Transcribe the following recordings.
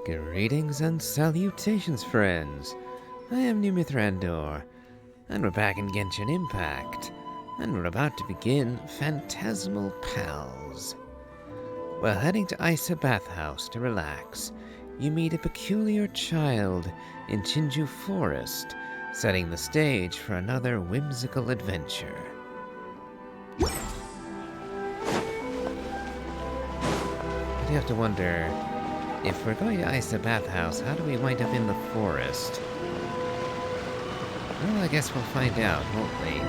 Greetings and salutations, friends. I am Numythrandor, and we're back in Genshin Impact, and we're about to begin Phantasmal Pals. While heading to Isa Bathhouse to relax, you meet a peculiar child in Chinju Forest, setting the stage for another whimsical adventure. I'd have to wonder, if we're going to Isa Bathhouse, how do we wind up in the forest? Well, I guess we'll find out, won't we?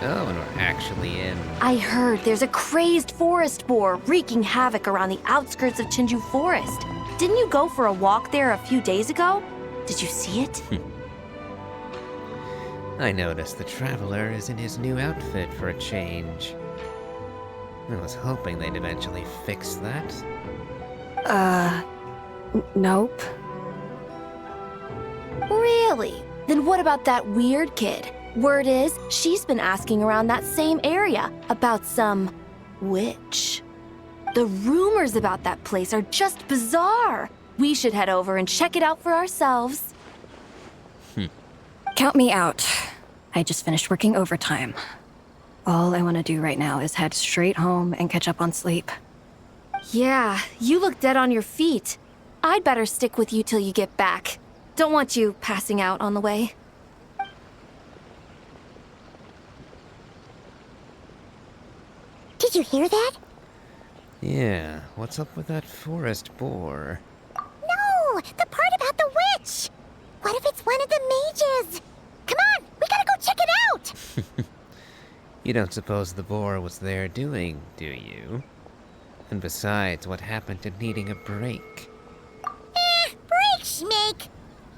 Oh, and we're actually in... I heard there's a crazed forest boar wreaking havoc around the outskirts of Chinju Forest. Didn't you go for a walk there a few days ago? Did you see it? I noticed the traveler is in his new outfit for a change. I was hoping they'd eventually fix that. Nope. Really? Then what about that weird kid? Word is, she's been asking around that same area about some witch. The rumors about that place are just bizarre. We should head over and check it out for ourselves. Count me out. I just finished working overtime. All I want to do right now is head straight home and catch up on sleep. Yeah, you look dead on your feet. I'd better stick with you till you get back. Don't want you passing out on the way. Did you hear that? Yeah, what's up with that forest boar? No, the part about the witch. What if it's one of the mages? Come on, we gotta go check it out. You don't suppose the boar was there doing, do you? And besides, what happened to needing a break? Break, Schmake.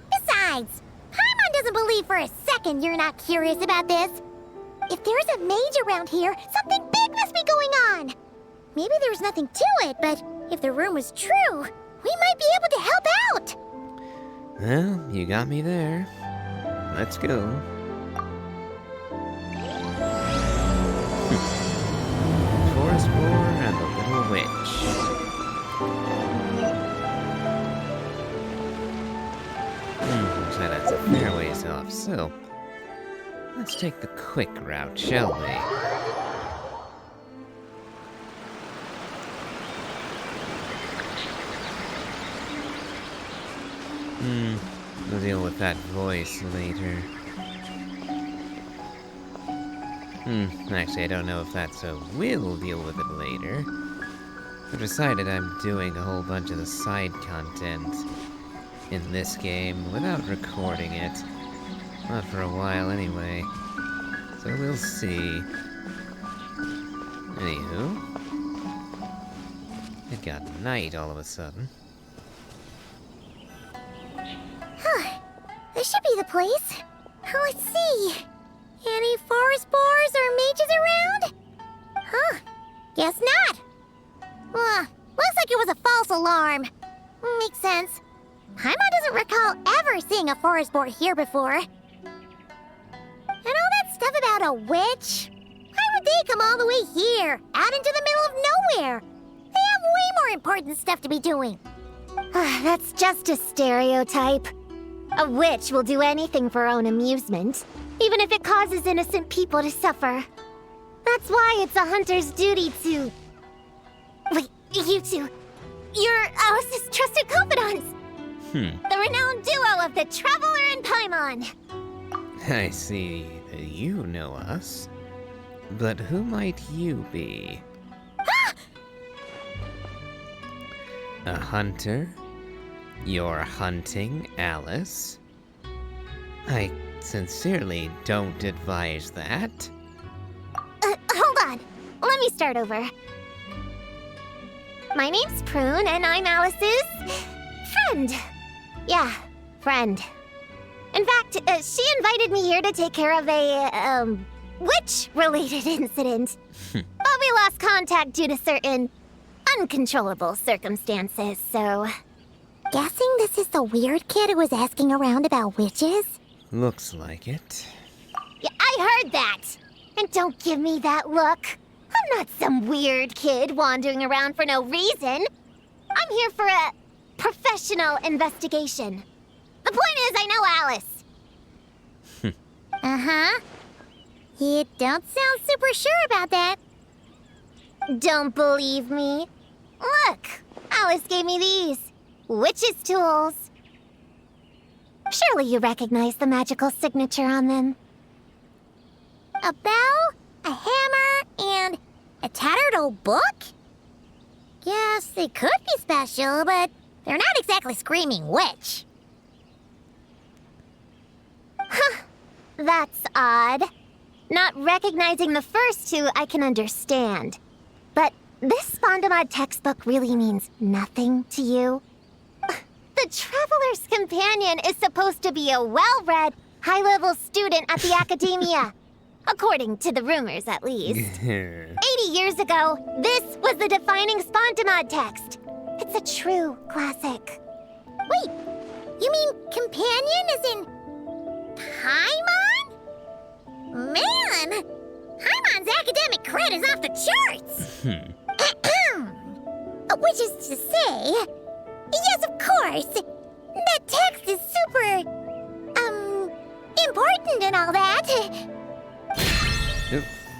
Besides, Paimon doesn't believe for a second you're not curious about this. If there's a mage around here, something big must be going on. Maybe there's nothing to it, but if the rumor's true, we might be able to help out. Well, you got me there. Let's go. Forest boar and the little witch. Looks like that's a fair ways off, so let's take the quick route, shall we? We'll deal with that voice later. Actually, I don't know if that's a we'll deal with it later. I've decided I'm doing a whole bunch of the side content in this game without recording it. Not for a while anyway. So we'll see. Anywho. It got night all of a sudden. This should be the place. Let's see. Any forest boars or mages around? Huh. Guess not. Looks like it was a false alarm. Makes sense. Paimon doesn't recall ever seeing a forest boar here before. And all that stuff about a witch? Why would they come all the way here, out into the middle of nowhere? They have way more important stuff to be doing. That's just a stereotype. A witch will do anything for her own amusement, even if it causes innocent people to suffer. That's why it's a hunter's duty to... Wait, you two. You're Alice's trusted confidants. The renowned duo of the Traveler and Paimon. I see that you know us. But who might you be? A hunter? You're hunting Alice? I sincerely don't advise that. Hold on. Let me start over. My name's Prune, and I'm Alice's... friend. Yeah, friend. In fact, she invited me here to take care of a, witch-related incident. But we lost contact due to certain uncontrollable circumstances, so... Guessing this is the weird kid who was asking around about witches? Looks like it. Yeah, I heard that! And don't give me that look. I'm not some weird kid wandering around for no reason. I'm here for a professional investigation. The point is, I know Alice. Uh-huh. You don't sound super sure about that. Don't believe me? Look, Alice gave me these. Witch's tools. Surely you recognize the magical signature on them. A bell, a hammer, and a tattered old book? Yes, they could be special, but they're not exactly screaming witch. Huh, that's odd. Not recognizing the first two I can understand. But this Phantasmal textbook really means nothing to you? The Traveler's Companion is supposed to be a well-read, high-level student at the Academia. According to the rumors, at least. 80 years ago, this was the defining Phantasmal text. It's a true classic. Wait, you mean companion as in Paimon? Man, Paimon's academic cred is off the charts. Which is to say, yes, of course, that text is super, important and all that.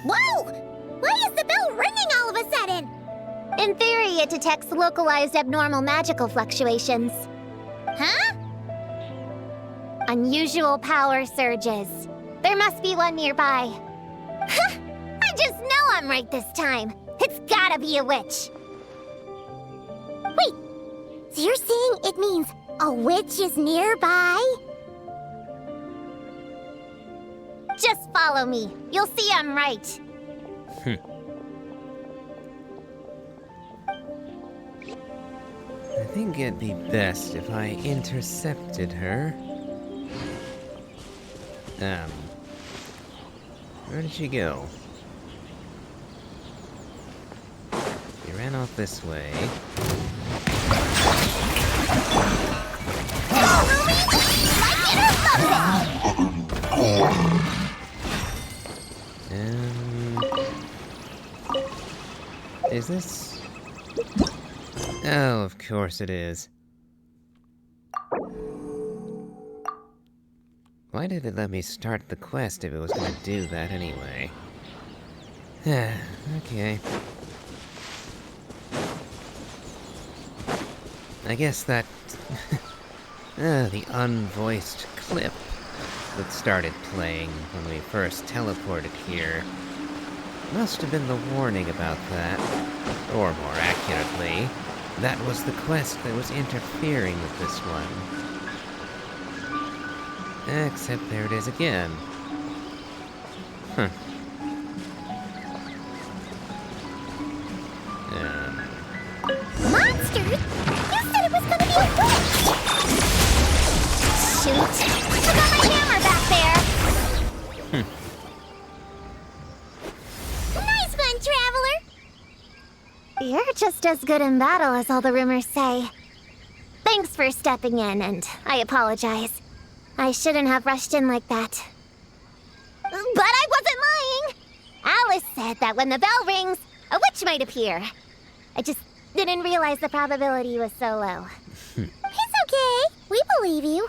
Whoa! Why is the bell ringing all of a sudden? In theory, it detects localized abnormal magical fluctuations. Huh? Unusual power surges. There must be one nearby. I just know I'm right this time. It's gotta be a witch. Wait, so you're saying it means a witch is nearby? Just follow me. You'll see I'm right. I think it'd be best if I intercepted her. Where did she go? She ran off this way. Is this? Oh, of course it is. Why did it let me start the quest if it was gonna do that anyway? Okay. I guess that... the unvoiced clip that started playing when we first teleported here must have been the warning about that. Or more accurately, that was the quest that was interfering with this one. Except there it is again. Huh. Monsters? You said it was gonna be a witch! Shoot! I got my hammer back there! Nice one, Traveler! You're just as good in battle as all the rumors say. Thanks for stepping in, and I apologize. I shouldn't have rushed in like that. But I wasn't lying! Alice said that when the bell rings, a witch might appear. I just didn't realize the probability was so low. It's okay. We believe you.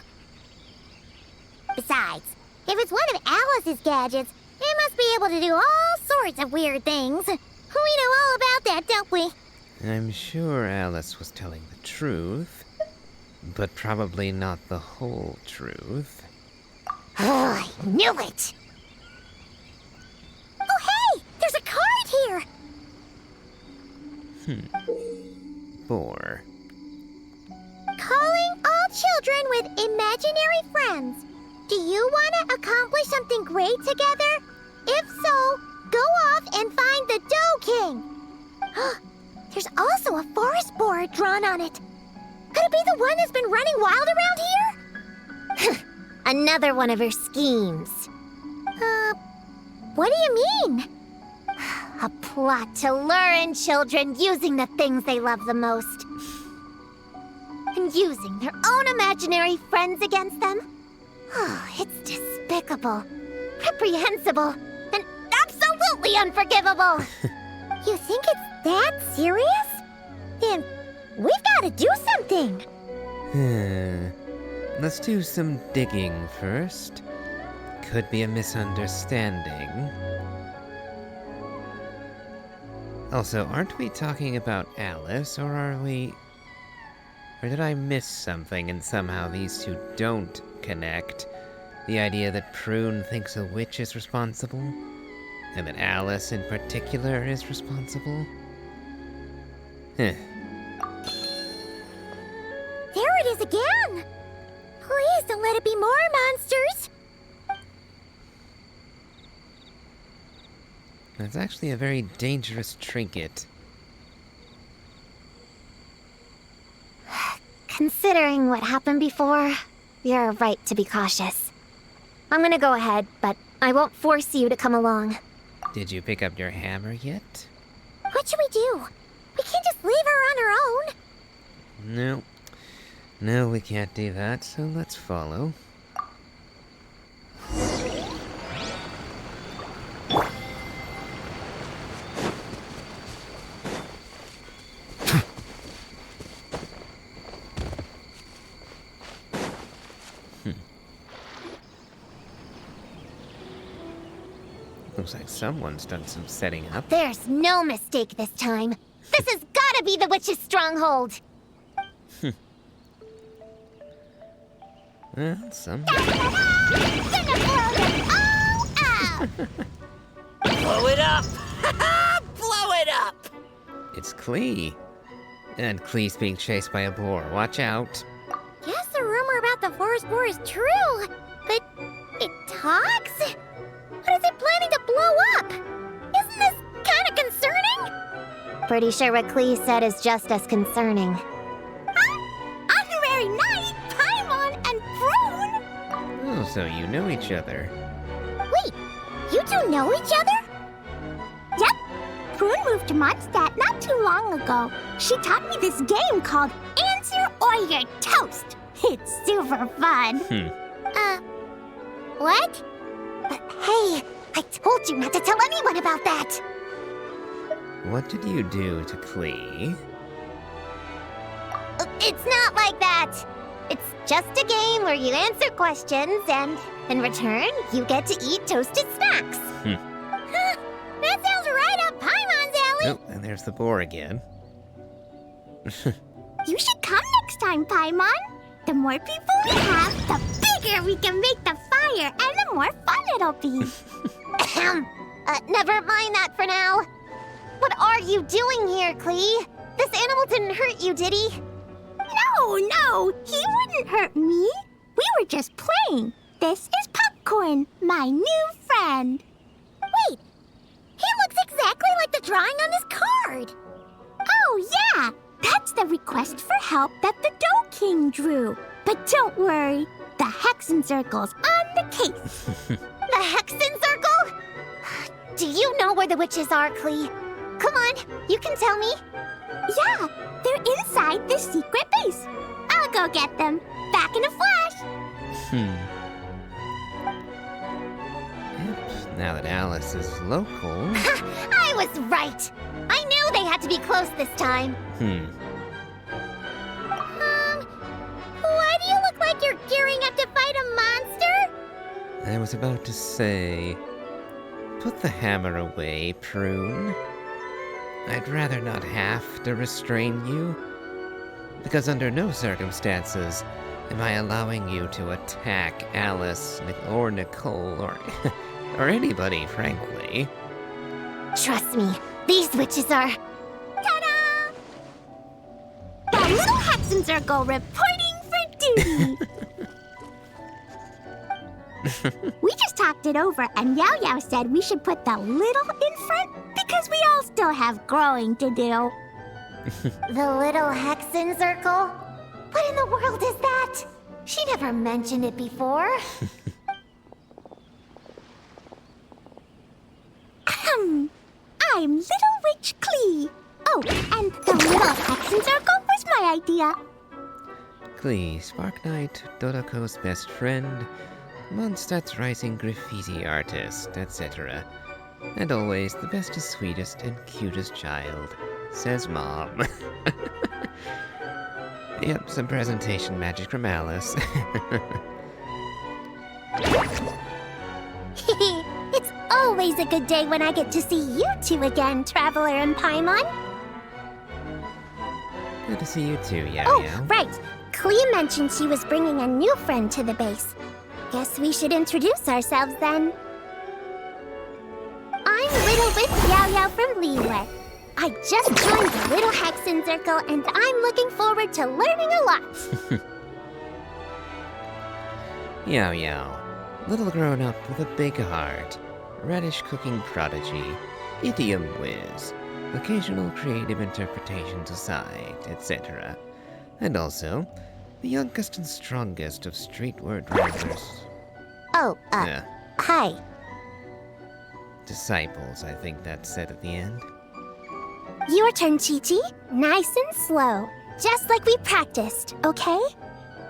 Besides, if it's one of Alice's gadgets, it must be able to do all sorts of weird things. We know all about that, don't we? I'm sure Alice was telling the truth, but probably not the whole truth. Oh, I knew it! Oh, hey! There's a card here! 4. Calling all children with imaginary friends. Do you want to accomplish something great together? If so, go off and find the Dough King. There's also a forest board drawn on it. Could it be the one that's been running wild around here? Another one of her schemes. What do you mean? A plot to lure in children using the things they love the most. And using their own imaginary friends against them? It's despicable, reprehensible, and absolutely unforgivable. You think it's that serious? Then we've got gotta do something. Let's do some digging first. Could be a misunderstanding. Also, aren't we talking about Alice, or are we... Or did I miss something and somehow these two don't connect? The idea that Prune thinks a witch is responsible? And that Alice in particular is responsible? Huh. There it is again. Please don't let it be more monsters. That's actually a very dangerous trinket. Considering what happened before, you're right to be cautious. I'm gonna go ahead, but I won't force you to come along. Did you pick up your hammer yet? What should we do? We can't just leave her on her own. No. No, we can't do that, so let's follow. Looks like someone's done some setting up. There's no mistake this time. This has gotta be the witch's stronghold. Well, some... Gonna blow them all up! Blow it up! Blow it up! It's Klee. And Klee's being chased by a boar. Watch out. Guess the rumor about the forest boar is true, but it talks? What is it planning to blow up? Isn't this kind of concerning? Pretty sure what Klee said is just as concerning. Honorary Knight, Paimon, and Prune! Oh, so you know each other. Wait, you two know each other? Yep. Prune moved to Mondstadt not too long ago. She taught me this game called Answer or You're Toast. It's super fun. What? Hey, I told you not to tell anyone about that. What did you do to Klee? It's not like that. It's just a game where you answer questions and, in return, you get to eat toasted snacks. That sounds right up Paimon's alley. Oh, and there's the boar again. You should come next time, Paimon. The more people we have, the bigger we can make the fire, and the more fun it'll be. Never mind that for now. What are you doing here, Klee? This animal didn't hurt you, did he? No, he wouldn't hurt me. We were just playing. This is Popcorn, my new friend. Wait, he looks exactly like the drawing on this card. Oh, yeah. That's the request for help that the Dough King drew. But don't worry, the Hexen Circle's on the case. The Hexen Circle? Do you know where the witches are, Klee? Come on, you can tell me. Yeah, they're inside the secret base. I'll go get them. Back in a flash. Yep, now that Alice is local... I was right. I knew they had to be close this time. Why do you look like you're gearing up to fight a monster? I was about to say... Put the hammer away, Prune. I'd rather not have to restrain you. Because under no circumstances am I allowing you to attack Alice or Nicole or anybody, frankly. Trust me, these witches are... Ta-da! The little Hexen Circle reporting for duty. We just talked it over, and Yao Yao said we should put the little in front because we all still have growing to do. The little Hexen Circle? What in the world is that? She never mentioned it before. I'm Little Witch Klee. Oh, and the little Hexen Circle was my idea. Klee, Spark Knight, Dodoko's best friend, Mondstadt's rising graffiti artist, etc. And always the bestest, sweetest, and cutest child, says Mom. Yep, some presentation magic from Alice. It's always a good day when I get to see you two again, Traveler and Paimon. Good to see you too, Yao Oh, Yao. right. Clea mentioned she was bringing a new friend to the base. Guess we should introduce ourselves then. I'm Little Witch Yao Yao from Liyue. I just joined the Little Hexen Circle, and I'm looking forward to learning a lot. Yao Yao. Little grown up with a big heart. Reddish cooking prodigy. Idiom whiz. Occasional creative interpretations aside, etc. And also, the youngest and strongest of street word writers. Oh, Yeah, hi. disciples, I think that's said at the end. Your turn, Chi-Chi. Nice and slow. Just like we practiced, okay?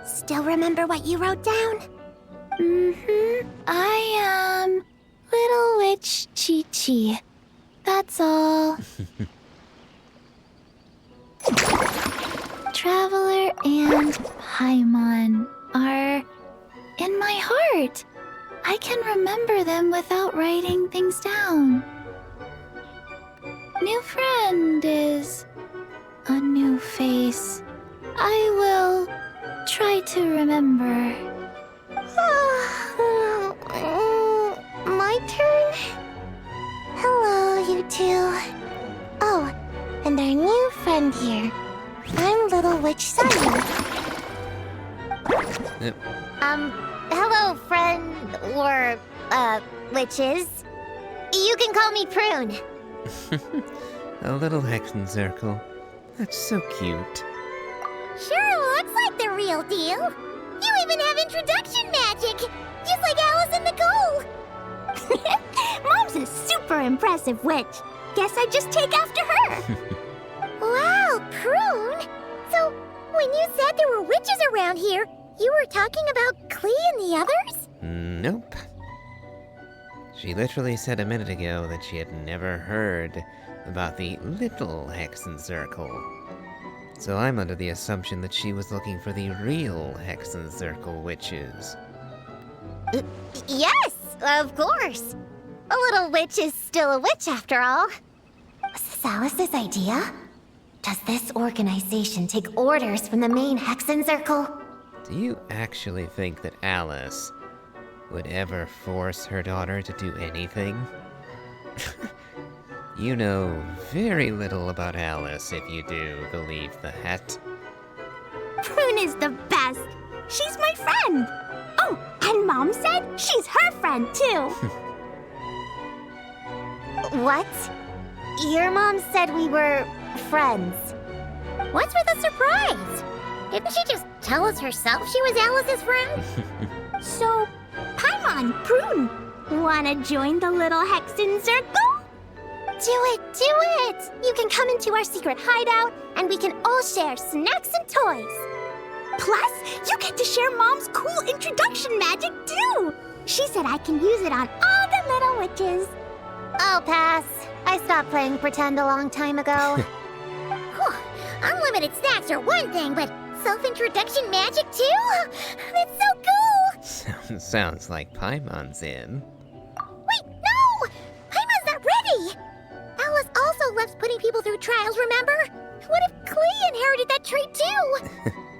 Still remember what you wrote down? I am Little Witch Chi-Chi. That's all. Traveler and Paimon are in my heart. I can remember them without writing things down. New friend is a new face. I will try to remember. My turn? Hello, you two. Oh, and our new friend here. I'm Little Witch Sunny. Yep. Hello, friend, or, witches. You can call me Prune. A little hexen circle. That's so cute. Sure looks like the real deal. You even have introduction magic, just like Alice in the Goal. Mom's a super impressive witch. Guess I just take after her. Wow, Prune. So, when you said there were witches around here, you were talking about Clea and the others? Nope. She literally said a minute ago that she had never heard about the little hexen circle. So I'm under the assumption that she was looking for the real hexen circle witches. Yes, of course. A little witch is still a witch after all. Was this Alice's idea? Does this organization take orders from the main Hexen Circle? Do you actually think that Alice would ever force her daughter to do anything? You know very little about Alice if you do believe that. Prune is the best. She's my friend. Oh, and Mom said she's her friend too. What? Your mom said we were friends. What's with the surprise? Didn't she just tell us herself she was Alice's friend? So, Paimon, Prune, wanna join the little Hexen Circle? Do it! You can come into our secret hideout, and we can all share snacks and toys. Plus, you get to share Mom's cool introduction magic, too! She said I can use it on all the little witches. I'll pass. I stopped playing pretend a long time ago. Unlimited snacks are one thing, but self-introduction magic, too? That's so cool! Sounds like Paimon's in. Wait, no! Paimon's not ready! Alice also loves putting people through trials, remember? What if Clea inherited that trait too?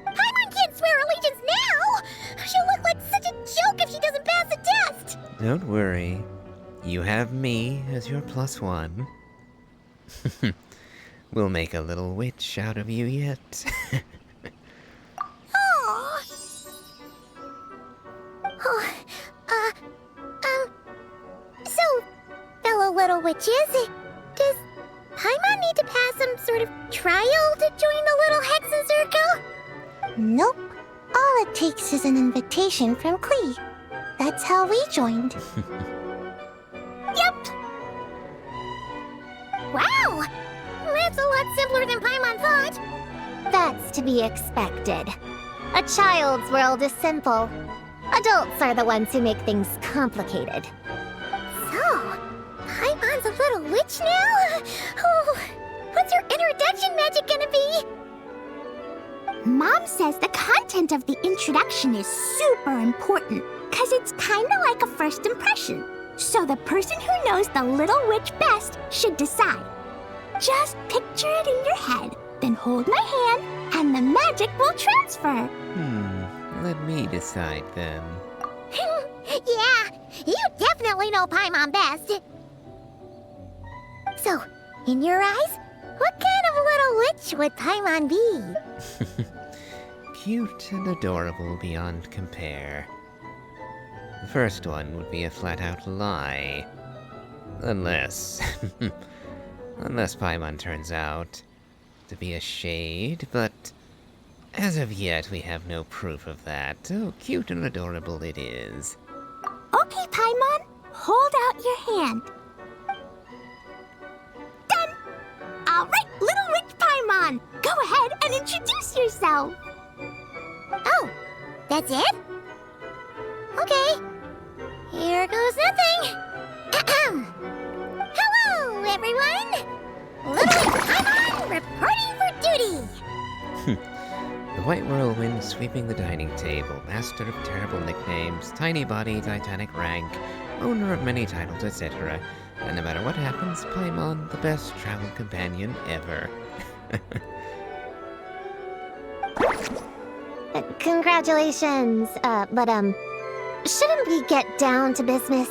Paimon can't swear allegiance now! She'll look like such a joke if she doesn't pass the test! Don't worry. You have me as your +1. We'll make a little witch out of you yet. Aww. So, fellow little witches, does Paimon need to pass some sort of trial to join the little Hexen Circle? Nope. All it takes is an invitation from Clea. That's how we joined. Yep. Wow! That's a lot simpler than Paimon thought. That's to be expected. A child's world is simple. Adults are the ones who make things complicated. So, Paimon's a little witch now? Oh, what's her introduction magic gonna be? Mom says the content of the introduction is super important, because it's kind of like a first impression. So the person who knows the little witch best should decide. Just picture it in your head, then hold my hand, and the magic will transfer. Let me decide then. Yeah, you definitely know Paimon best. So, in your eyes, what kind of little witch would Paimon be? Cute and adorable beyond compare. The first one would be a flat-out lie. Unless... unless Paimon turns out to be a shade, but as of yet we have no proof of that. So cute and adorable it is. Okay, Paimon, hold out your hand. Done! All right, little witch Paimon, go ahead and introduce yourself. Oh, that's it? Okay, here goes nothing. Hello, everyone! Little witch Paimon reporting for duty. The White Whirlwind sweeping the dining table, master of terrible nicknames, tiny body, titanic rank, owner of many titles, etc. And no matter what happens, Paimon, the best travel companion ever. Congratulations, but shouldn't we get down to business?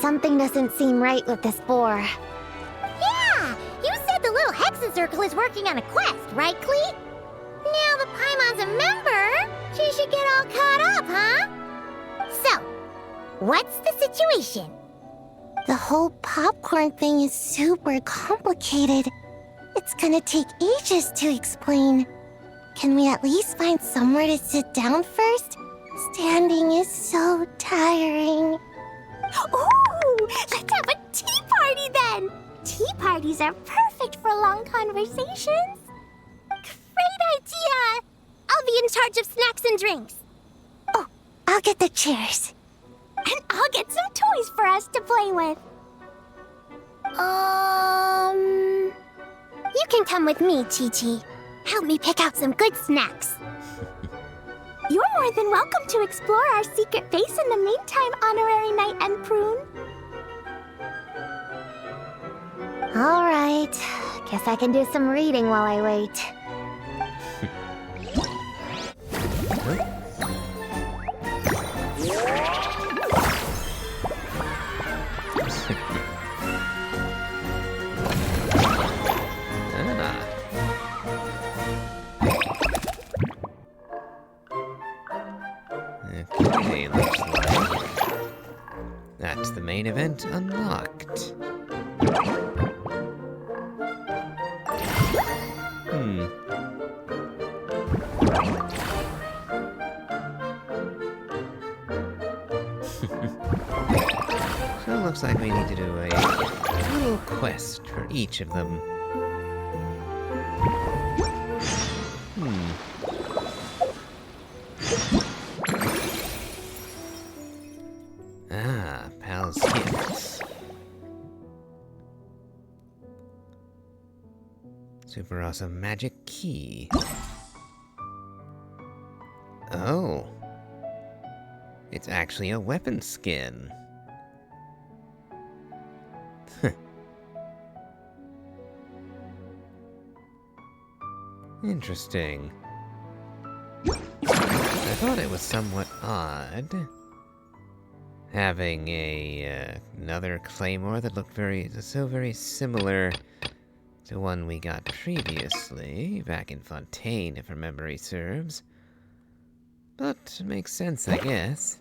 Something doesn't seem right with this boar. Yeah, you said the little Hexen Circle is working on a quest, right, Clee? Now that Paimon's a member, she should get all caught up, huh? So, what's the situation? The whole popcorn thing is super complicated. It's gonna take ages to explain. Can we at least find somewhere to sit down first? Standing is so tiring. Ooh, let's have a tea party then! Tea parties are perfect for long conversations. Great idea! I'll be in charge of snacks and drinks. Oh, I'll get the chairs. And I'll get some toys for us to play with. You can come with me, Chi-Chi. Help me pick out some good snacks. You're more than welcome to explore our secret base in the meantime, Honorary Knight and Prune. All right. Guess I can do some reading while I wait. Okay, looks like that's the main event unlocked. So it looks like we need to do a little quest for each of them. Ah, Pal's Gifts. Super awesome magic key. Oh. It's actually a weapon skin. Interesting. I thought it was somewhat odd having another claymore that looked so very similar to one we got previously back in Fontaine, if her memory serves. But makes sense, I guess.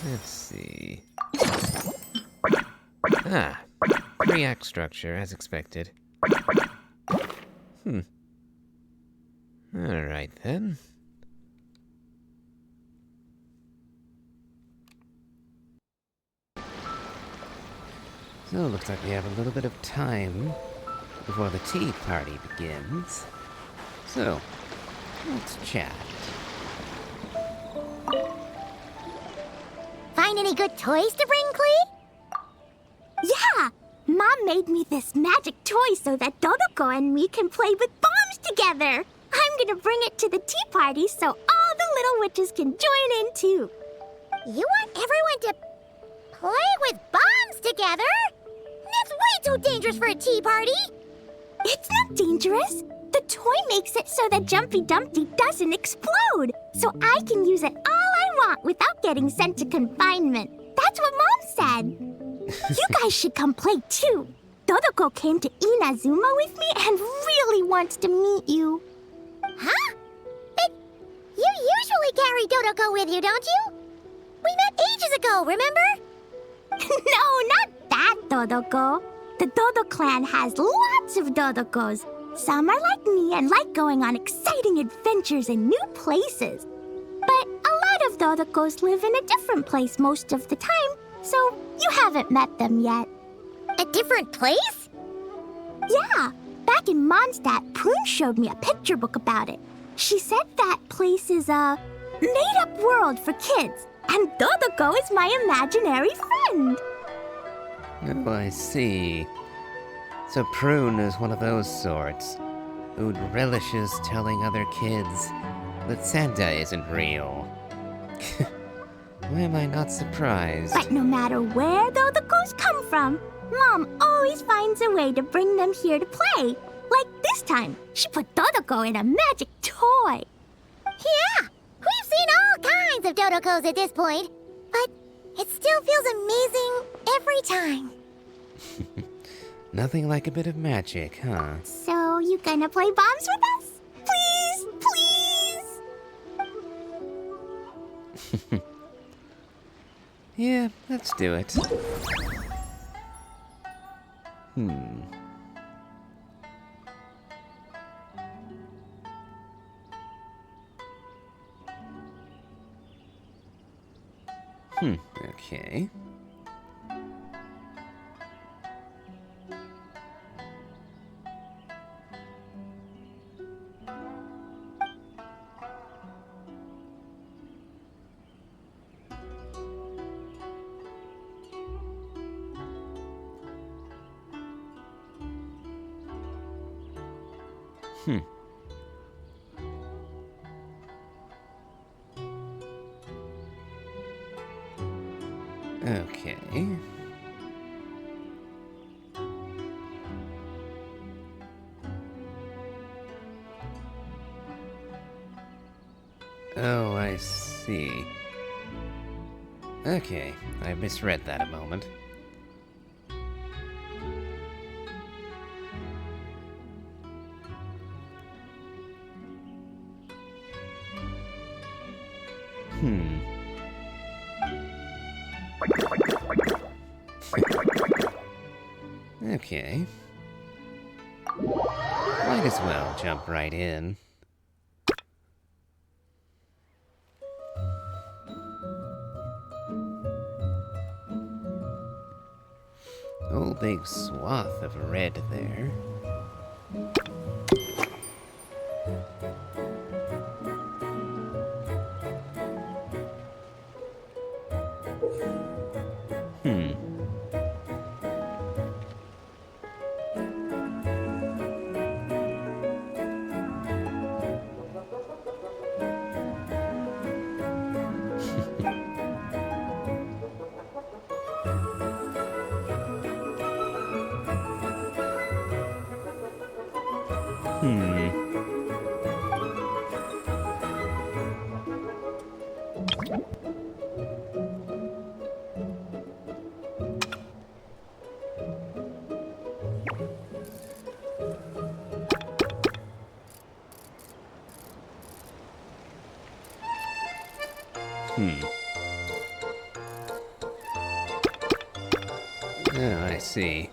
Let's see. Ah, pre-act structure, as expected. Alright then. So, looks like we have a little bit of time before the tea party begins. So, let's chat. Find any good toys to bring, Clee? Yeah! Mom made me this magic toy so that Dodoko and me can play with bombs together. I'm gonna bring it to the tea party so all the little witches can join in too. You want everyone to play with bombs together? That's way too dangerous for a tea party. It's not dangerous. The toy makes it so that Jumpy Dumpty doesn't explode, so I can use it all I want without getting sent to confinement. That's what Mom said. You guys should come play too. Dodoko came to Inazuma with me and really wants to meet you. Huh? But you usually carry Dodoko with you, don't you? We met ages ago, remember? No, not that Dodoko. The Dodo clan has lots of Dodokos. Some are like me and like going on exciting adventures in new places. But a lot of Dodokos live in a different place most of the time, so you haven't met them yet. A different place? Yeah. Back in Mondstadt, Prune showed me a picture book about it. She said that place is a made-up world for kids, and Dodoko is my imaginary friend. Oh, I see. So Prune is one of those sorts who relishes telling other kids that Santa isn't real. Why am I not surprised? But no matter where Dodokos come from, Mom always finds a way to bring them here to play. Like this time, she put Dodoko in a magic toy. Yeah, we've seen all kinds of Dodokos at this point, but it still feels amazing every time. Nothing like a bit of magic, huh? So, you gonna play bombs with us? Please, please! Yeah, let's do it. Okay. Okay. Oh, I see. Okay, I misread that a moment. Okay. Might as well jump right in. Whole big swath of red there. Oh, I see.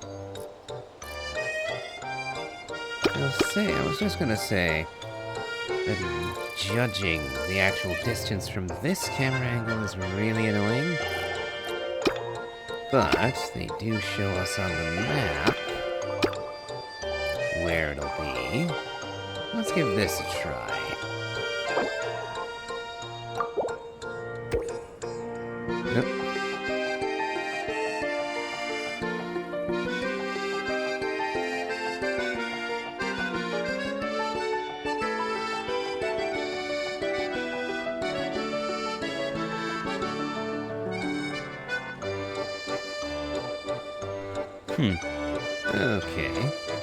I was just gonna say that judging the actual distance from this camera angle is really annoying. But they do show us on the map where it'll be. Let's give this a try. Okay. Okay.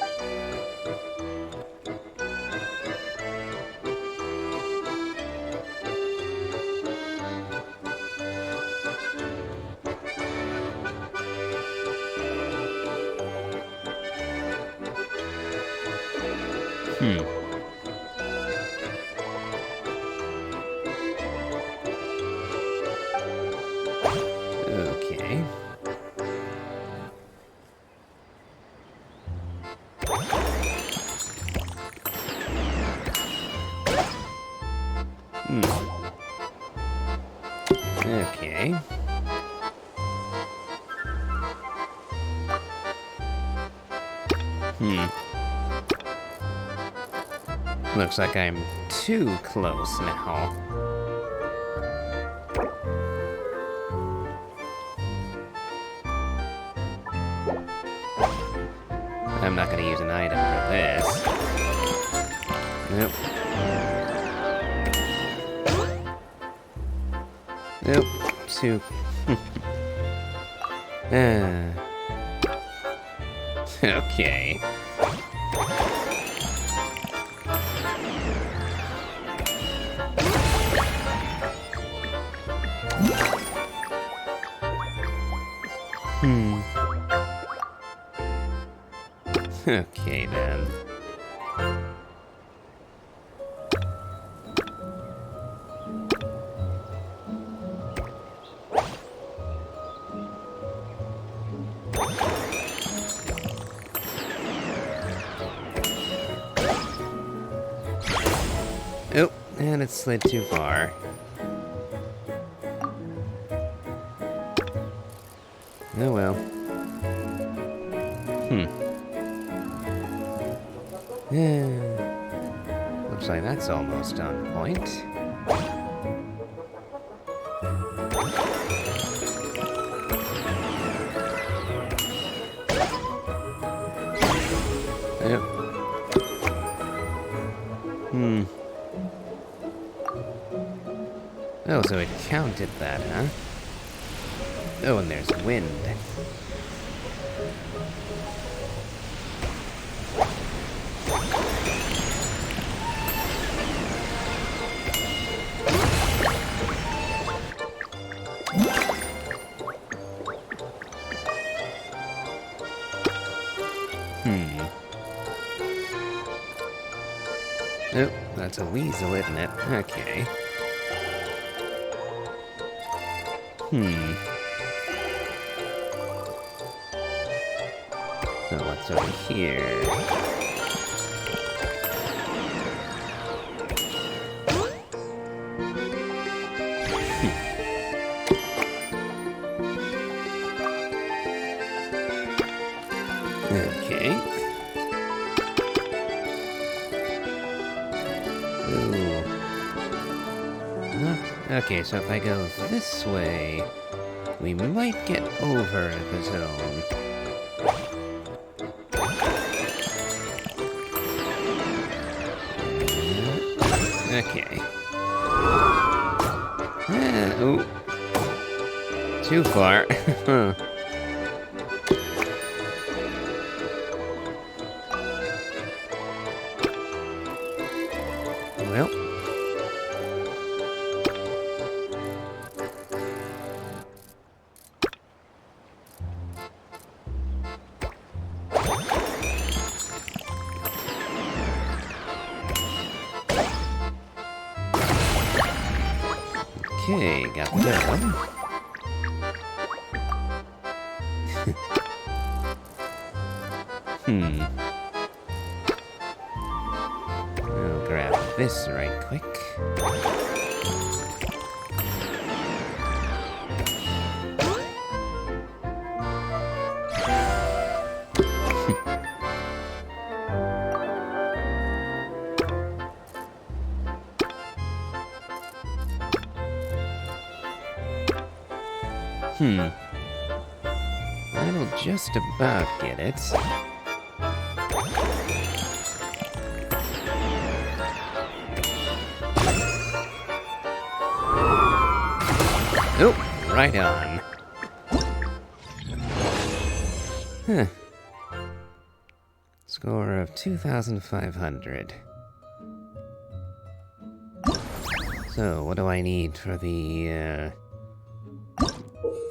Okay. Looks like I'm too close now. I'm not gonna use an item for this. Nope. Nope. Too. Okay. Okay then. Oh, and it slid too far. Oh well. Looks like that's almost on point. Yep. Oh, so it counted that, huh? Oh, and there's wind. Oh, that's a weasel, isn't it? Okay. So what's over here? Okay. Ooh. Okay, so if I go this way, we might get over the zone. Okay. Oh. Too far. Well. Okay, got that one. I'll grab this right quick. That'll just about get it. Oh, right on. Huh, Score of 2,500. So, what do I need for the,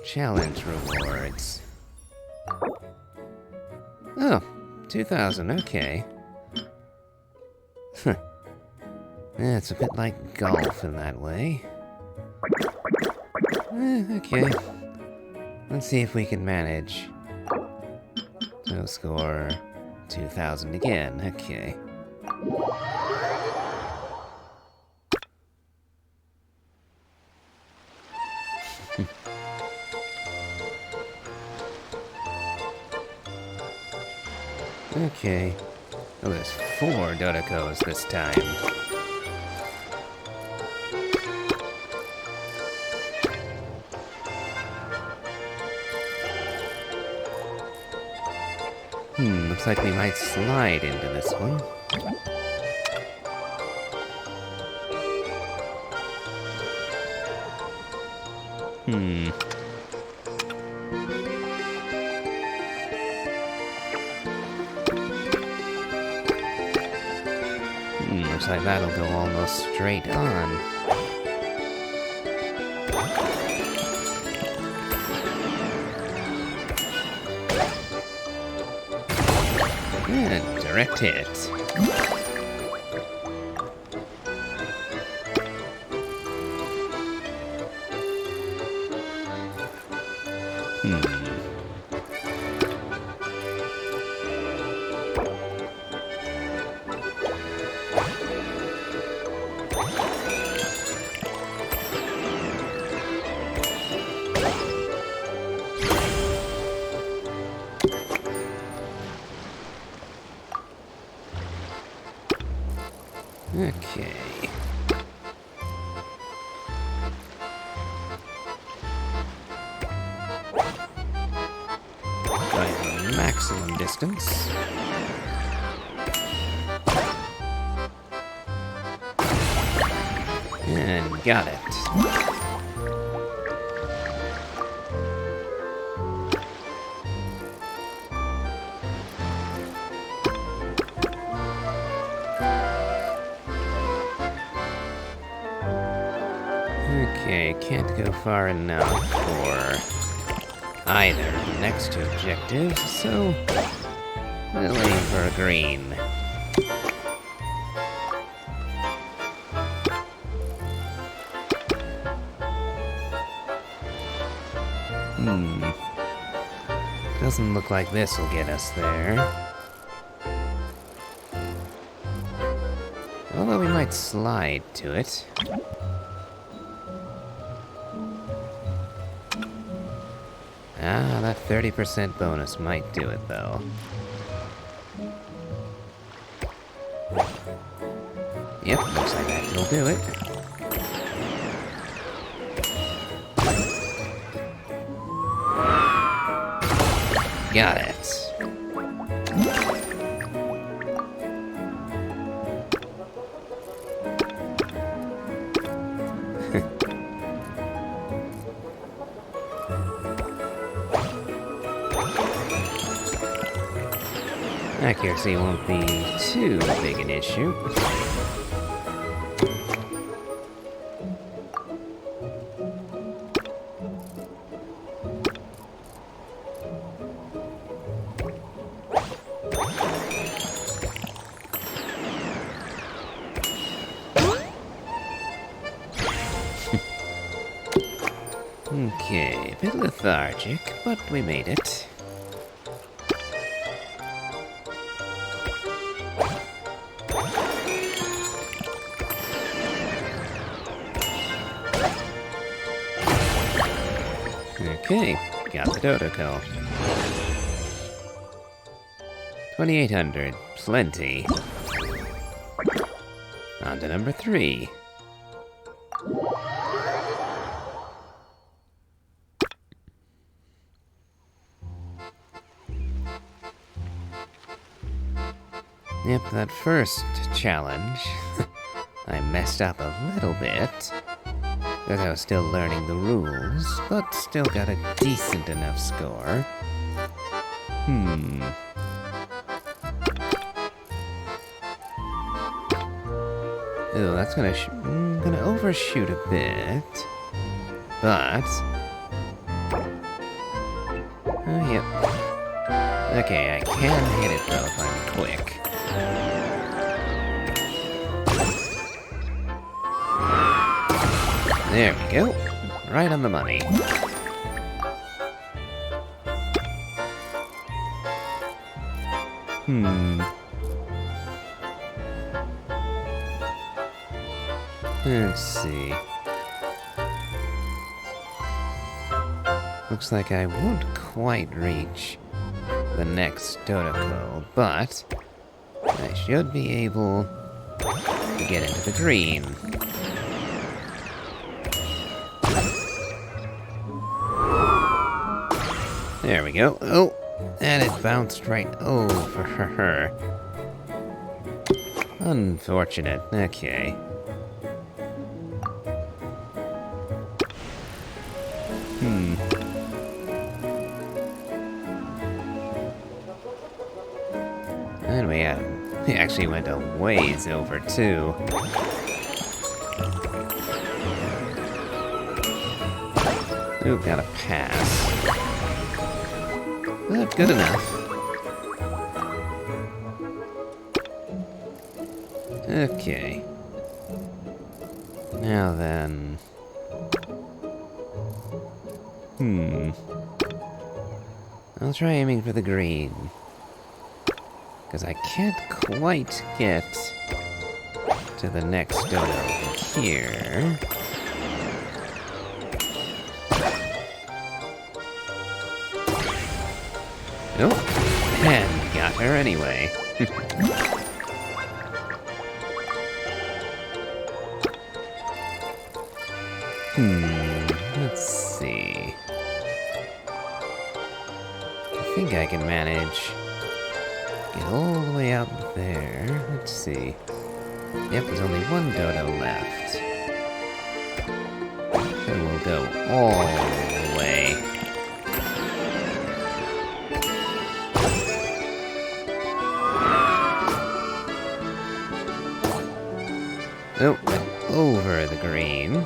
challenge rewards? Oh, 2,000, okay. Huh. Yeah, it's a bit like golf in that way. Okay. Let's see if we can manage. So score 2,000 again, okay. Okay. Oh, there's 4 Dodecos this time. Looks like we might slide into this one. Looks like that'll go almost straight on. Yeah, direct hit. Okay. Try the maximum distance. And got it. Okay, can't go far enough for either of the next 2 objectives, so we'll aim for a green. Doesn't look like this will get us there. Although we might slide to it. Ah, that 30% bonus might do it, though. Yep, looks like that will do it. Got it. Accuracy won't be too big an issue. Okay, a bit lethargic, but we made it. Okay, got the Dodoco. 2,800, plenty. On to number 3. Yep, that first challenge, I messed up a little bit, because I was still learning the rules, but still got a decent enough score. Ooh, that's gonna overshoot a bit. But... oh, yep. Okay, I can hit it though if I'm quick. There we go. Right on the money. Let's see. Looks like I won't quite reach the next Dodoko, but I should be able to get into the green. There we go. Oh, and it bounced right over her. Unfortunate. Okay. And we actually went a ways over too. Ooh, got a pass. But good enough. Okay. Now then... I'll try aiming for the green. Because I can't quite get to the next dodo from here. Nope. And got her anyway. Let's see. I think I can manage. Get all the way out there. Let's see. Yep, there's only one dodo left. So we'll go all the way. Oh, went over the green.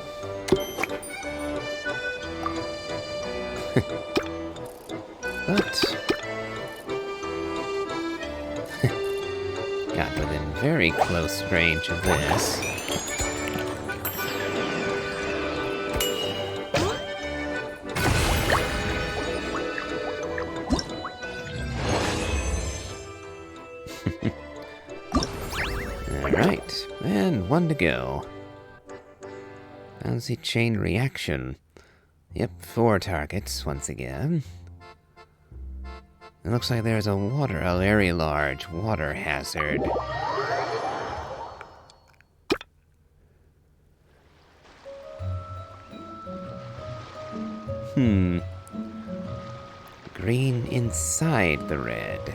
But... got within very close range of this. Alright, and one to go. Bouncy chain reaction. Yep, 4 targets once again. It looks like there's a very large water hazard. Green inside the red.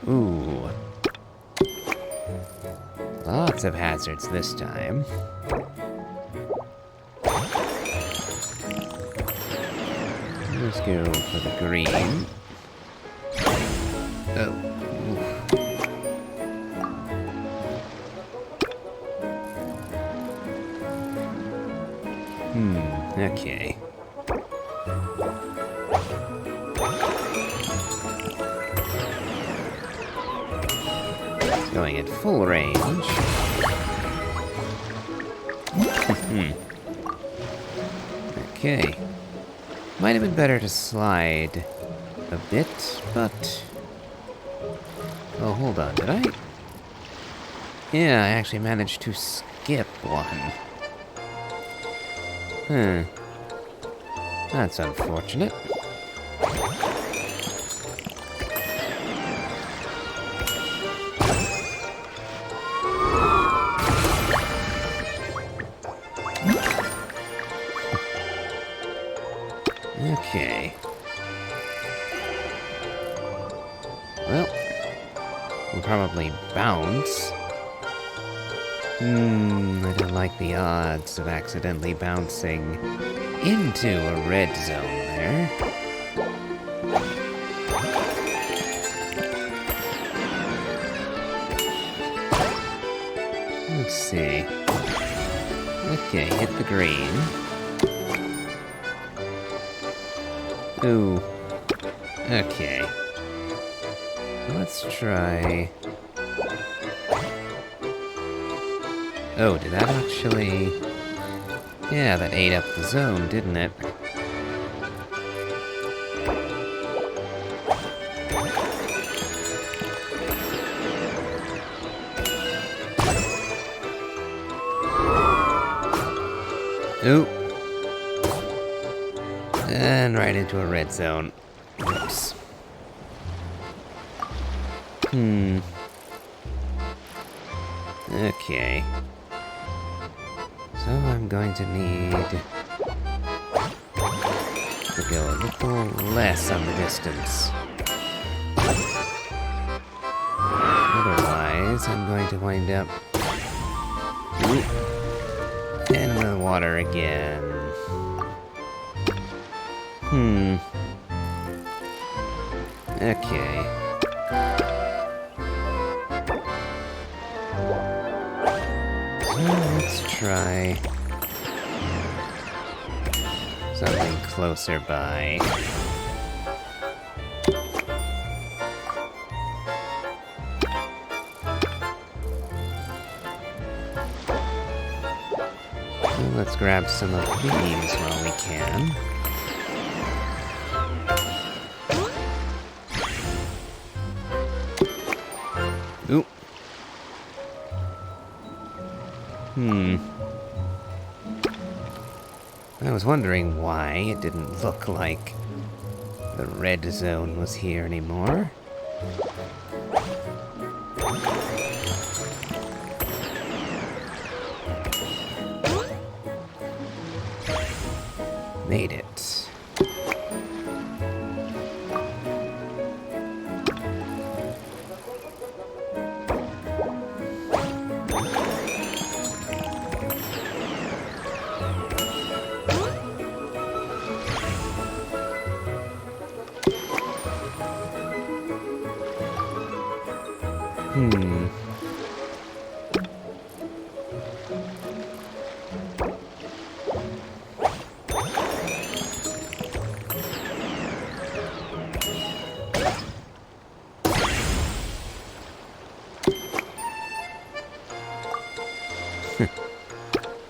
Ooh. Lots of hazards this time. Let's go for the green. Oh. Okay. Going at full range. Okay. Might have been better to slide a bit, but... oh, hold on, did I? Yeah, I actually managed to skip one. That's unfortunate. Okay. Well, we'll probably bounce. I don't like the odds of accidentally bouncing into a red zone there. Let's see. Okay, hit the green. Ooh. Okay. Let's try... Oh, did that actually... Yeah, that ate up the zone, didn't it? Ooh. And right into a red zone. Oops. Okay. So I'm going to need to go a little less on the distance. Otherwise, I'm going to wind up in the water again. Okay. So let's try something closer by. So let's grab some of these while we can. Ooh. I was wondering why it didn't look like the red zone was here anymore. Made it.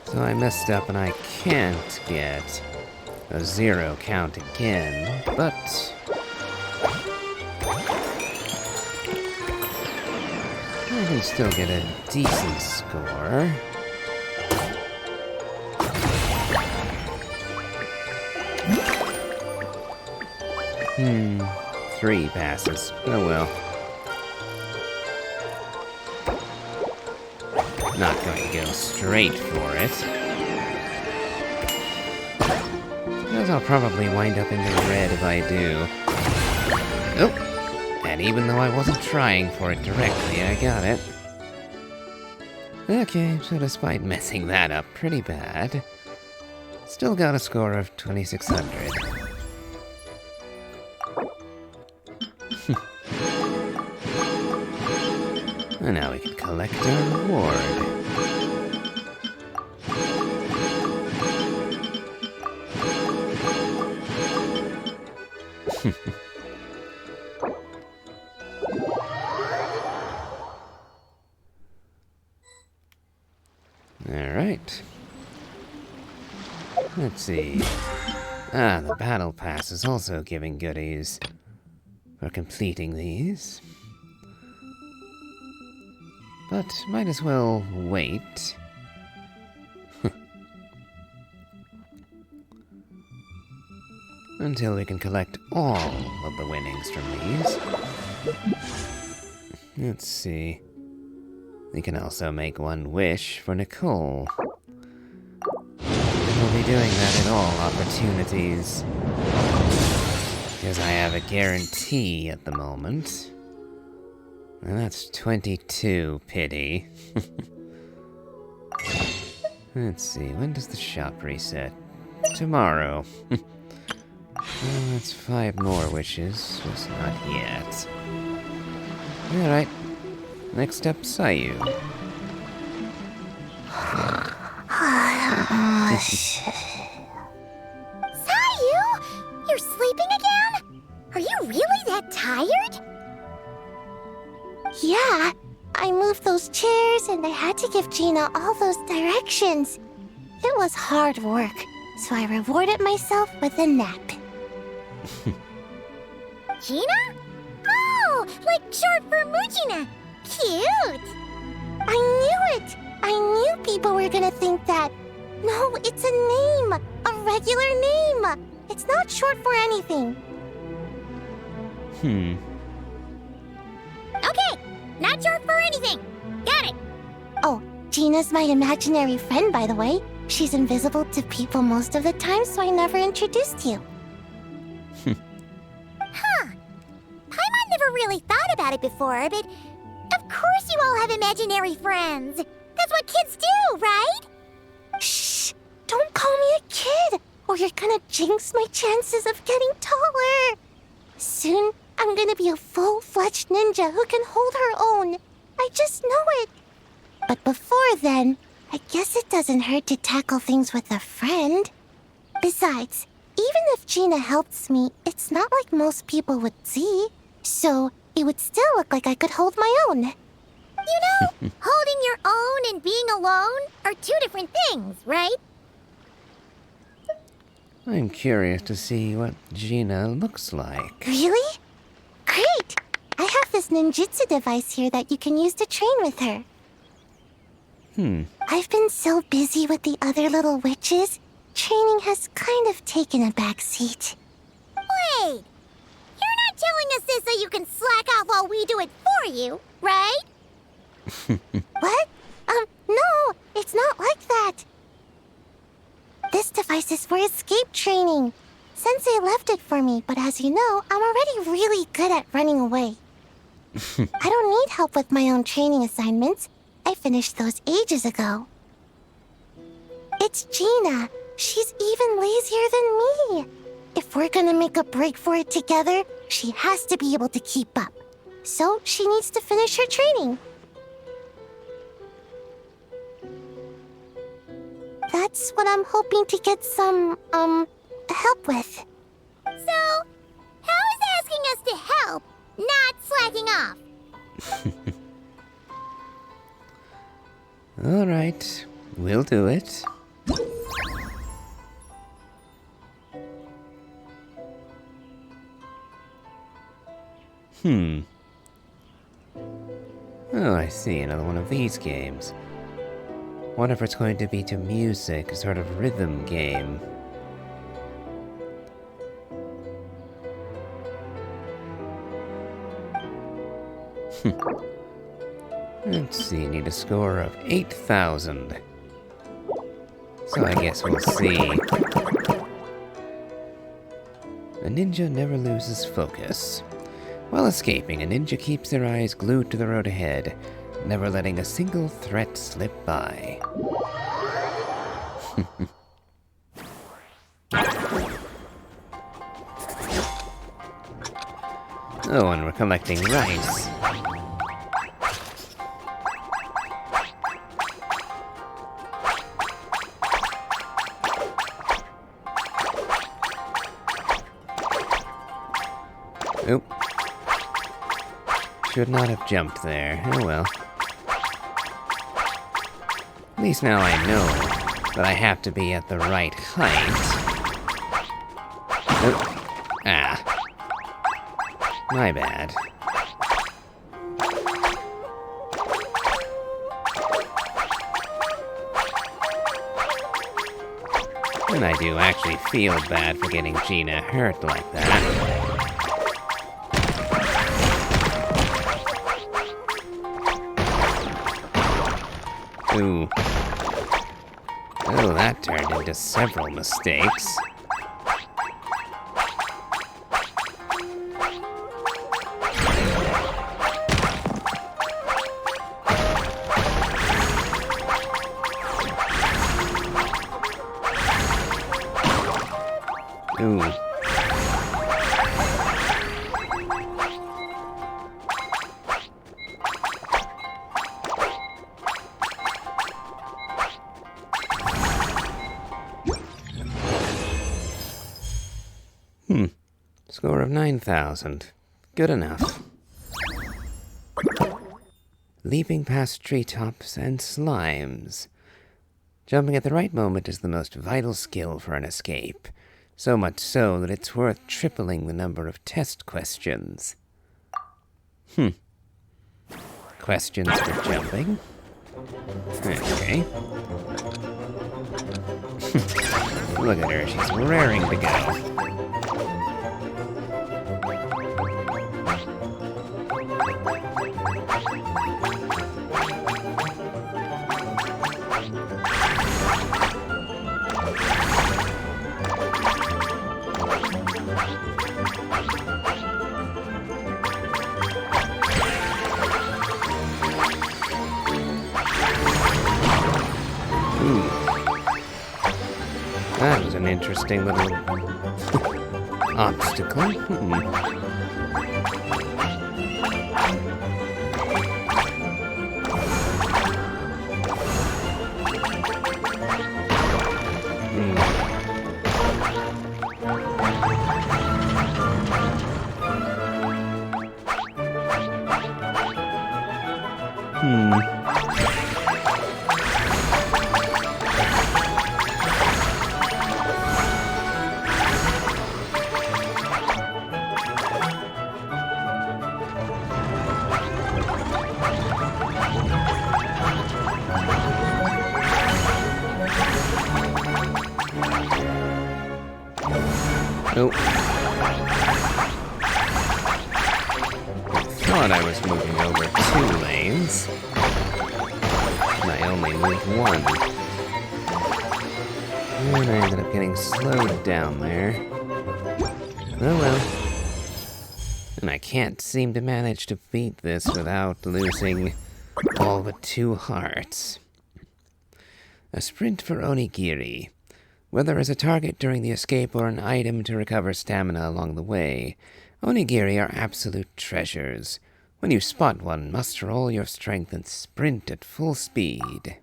So I messed up and I can't get a 0 count again, but I can still get a decent score. Three passes. Oh well. Not going to go straight for it. Because I'll probably wind up in the red if I do. Oh! And even though I wasn't trying for it directly, I got it. Okay, so despite messing that up pretty bad, still got a score of 2600. And now we can collect our reward. Alright. Let's see. Ah, the battle pass is also giving goodies for completing these. But might as well wait. Until we can collect all of the winnings from these. Let's see. We can also make one wish for Nicole. We'll be doing that at all opportunities. Because I have a guarantee at the moment. And that's 22 pity. Let's see, when does the shop reset? Tomorrow. Well, that's 5 more wishes, just not yet. Alright, next up, Sayu. Caillou, you're sleeping again? Are you really that tired? Yeah, I moved those chairs and I had to give Gina all those directions. It was hard work, so I rewarded myself with a nap. Gina? Oh, like short for Mujina. Cute. I knew it. I knew people were gonna think that. No, it's a name. A regular name. It's not short for anything. Okay, not short for anything. Got it. Oh, Gina's my imaginary friend, by the way. She's invisible to people most of the time, so I never introduced you. Huh. Paimon never really thought about it before, but of course you all have imaginary friends. That's what kids do, right? Shh! Don't call me a kid, or you're gonna jinx my chances of getting taller. Soon, I'm gonna be a full-fledged ninja who can hold her own. I just know it. But before then, I guess it doesn't hurt to tackle things with a friend. Besides, even if Gina helps me, it's not like most people would see. So, it would still look like I could hold my own. You know, holding your own and being alone are two different things, right? I'm curious to see what Gina looks like. Really? Great! I have this ninjutsu device here that you can use to train with her. I've been so busy with the other little witches, training has kind of taken a back seat. Wait! You're not telling us this so you can slack off while we do it for you, right? What? No, it's not like that. This device is for escape training. Sensei left it for me, but as you know, I'm already really good at running away. I don't need help with my own training assignments. I finished those ages ago. It's Gina. She's even lazier than me. If we're gonna make a break for it together, she has to be able to keep up. So she needs to finish her training. That's what I'm hoping to get some, help with. So, how is asking us to help not slacking off? All right, we'll do it. Oh, I see, another one of these games. Wonder if it's going to be to music, a sort of rhythm game. Let's see, need a score of 8,000. So I guess we'll see. A ninja never loses focus. While escaping, a ninja keeps their eyes glued to the road ahead, never letting a single threat slip by. Oh, and we're collecting rice. Oop. Should not have jumped there. Oh well. At least now I know that I have to be at the right height. Oh. Ah. My bad. And I do actually feel bad for getting Gina hurt like that. Ooh. Oh, that turned into several mistakes. Ooh. Score of 9,000. Good enough. Leaping past treetops and slimes. Jumping at the right moment is the most vital skill for an escape. So much so that it's worth tripling the number of test questions. Questions for jumping? Okay. Look at her, she's raring to go. That was an interesting little obstacle. Oh. I thought I was moving over 2 lanes. And I only moved 1. And I ended up getting slowed down there. Oh well. And I can't seem to manage to beat this without losing all but 2 hearts. A sprint for Onigiri. Whether as a target during the escape or an item to recover stamina along the way, onigiri are absolute treasures. When you spot one, muster all your strength and sprint at full speed.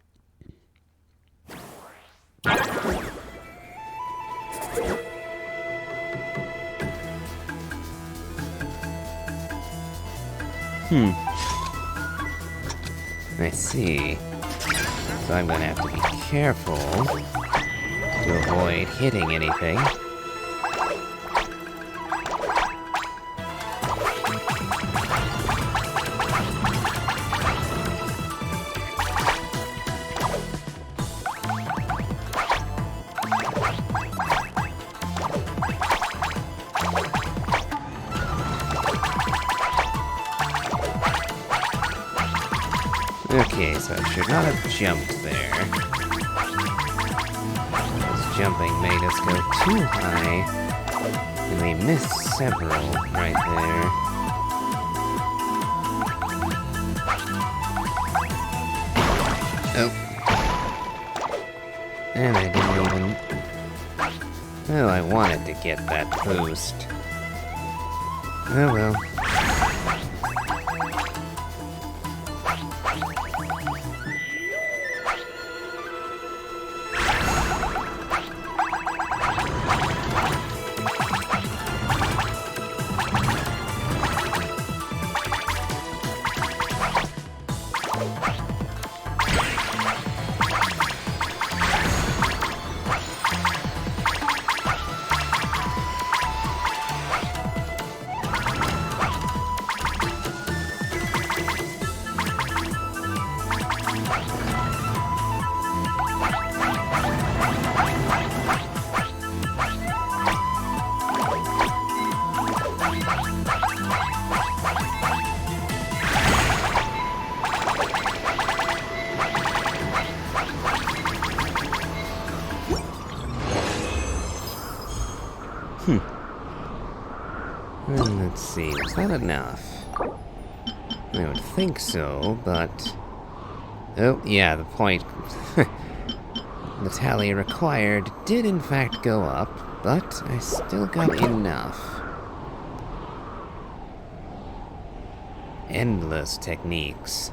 I see. So I'm gonna have to be careful to avoid hitting anything. Okay, so I should not have jumped there. Jumping made us go too high, and we missed several right there. Oh. And I didn't even... Well, I wanted to get that boost. Oh well. Let's see, was that enough? I would think so, but... Oh, yeah, the point... the tally required did in fact go up, but I still got enough. Endless techniques.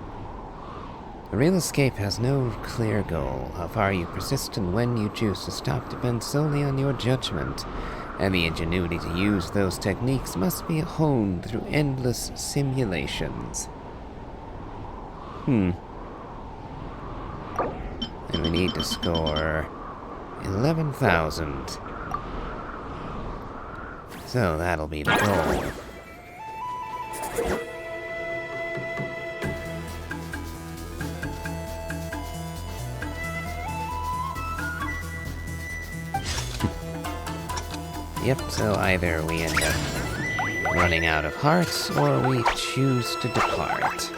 A real escape has no clear goal. How far you persist and when you choose to stop depends solely on your judgment. and the ingenuity to use those techniques must be honed through endless simulations. And we need to score 11,000. So that'll be the goal. Yep, so either we end up running out of hearts, or we choose to depart.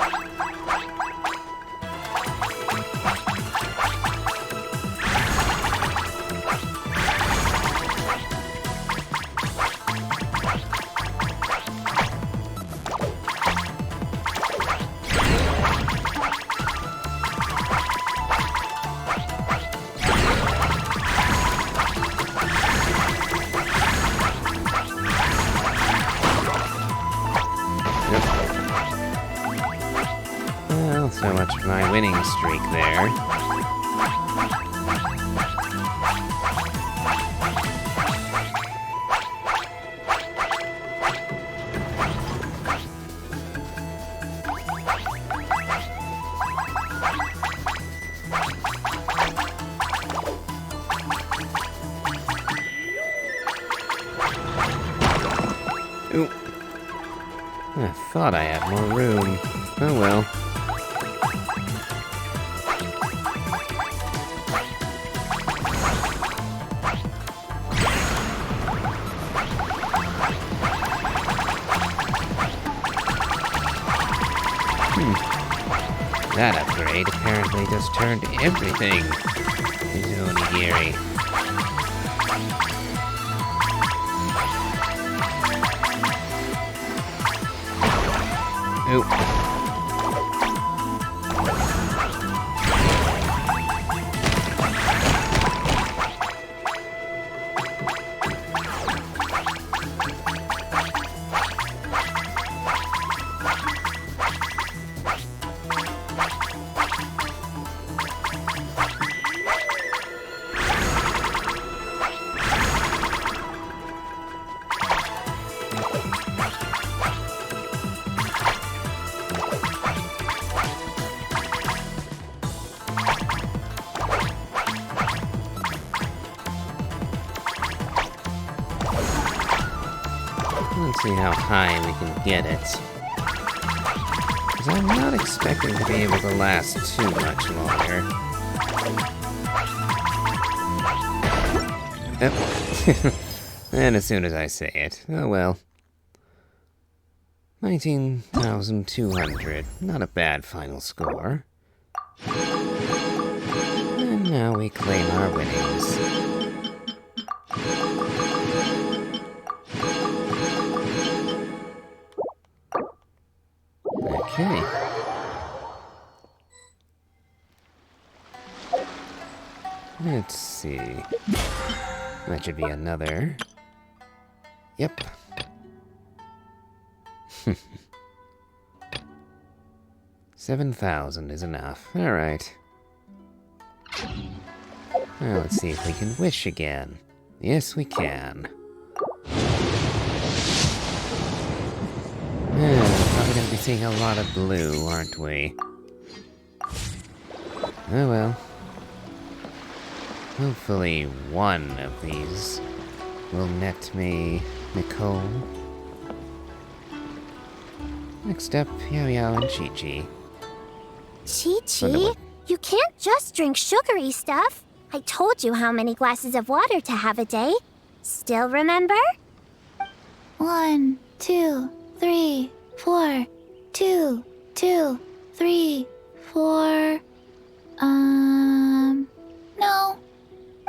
Well, so much for my winning streak there. Ooh. I thought I had more room. Oh well. That upgrade apparently just turned everything into onigiri. Oop. Let's see how high we can get it. Because I'm not expecting to be able to last too much longer. Yep. And as soon as I say it, oh well. 19,200. Not a bad final score. And now we claim our winnings. Okay. Let's see. That should be another. Yep. 7,000 is enough. Alright. Now let's see if we can wish again. Yes, we can. Probably gonna be seeing a lot of blue, aren't we? Oh well. Hopefully one of these will net me Nicole. Next up, Yao Yao and Chi Chi. Chi-Chi, you can't just drink sugary stuff. I told you how many glasses of water to have a day. Still remember? 1, 2, 3, 4. 2, 2, 3, 4. No.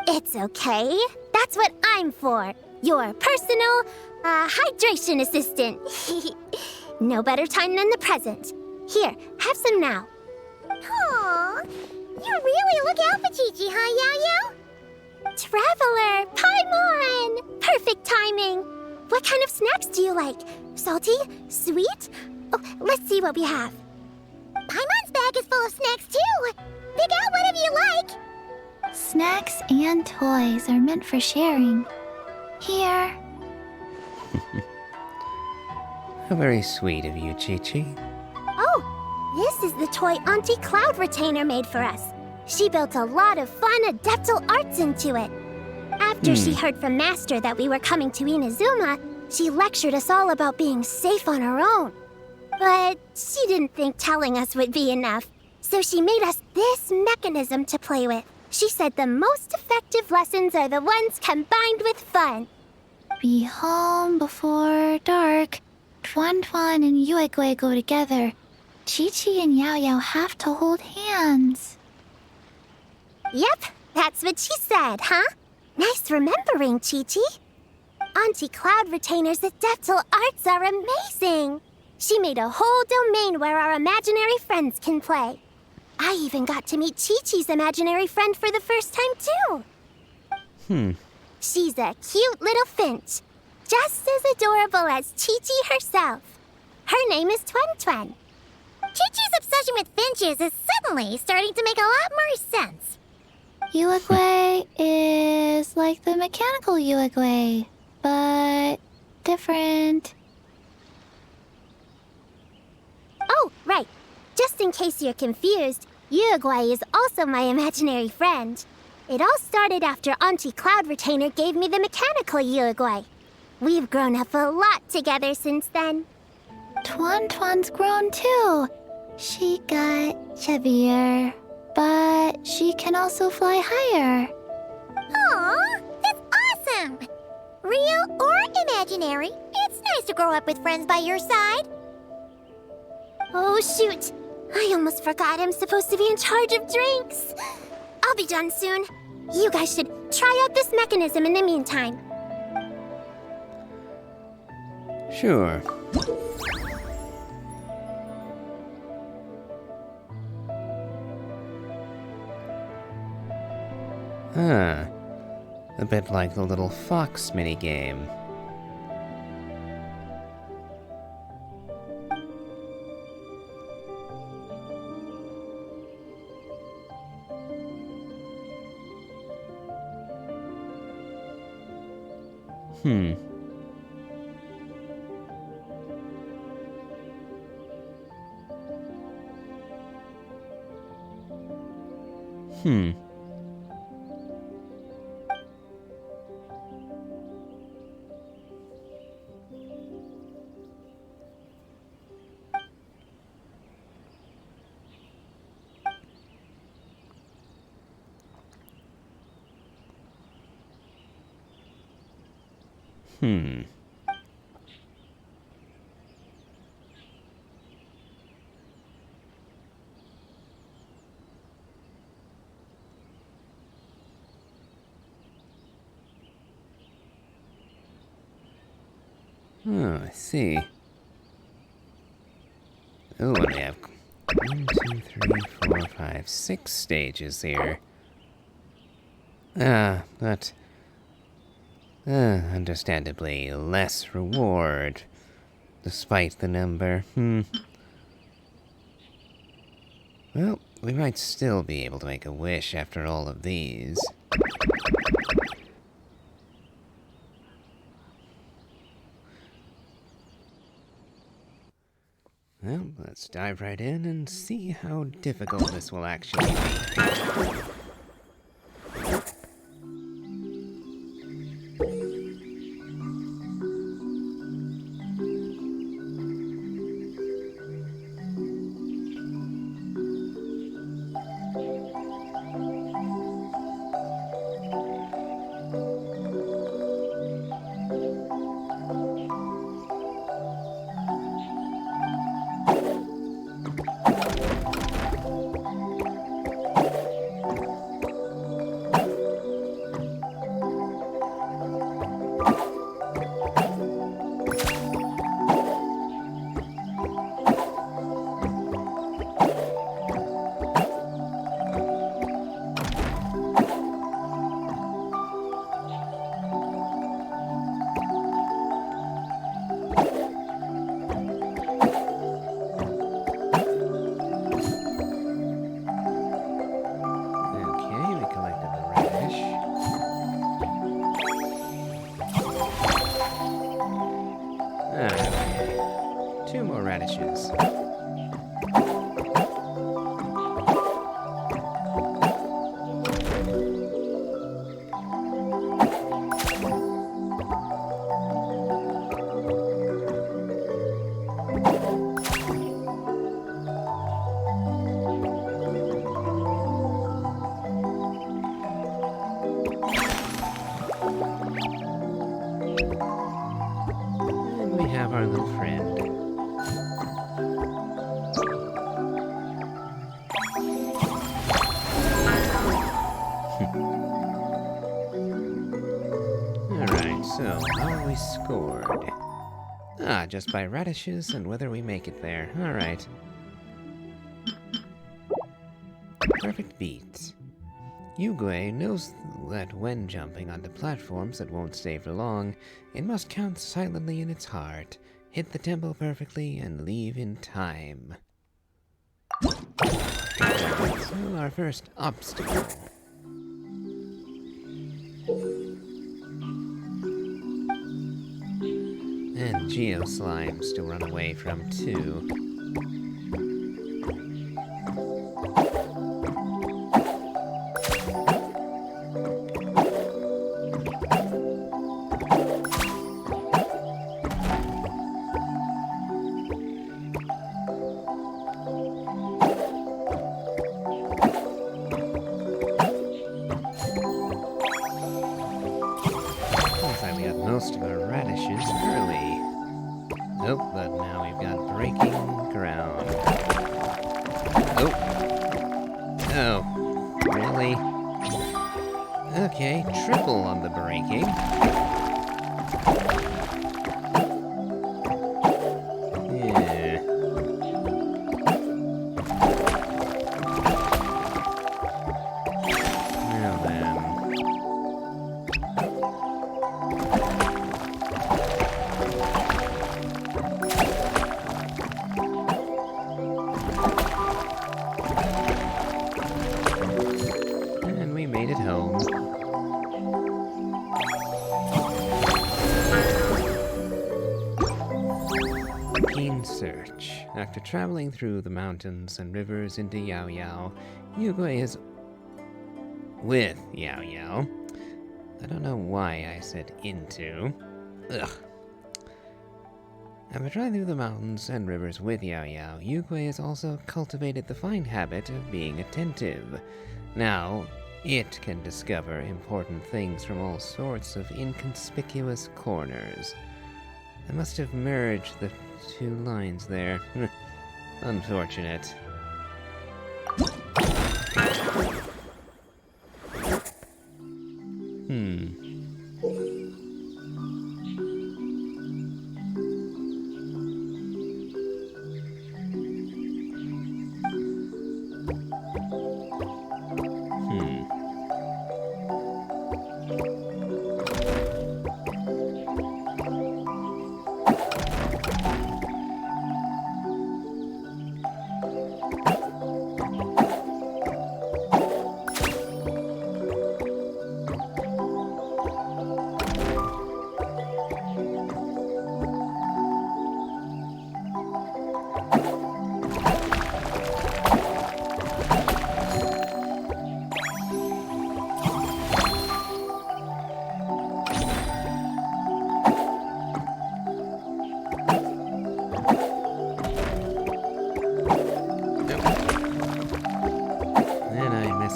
It's okay. That's what I'm for. Your personal, hydration assistant. No better time than the present. Here, have some now. Aw, you really look out for Chi-Chi, huh, Yao-Yao? Traveler, Paimon! Perfect timing. What kind of snacks do you like? Salty? Sweet? Oh, let's see what we have. Paimon's bag is full of snacks, too. Pick out whatever you like. Snacks and toys are meant for sharing. Here. How very sweet of you, Chi-Chi. Oh, this is the toy Auntie Cloud Retainer made for us. She built a lot of fun adeptal arts into it. After she heard from Master that we were coming to Inazuma, she lectured us all about being safe on her own. But she didn't think telling us would be enough, so she made us this mechanism to play with. She said the most effective lessons are the ones combined with fun. Be home before dark. Tuan Tuan and Yuegui go together. Chi-Chi and Yao Yao have to hold hands. Yep, that's what she said, huh? Nice remembering, Chi-Chi. Auntie Cloud Retainer's adeptal arts are amazing. She made a whole domain where our imaginary friends can play. I even got to meet Chi-Chi's imaginary friend for the first time, too. She's a cute little finch, just as adorable as Chi-Chi herself. Her name is Tuen Tuen. Chi-Chi's obsession with finches is suddenly starting to make a lot more sense. Yuegui is like the mechanical Yuegui, but different. Oh, right. Just in case you're confused, Uruguay is also my imaginary friend. It all started after Auntie Cloud Retainer gave me the mechanical Uruguay. We've grown up a lot together since then. Tuan Tuan's grown too. She got chubbier, but she can also fly higher. Aw, that's awesome! Real or imaginary, it's nice to grow up with friends by your side. Oh, shoot. I almost forgot I'm supposed to be in charge of drinks. I'll be done soon. You guys should try out this mechanism in the meantime. Sure. Ah, a bit like the little fox minigame. Hmm. Oh, I see. Oh, and they have 1, 2, 3, 4, 5, 6 stages here. But understandably less reward, despite the number. Well, we might still be able to make a wish after all of these. Well, let's dive right in and see how difficult this will actually be. And we have our little friend. Alright, so how are we scored? Ah, just by radishes and whether we make it there. Alright. Perfect beat. Yugui knows that when jumping onto platforms that won't stay for long, it must count silently in its heart, hit the tempo perfectly, and leave in time. So, our first obstacle. And Geoslimes to run away from, too. Most of our radishes early. Nope, but now we've got breaking ground. Oh. Oh. Really? Okay, triple on the breaking. Yeah. Now then. Made it home. Keen search. After traveling through the mountains and rivers into Yao Yao, Yugui is with Yao Yao. I don't know why I said into. Ugh. After traveling through the mountains and rivers with Yao Yao, Yugui has also cultivated the fine habit of being attentive. Now, it can discover important things from all sorts of inconspicuous corners. I must have merged the two lines there. Unfortunate.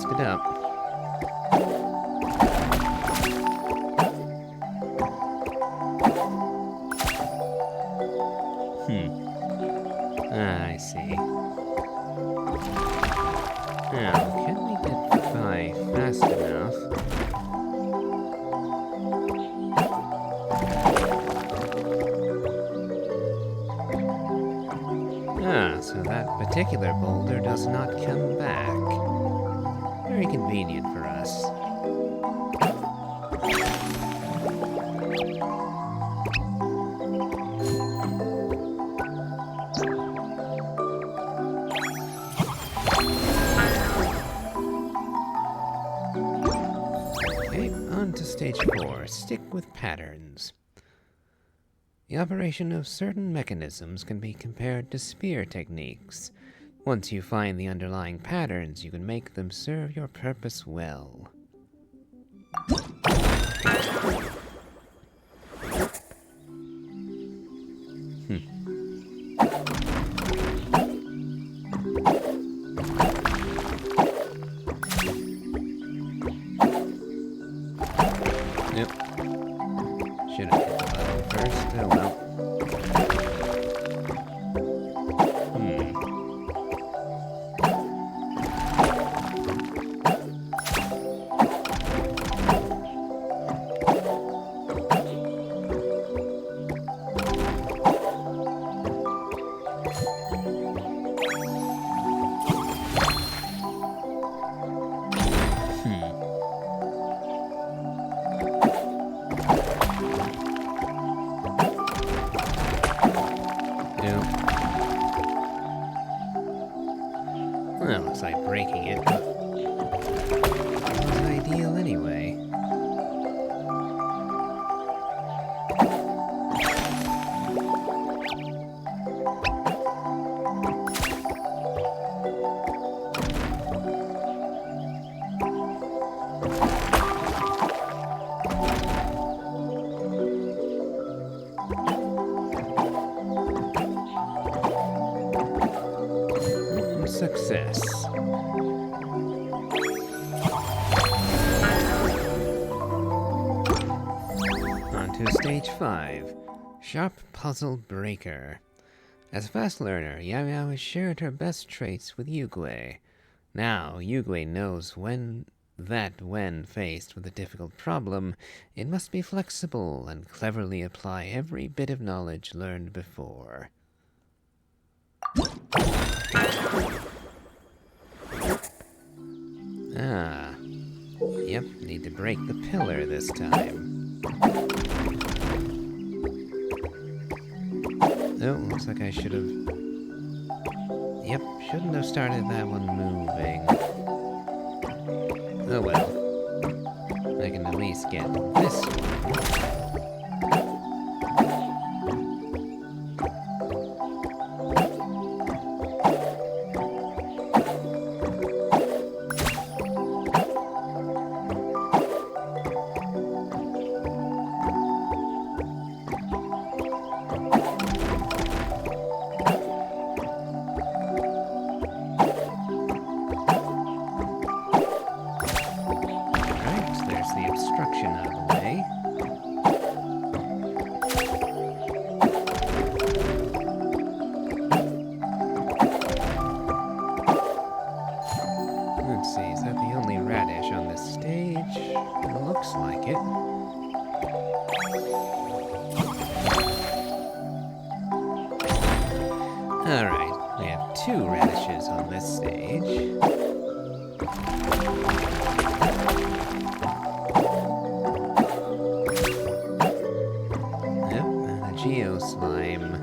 It up. I see. Now, can we get by fast enough? Ah, so that particular boulder does not come back. Very convenient for us. Okay, on to stage 4. Stick with patterns. The operation of certain mechanisms can be compared to spear techniques. Once you find the underlying patterns, you can make them serve your purpose well. Yep. Should have hit the button first. Oh well. Well, looks like breaking it, but it was ideal anyway. Success. On to stage 5. Sharp Puzzle Breaker. As a fast learner, Yao Yao has shared her best traits with Yugui. Now, Yugui knows when faced with a difficult problem, it must be flexible and cleverly apply every bit of knowledge learned before. Ah. Yep, need to break the pillar this time. Oh, looks like I should have... Yep, shouldn't have started that one moving. Oh well. I can at least get this one. Let's see, is that the only radish on this stage? It looks like it. Alright, we have 2 radishes on this stage. Yep, and a Geo Slime.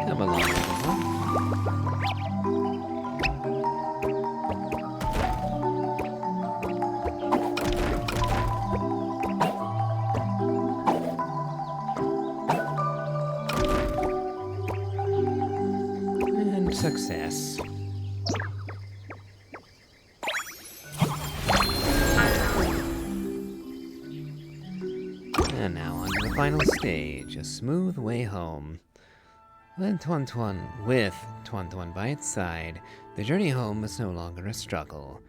Come along, everyone. And success. And now on to the final stage, a smooth way home. With Tuan Tuan by its side, the journey home is no longer a struggle.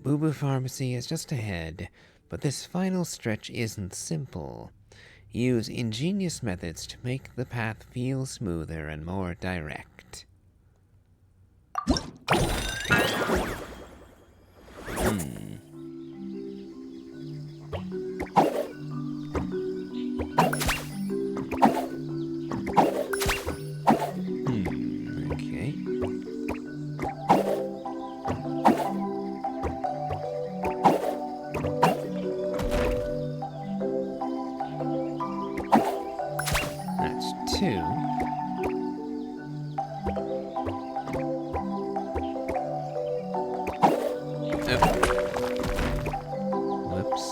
Boo Boo Pharmacy is just ahead, but this final stretch isn't simple. Use ingenious methods to make the path feel smoother and more direct. Okay. too. Whoops.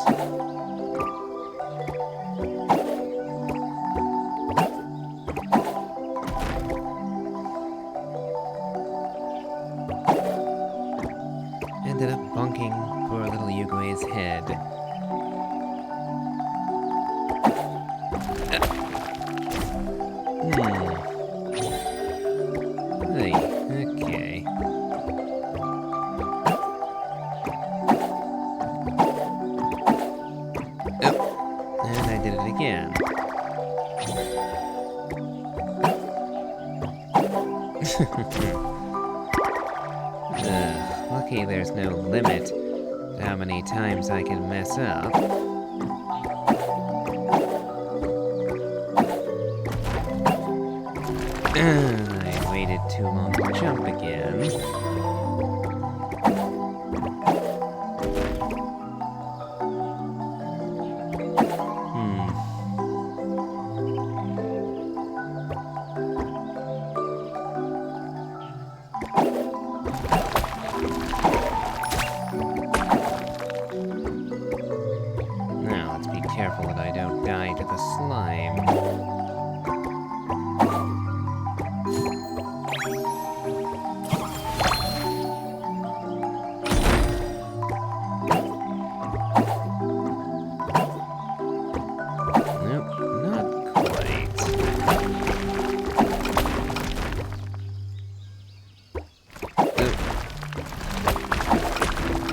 Ended up bonking poor little Yugue's head. Hey, okay. Oh, and I did it again. Lucky there's no limit to how many times I can mess up. I waited too long to jump again. Now let's be careful that I don't die to the slime. Nope, not quite.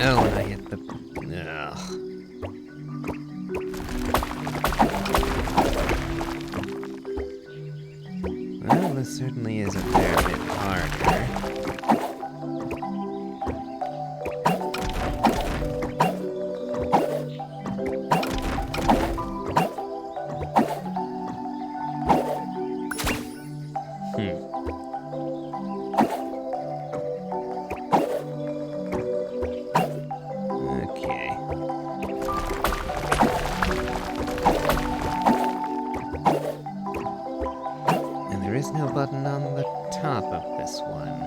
Oh, and I hit the... Ugh. Well, this certainly is a fair bit harder. Okay. And there is no button on the top of this one.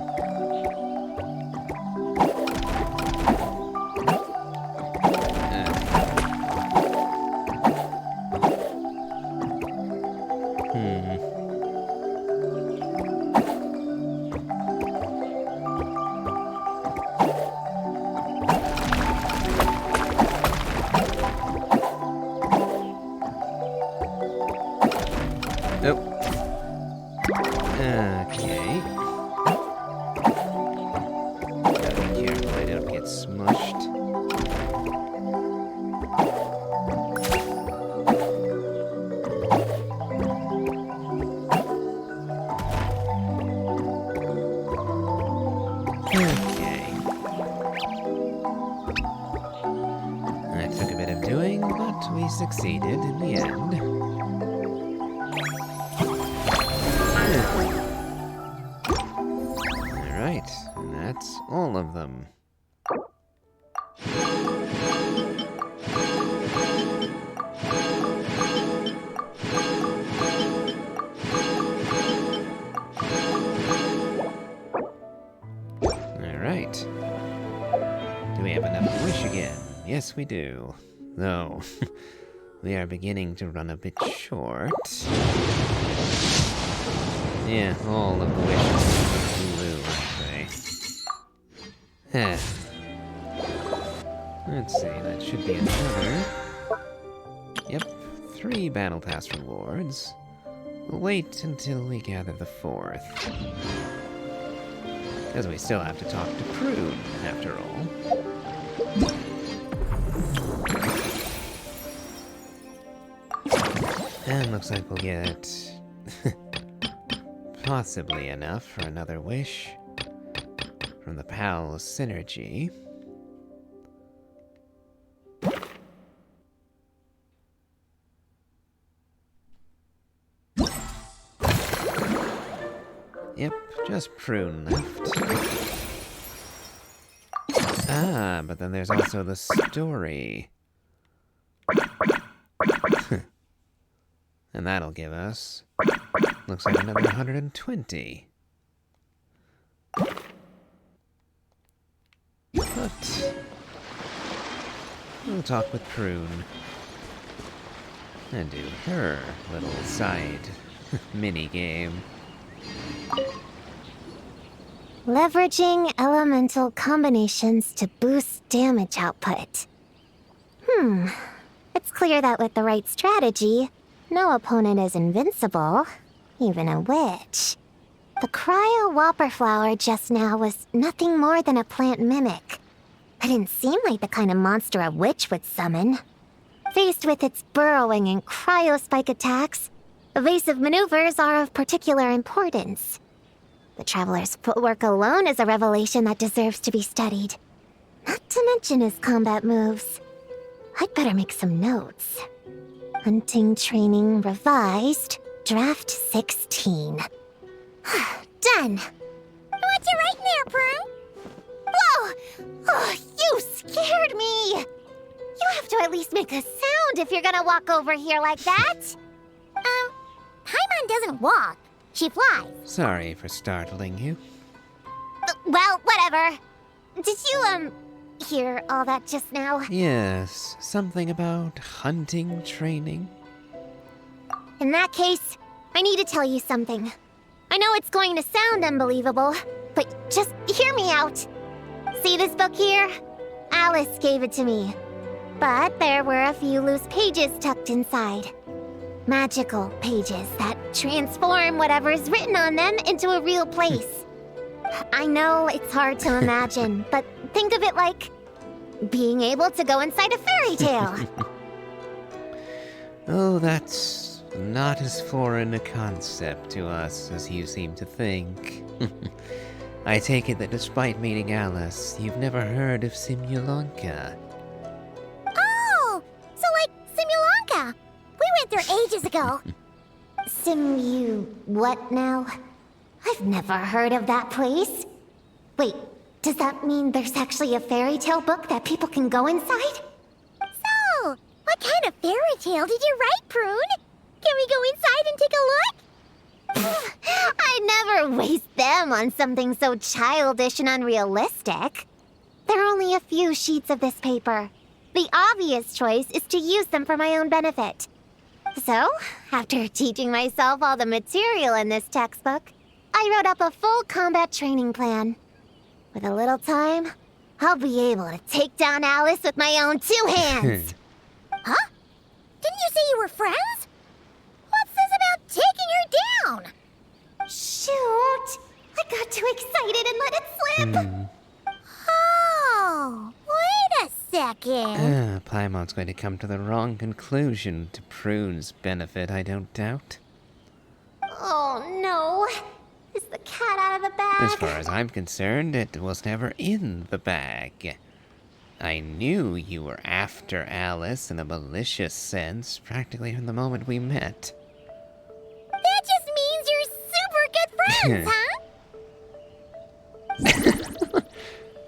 Oh. Okay. Gotta be careful I don't get smushed. Okay. That took a bit of doing, but we succeeded in the end. Alright, and that's all of them. Alright. Do we have enough to wish again? Yes, we do. Though, we are beginning to run a bit short. Yeah, all of the wishes are blue, aren't they? Let's see, that should be another. Yep, 3 Battle Pass rewards. We'll wait until we gather the 4th. Because we still have to talk to Prune, after all. And looks like we'll get... possibly enough for another wish from the PAL synergy. Yep, just Prune left. Ah, but then there's also the story. And that'll give us Looks like another 120. But we'll talk with Prune and do her little side mini-game. Leveraging elemental combinations to boost damage output. It's clear that with the right strategy, no opponent is invincible, even a witch. The cryo whopper flower just now was nothing more than a plant mimic. It didn't seem like the kind of monster a witch would summon. Faced with its burrowing and cryospike attacks, evasive maneuvers are of particular importance. The Traveler's footwork alone is a revelation that deserves to be studied. Not to mention his combat moves. I'd better make some notes. Hunting training revised, draft 16. Done! What you writing there, Prue? Whoa! Oh, you scared me! You have to at least make a sound if you're gonna walk over here like that. Paimon doesn't walk. She flies. Sorry for startling you. Well, whatever. Did you, hear all that just now? Yes, something about hunting training. In that case, I need to tell you something. I know it's going to sound unbelievable, but just hear me out. See this book here? Alice gave it to me. But there were a few loose pages tucked inside. Magical pages that transform whatever's written on them into a real place. I know it's hard to imagine, but think of it like being able to go inside a fairy tale. Oh, that's not as foreign a concept to us as you seem to think. I take it that despite meeting Alice, you've never heard of Simulonka. Oh! So like Simulonka! We went there ages ago. What now? I've never heard of that place. Wait, does that mean there's actually a fairy tale book that people can go inside? So, what kind of fairy tale did you write, Prune? Can we go inside and take a look? I'd never waste them on something so childish and unrealistic. There are only a few sheets of this paper. The obvious choice is to use them for my own benefit. So, after teaching myself all the material in this textbook, I wrote up a full combat training plan. With a little time, I'll be able to take down Alice with my own 2 hands. Huh? Didn't you say you were friends? What's this about taking her down? Shoot! I got too excited and let it slip. Oh, wait a second. Paimon's going to come to the wrong conclusion to Prune's benefit, I don't doubt. Oh no. Is the cat out of the bag? As far as I'm concerned, it was never in the bag. I knew you were after Alice in a malicious sense practically from the moment we met. That just means you're super good friends,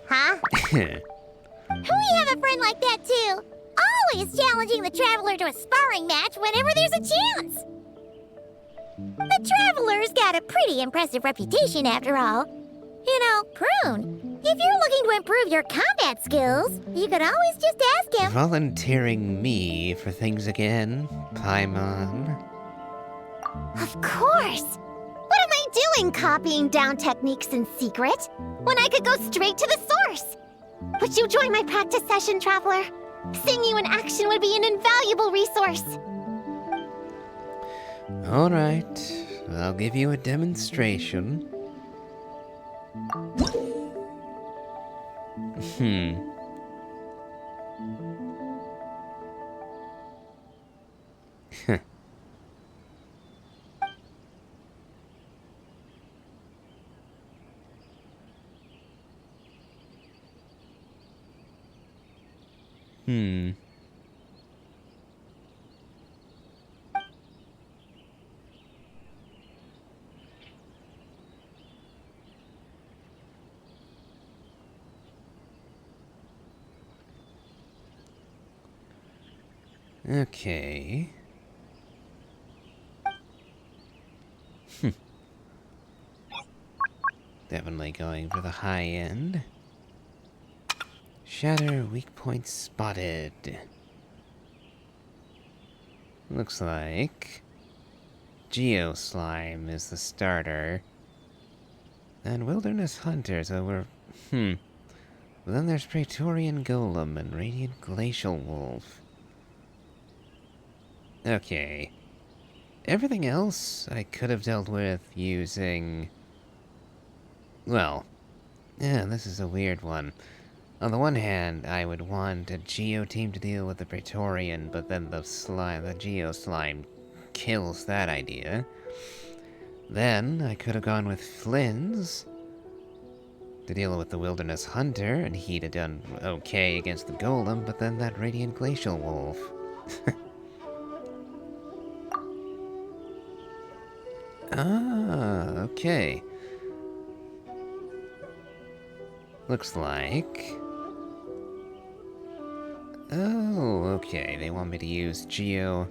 huh? We have a friend like that too. Always challenging the Traveler to a sparring match whenever there's a chance. The Traveler's got a pretty impressive reputation after all. You know, Prune, if you're looking to improve your combat skills, you could always just ask him. Volunteering me for things again, Paimon? Of course! What am I doing copying down techniques in secret when I could go straight to the source? Would you join my practice session, Traveler? Seeing you in action would be an invaluable resource. All right, I'll give you a demonstration. Okay. Definitely going for the high end. Shatter weak point spotted. Looks like Geo Slime is the starter. And Wilderness Hunter, so we're... But then there's Praetorian Golem and Radiant Glacial Wolf. Okay. Everything else I could have dealt with using... Well, yeah, this is a weird one. On the one hand, I would want a Geo team to deal with the Praetorian, but then the Geo Slime kills that idea. Then, I could have gone with Flynn's to deal with the Wilderness Hunter, and he'd have done okay against the Golem, but then that Radiant Glacial Wolf. Ah, okay. Looks like... Oh, okay, they want me to use Geo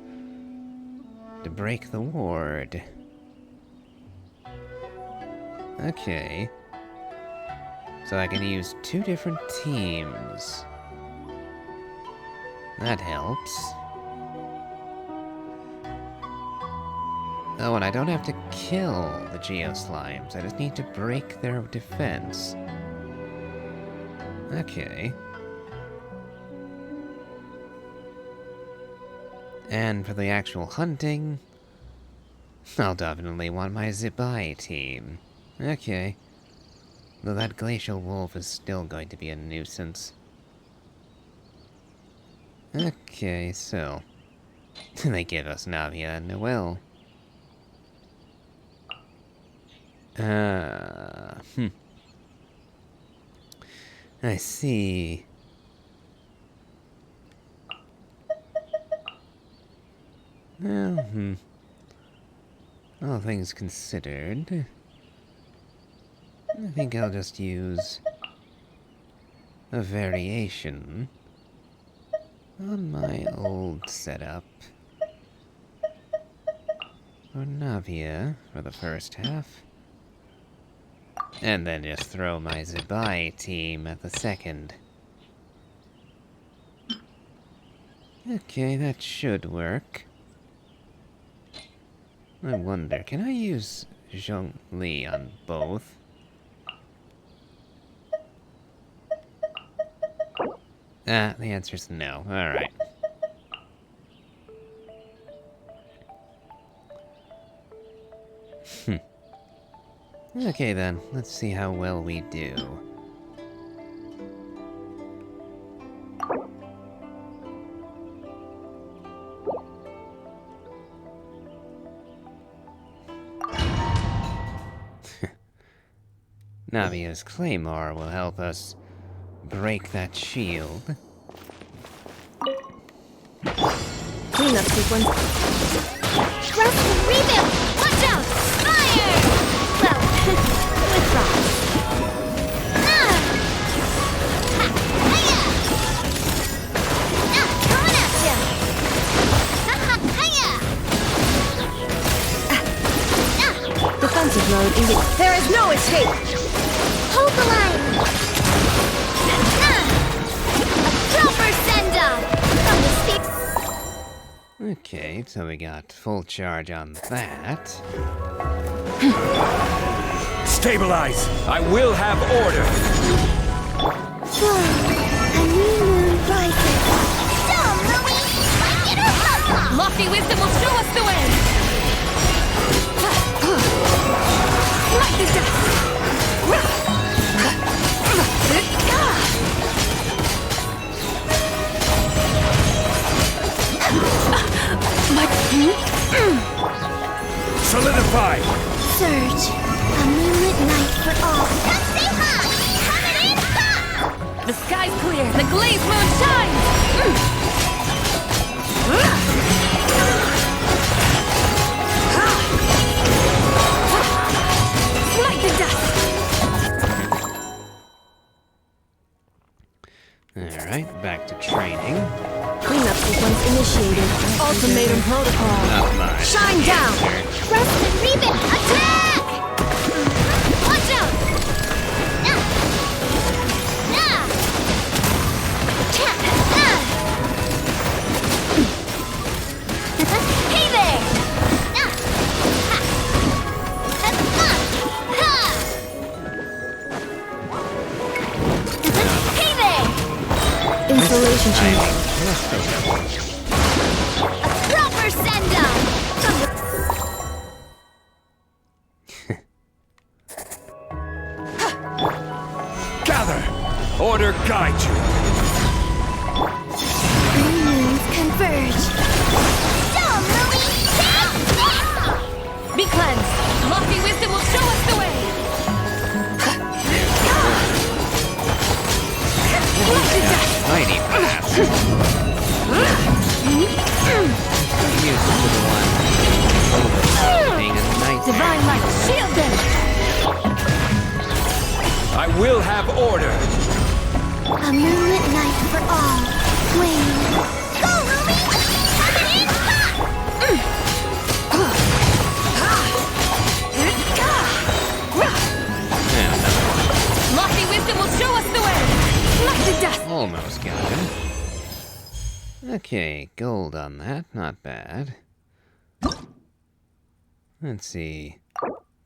to break the ward. Okay. So I can use 2 different teams. That helps. Oh, and I don't have to kill the Geo Slimes, I just need to break their defense. Okay. And for the actual hunting, I'll definitely want my Zibai team. Okay. Though that Glacial Wolf is still going to be a nuisance. Okay, so... they give us Navia and Noelle. I see. Well, all things considered, I think I'll just use a variation on my old setup for Navia for the first half, and then just throw my Zibai team at the second. Okay, that should work. I wonder, can I use Zhongli on both? Ah, the answer's no. Alright. Okay then, let's see how well we do. Navia's Claymore will help us break that shield. Cleanup sequence. Trust and rebuild! Watch out! Fire! Well, withdraw. Coming at ya! Defensive mode engaged. There is no escape! Hold the line! A proper send-off! From the speaks. Okay, so we got full charge on that. Stabilize! I will have order! A new moon rises. So, Louie! Like it or love! Lofty wisdom will show us the way! Light the dust! Solidify! Surge. A moonlit night for all. Just stay high! Coming in hot! The sky's clear, the glazed moon shines! Light the dust! Alright, back to training. Cleanup sequence initiated. Ultimatum protocol. Not much. Shine down! Trust and rebuild! Attack! Watch out! timing just a little. Proper send-up! Gather! Order guide you! Green moons converge. Go, Lily! Be cleansed! Lofty wisdom will show us the way! Mighty fast. Use it to the one. Being a night. Divine light, shield them! I will have order! A moonlit night for all. Flame. Go, Lily! Have it in spot! Lofty wisdom will show us the way! Not to death! Almost got him. Okay, gold on that, not bad. Let's see.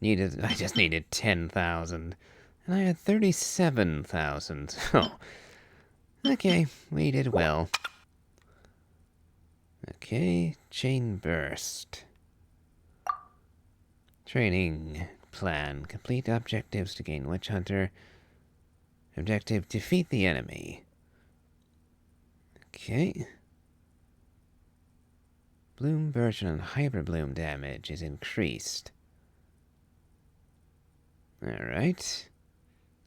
I just needed 10,000. And I had 37,000. Oh. Okay, we did well. Okay, chain burst. Training plan. Complete objectives to gain Witch Hunter. Objective, defeat the enemy. Okay. Bloom version and Hyper Bloom damage is increased. Alright.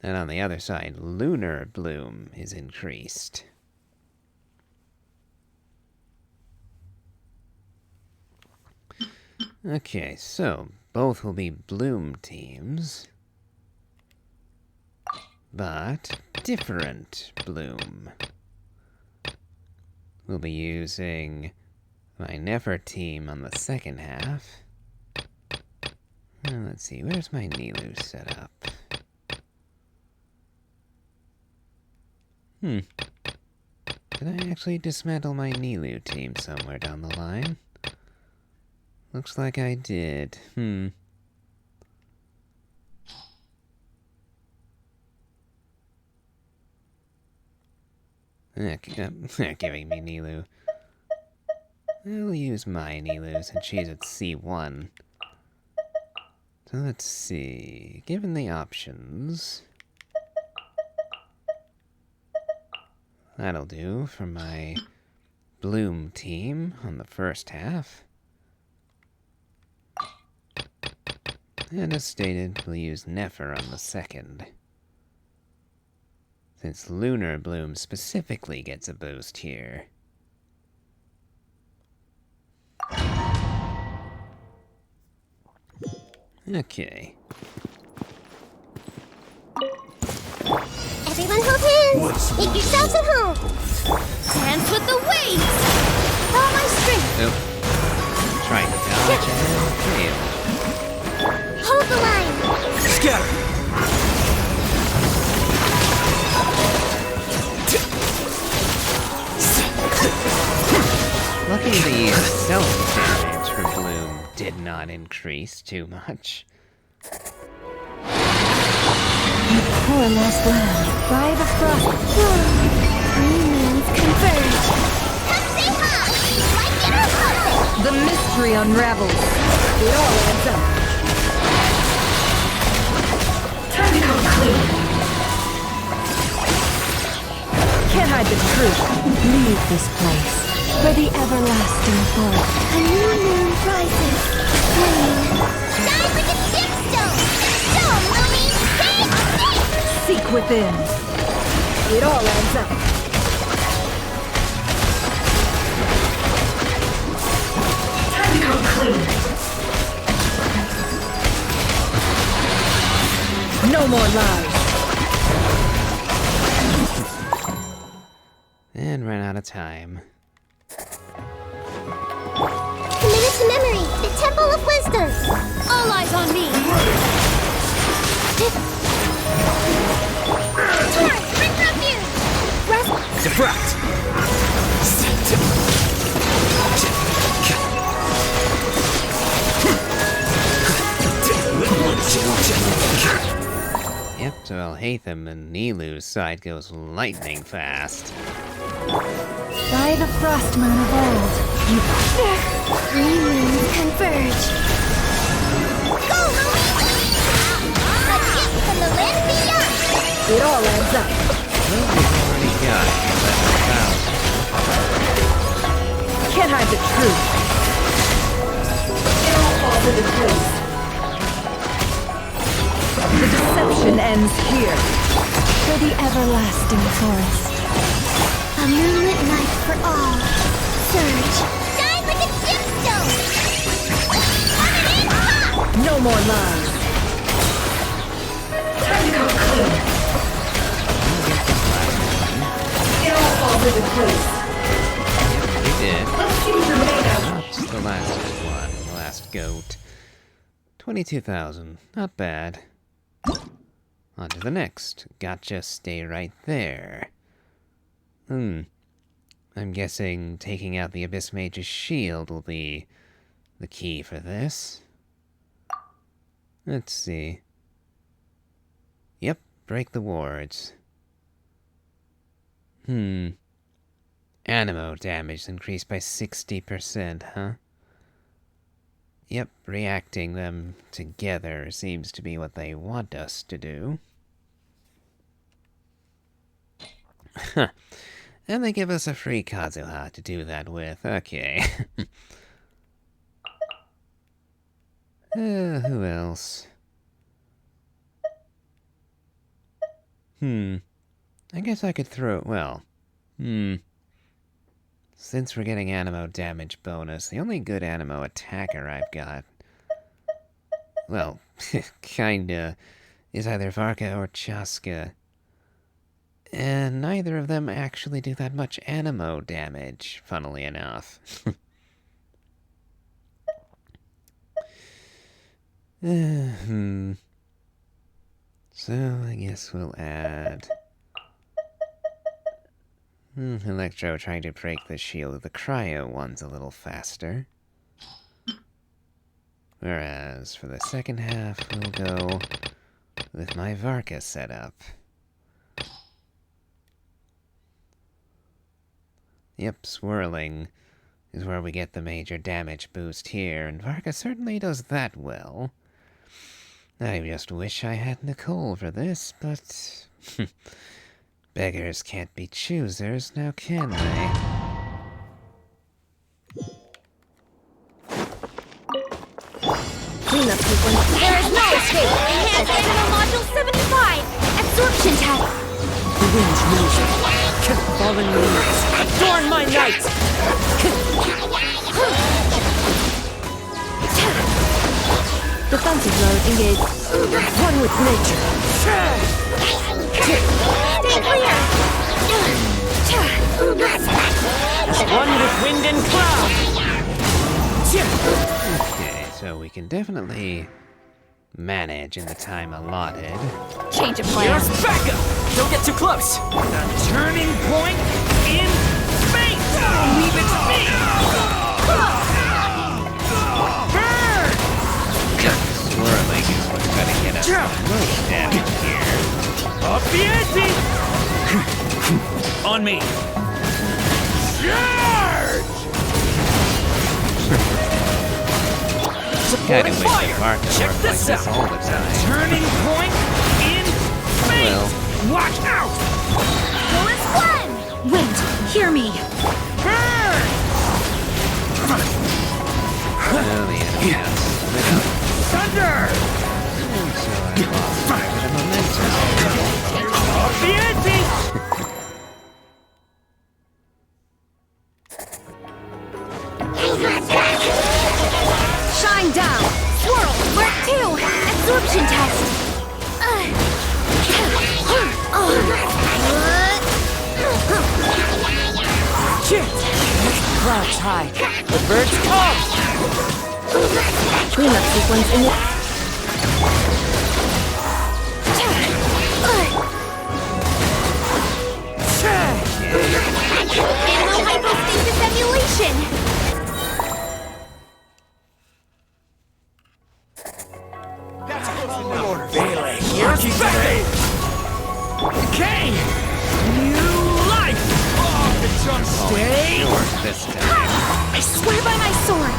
And on the other side, Lunar Bloom is increased. Okay, so both will be Bloom teams. But different Bloom. We'll be using my Nefer team on the second half. Let's see, where's my Nilou set up? Did I actually dismantle my Nilou team somewhere down the line? Looks like I did. Giving me Nilou. I'll use my Nilou since she's at C1. So let's see. Given the options, that'll do for my Bloom team on the first half. And as stated, we'll use Nefer on the second. Since Lunar Bloom specifically gets a boost here. Okay. Everyone hold hands! Make yourselves at home! Dance with the waves! All my strength! Oh. Trying to dodge and fail. Hold the line! Scatter! Lucky the self-damage for Bloom did not increase too much. Poor lost land. By the frost. Green moons converge! Come say hi! Like it or lump it! The mystery unravels. It all adds up. Time to come clean. Can't hide the truth. Leave this place for the everlasting forest. A new moon rises. Flame. Shine like a stickstone! Show 'em, Lily! Take stick! Seek within. It all adds up. Time to come clean. No more lies. And ran out of time. Committed to memory, the Temple of Wisdom! All eyes on me. Torn, bring refuge! Rest. Defract! Yep, so Alhaitham and Nilou's side goes lightning fast. the frost moon of old. You Three moons converge. Go, Lumi! A gift from the land beyond! it all adds up. Well, we've already got 11,000. Can't hide the truth. It all falls into place. The deception ends here. For the everlasting forest. A moonlit night for all. Surge. Shine like a gemstone! No more lies. Time to go clean. It all falls into place. We did. Let's see what you're made of. What's the last one? The last goat. 22,000. Not bad. On to the next. Gotcha, stay right there. I'm guessing taking out the Abyss Mage's shield will be the key for this. Let's see. Yep, break the wards. Animo damage increased by 60%, huh? Yep, reacting them together seems to be what they want us to do. Huh. And they give us a free Kazuha to do that with. Okay. Who else? I guess I could throw... well... Since we're getting Animo damage bonus, the only good Animo attacker I've got... well, kinda... is either Varka or Chaska. And neither of them actually do that much Animo damage, funnily enough. So, I guess we'll add... Electro trying to break the shield of the cryo one's a little faster. Whereas, for the second half, we'll go with my Varka setup. Yep, swirling is where we get the major damage boost here, and Varka certainly does that well. I just wish I had Nicole for this, but... beggars can't be choosers, now can they? Cleanup sequence. There is no escape! Enhanced Animo Module 75! Absorption test! The wind knows it. Fallen leaves, adorn my night! Defensive mode engaged. One with nature. Stay clear! One with wind and cloud. Okay, so we can definitely manage in the time allotted. Change of plan. Here's backup! Don't get too close! The turning point in space! Leave it to me! Burn! Swirling is what's gonna get us the most damage here. Up the ante! On me! Charge! Kinda Supporting wish the fire! Varka Check worked this like out! this all the time. Turning point in space! Well. Watch out! Go as one! Wait, hear me. Burn! Well, the enemy has split up, Thunder! and so I lost a bit of momentum. Up the ante! Shine down. Swirl. Mark 2. Absorption test. Clouds high. The birds come! Cleanup sequence in Animo hypostasis emulation! Here's Becky! Okay! New life! Stay yours this time. I swear by my sword!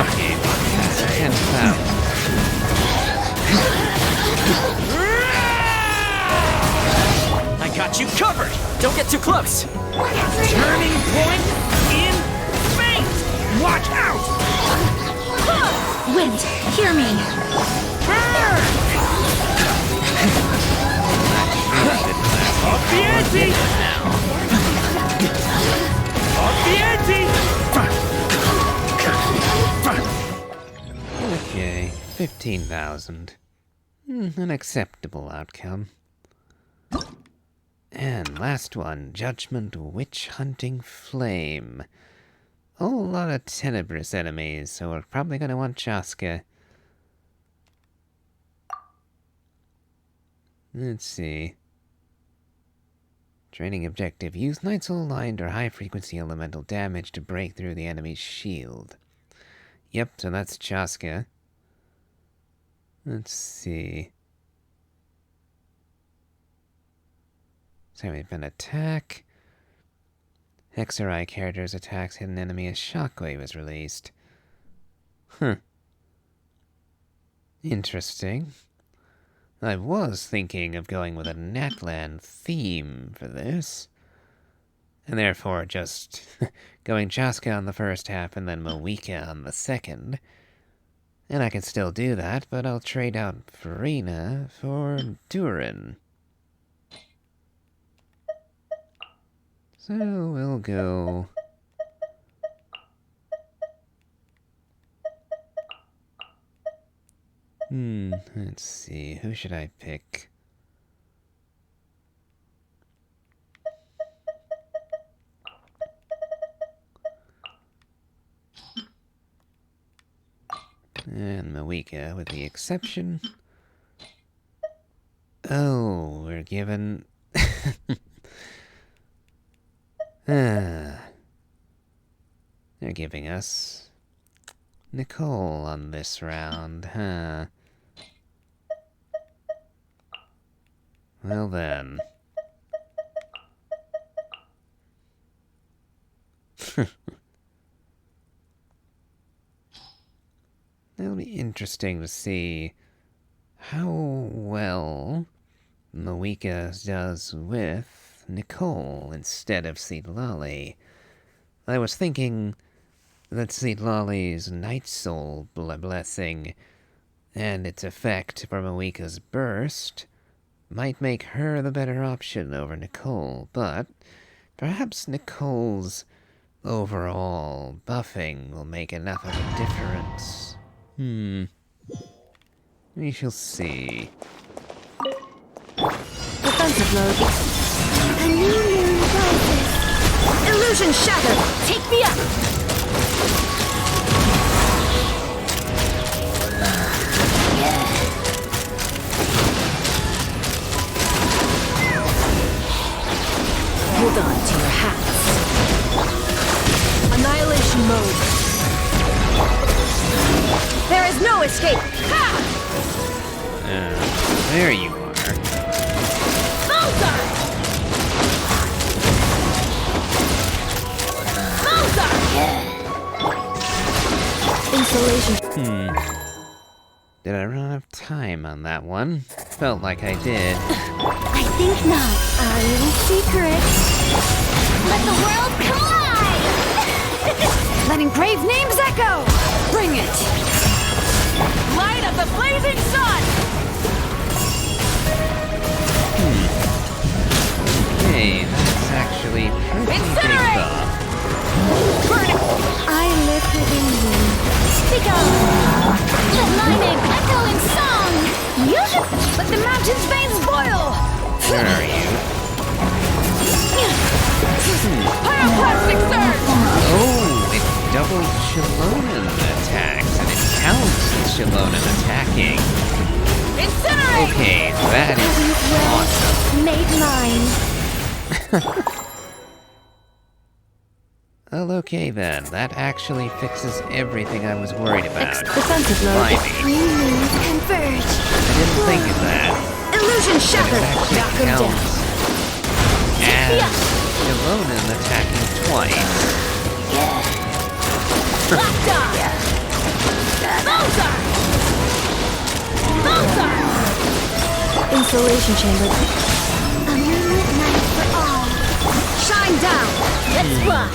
Okay, that's 10,000. I got you covered! Don't get too close! Turning point in fate! Watch out! Wind, hear me! Up the ante! Up the ante! Okay, 15,000. An acceptable outcome. And last one, Judgment Witch Hunting Flame. A whole lot of tenebrous enemies, so we're probably gonna want Chaska. Let's see. Training objective. Use Night Soul aligned or high frequency elemental damage to break through the enemy's shield. Yep, so that's Chaska. Let's see. So we've been attack. Hexerai characters attacks hidden enemy as shockwave is released. Interesting. I was thinking of going with a Natlan theme for this. And therefore just going Chaska on the first half and then Moeka on the second. And I can still do that, but I'll trade out Farina for Durin. So we'll go... let's see, who should I pick? And Moeka, with the exception. Oh, we're given... They're giving us Nicole on this round, huh? Well then. It'll be interesting to see how well Moeka does with Nicole instead of Seedlolly. I was thinking that Seedlolly's Night Soul blessing and its effect for Moeka's burst might make her the better option over Nicole, but perhaps Nicole's overall buffing will make enough of a difference. We shall see. Defensive mode. A new moon rises. Illusion shattered! Take me up! Hold on to your hats. Annihilation mode. There is no escape! Ha! There you are. Bullseye! Bullseye! Insulation. Did I run out of time on that one? Felt like I did. I think not. Our little secret. Let the world collide! Letting brave names echo! Bring it! Light of the blazing sun! Hey, that's actually pretty big buff. Burn it! I live within you. Speak up! The lightning echo in song! You should let the mountain's veins boil! Where are you? Pyroclastic surge! Oh, it doubles Shallonen attacks, and it counts as Shallonen attacking. Incinerate! Okay, that is awesome. Made mine. Well, okay then. That actually fixes everything I was worried about. Defensive mode. Blimey. Remove converge. I didn't think of that. Illusion But it shattered. actually Knock him down. counts as Shallonen attacking twice. Bullseye! Bullseye! Insulation chamber. A moonlit night for all. Shine down. Let's ride!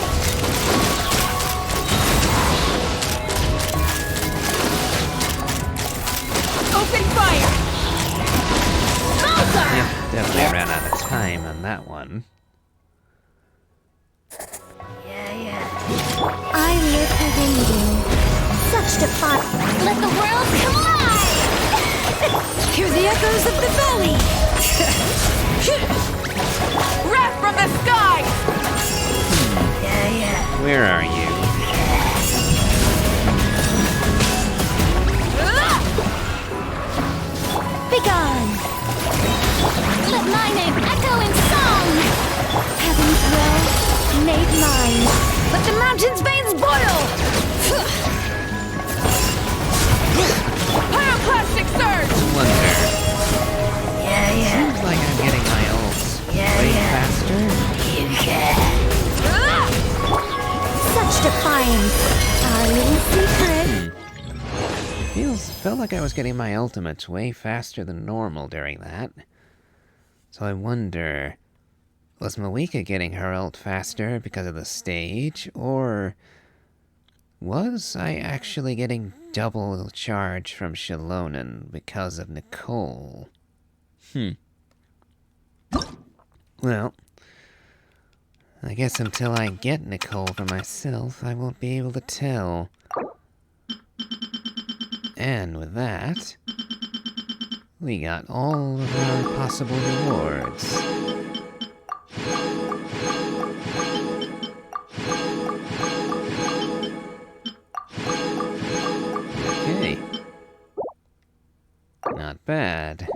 Open fire! Bullseye! Yep, definitely ran out of time on that one. I live for reading. Such defiance. Let the world collide! Hear the echoes of the valley. Wrath from the sky! Where are you? Begone! Let my name echo in song! Heaven's will made mine. Let the mountain's veins boil. Pyroclastic surge! Wonder. Seems like I'm getting my ults way faster. Such defiance. Our little secret. Felt like I was getting my ultimates way faster than normal during that. So I wonder, was Malika getting her ult faster because of the stage, or was I actually getting double charge from Shallonen because of Nicole? Well, I guess until I get Nicole for myself, I won't be able to tell. And with that, we got all of our possible rewards. Okay. Not bad.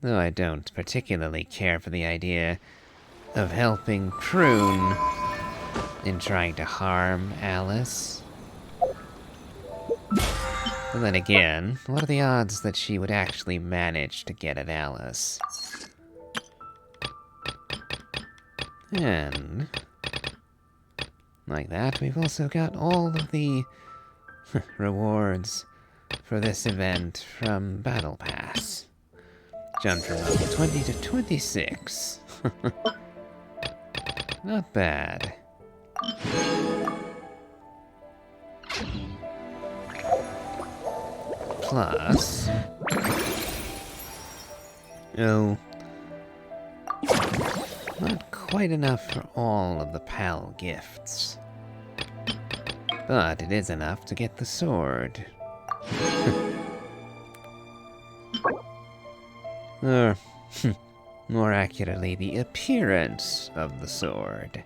Though I don't particularly care for the idea of helping Prune in trying to harm Alice. And then again, what are the odds that she would actually manage to get at Alice? And like that, we've also got all of the rewards for this event from Battle Pass. Jumped from level 20 to 26. Not bad. Plus... oh... not quite enough for all of the PAL gifts. But it is enough to get the sword. Or, more accurately, the appearance of the sword.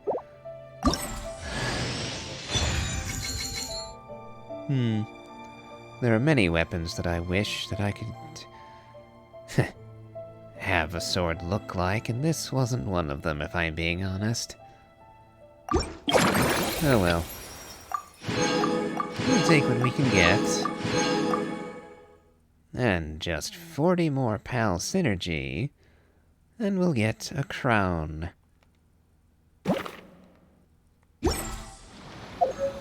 There are many weapons that I wish that I could have a sword look like, and this wasn't one of them, if I'm being honest. Oh well. We'll take what we can get. And just 40 more PAL synergy, and we'll get a crown.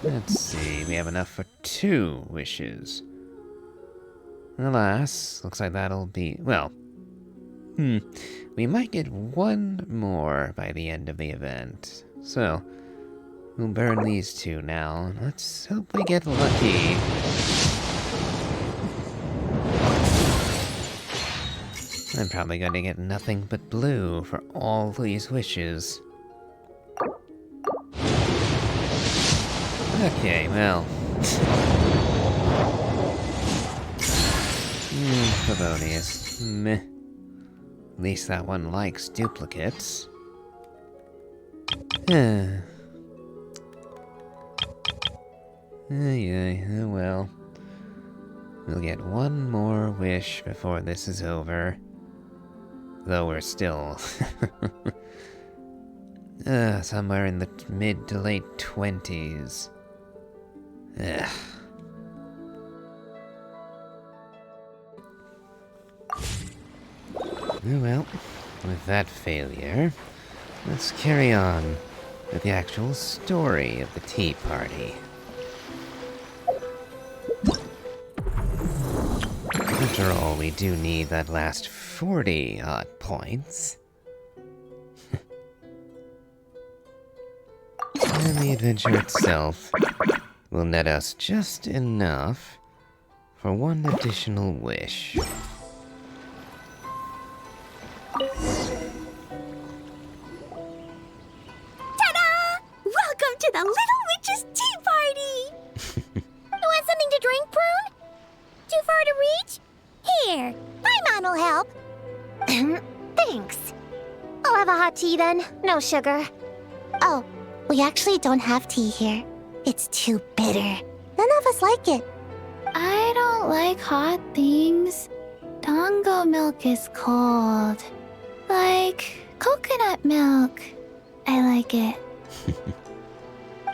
Let's see, we have enough for 2 wishes. Alas, looks like that'll be, well, we might get 1 more by the end of the event. So, we'll burn these 2 now, and let's hope we get lucky. I'm probably going to get nothing but blue for all these wishes. Okay, well. Favonius. Meh. At least that one likes duplicates. Yeah, oh well. We'll get 1 more wish before this is over. Though we're still... Somewhere in the mid to late 20s. Ugh. Oh well, with that failure, let's carry on with the actual story of the tea party. After all, we do need that last 40 odd points. And the adventure itself will net us just enough for one additional wish. Ta-da! Welcome to the Little Witch's Tea Party! You want something to drink, Prune? Too far to reach? Here, my mom will help. Thanks. I'll have a hot tea then, no sugar. Oh, we actually don't have tea here. It's too bitter. None of us like it. I don't like hot things. Dango milk is cold. Like coconut milk. I like it.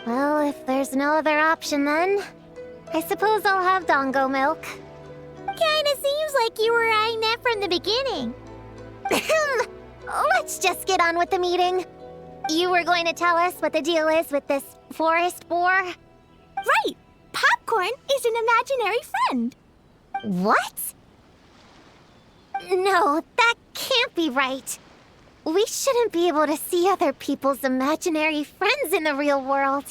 Well, if there's no other option then, I suppose I'll have Dango milk. Kinda seems like you were eyeing that from the beginning. Let's just get on with the meeting. You were going to tell us what the deal is with this forest boar? Right! Popcorn is an imaginary friend. What? No, that can't be right. We shouldn't be able to see other people's imaginary friends in the real world.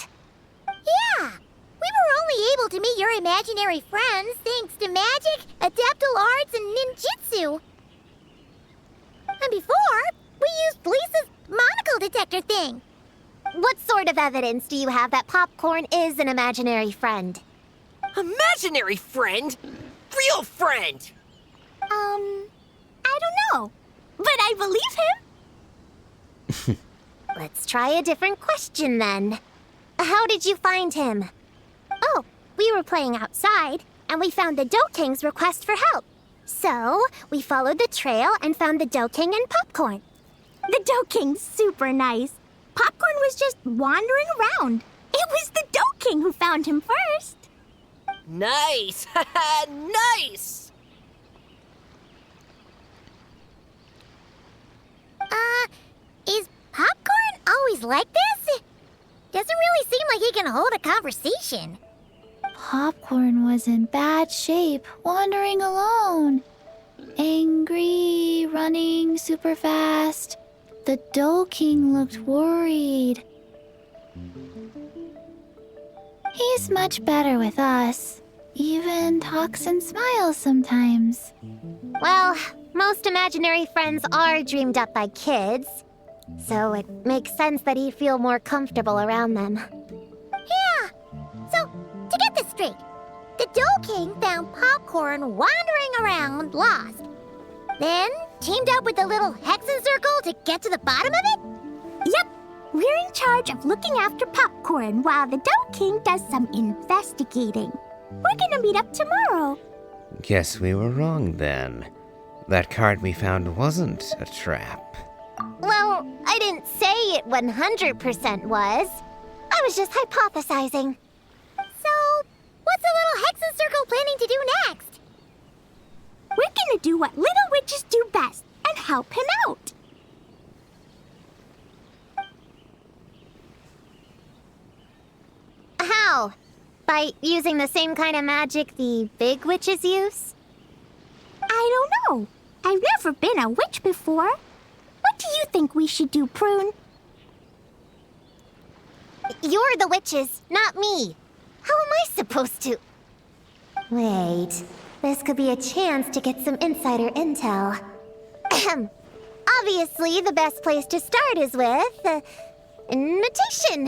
Yeah, we were only able to meet your imaginary friends thanks to magic, adeptal arts, and ninjutsu. And before, we used Lisa's monocle detector thing. What sort of evidence do you have that Popcorn is an imaginary friend? Imaginary friend? Real friend! I don't know. But I believe him. Let's try a different question then. How did you find him? Oh, we were playing outside, and we found the Dough King's request for help. So, we followed the trail and found the Dough King and Popcorn. The Dough King's super nice. Popcorn was just wandering around. It was the Dough King who found him first. Nice! Nice! Is Popcorn always like this? Doesn't really seem like he can hold a conversation. Popcorn was in bad shape, wandering alone. Angry, running super fast. The Dough King looked worried. He's much better with us. Even talks and smiles sometimes. Well, most imaginary friends are dreamed up by kids, so it makes sense that he'd feel more comfortable around them. Yeah, so to get this straight, the Dough King found Popcorn wandering around, lost. Then teamed up with the little Hexen Circle to get to the bottom of it? Yep, we're in charge of looking after Popcorn while the Dough King does some investigating. We're gonna meet up tomorrow. Guess we were wrong then. That card we found wasn't a trap. Well, I didn't say it 100% was. I was just hypothesizing. So, what's the little Hexen Circle planning to do next? We're gonna do what little witches do best and help him out. How? By using the same kind of magic the big witches use? I don't know. I've never been a witch before. What do you think we should do, Prune? You're the witches, not me. How am I supposed to... Wait, this could be a chance to get some insider intel. Ahem. Obviously, the best place to start is with... imitation.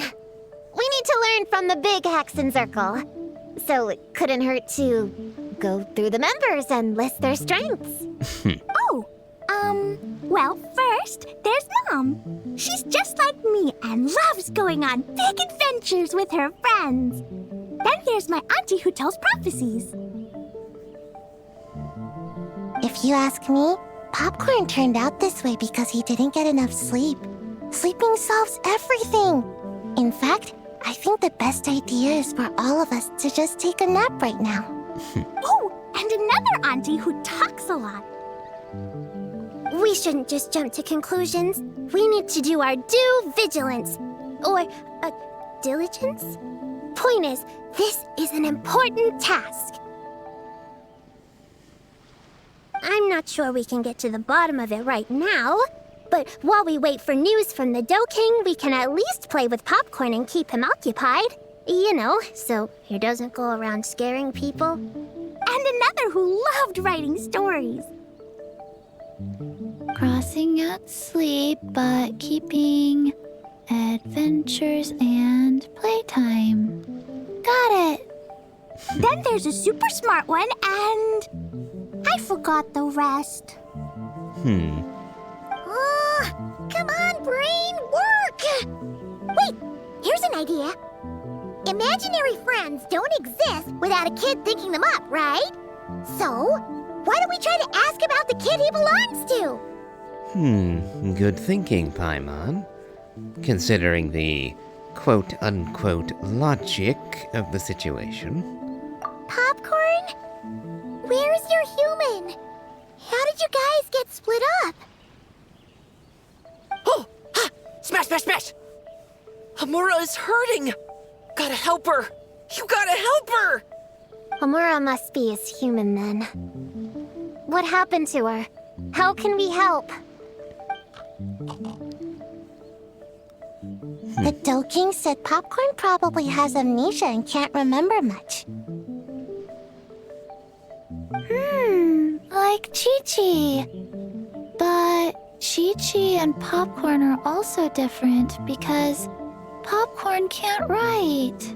We need to learn from the big Hexen Circle. So it couldn't hurt to go through the members and list their strengths. Well, first, there's Mom. She's just like me and loves going on big adventures with her friends. Then there's my auntie who tells prophecies. If you ask me, Popcorn turned out this way because he didn't get enough sleep. Sleeping solves everything. In fact, I think the best idea is for all of us to just take a nap right now. Oh, and another auntie who talks a lot. We shouldn't just jump to conclusions. We need to do our due vigilance. Or, diligence? Point is, this is an important task. I'm not sure we can get to the bottom of it right now, but while we wait for news from the Dough King, we can at least play with Popcorn and keep him occupied. You know, so he doesn't go around scaring people. And another who loved writing stories. Crossing out sleep, but keeping adventures and playtime. Got it. Then there's a super smart one, and I forgot the rest. Come on, brain, work! Wait, here's an idea. Imaginary friends don't exist without a kid thinking them up, right? So, why don't we try to ask about the kid he belongs to? Good thinking, Paimon. Considering the quote-unquote logic of the situation. Popcorn? Where's your human? How did you guys get split up? Oh! Ha! Smash, smash, smash! Hamura is hurting! Gotta help her! You gotta help her! Amura must be his human then. What happened to her? How can we help? The Dough King said Popcorn probably has amnesia and can't remember much. Like Chi-Chi. But Chi-Chi and Popcorn are also different because Popcorn can't write.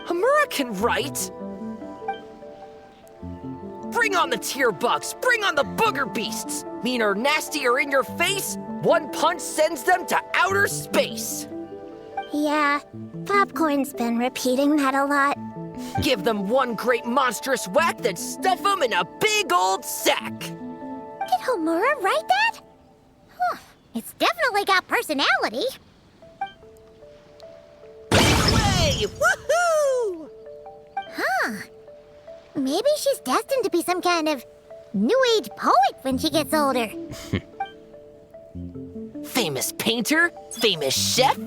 Hamura can write! Bring on the tear bugs! Bring on the booger beasts! Mean or nasty or in your face, one punch sends them to outer space! Yeah, Popcorn's been repeating that a lot. Give them one great monstrous whack, then stuff them in a big old sack! Did Homura write that? Huh, it's definitely got personality. Way! Woohoo! Huh. Maybe she's destined to be some kind of new age poet when she gets older. Famous painter, famous chef,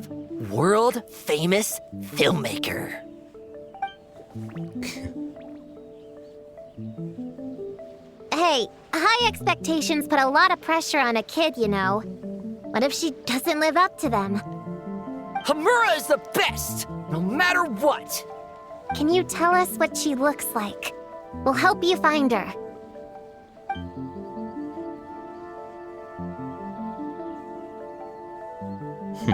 world famous filmmaker. Hey, high expectations put a lot of pressure on a kid, you know. What if she doesn't live up to them? Hamura is the best, no matter what. Can you tell us what she looks like? We'll help you find her.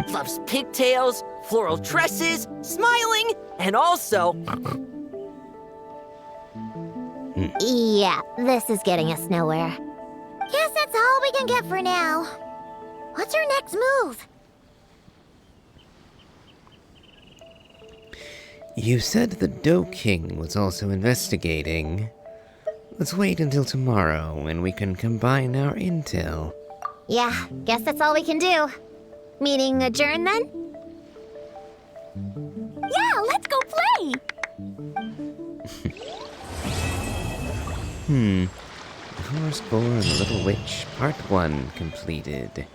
Loves pigtails, floral tresses, smiling, and also... Yeah, this is getting us nowhere. Guess that's all we can get for now. What's our next move? You said the Dough King was also investigating. Let's wait until tomorrow when we can combine our intel. Yeah, guess that's all we can do. Meeting adjourn then? Yeah, let's go play! Firstborn Little Witch, Part 1 completed.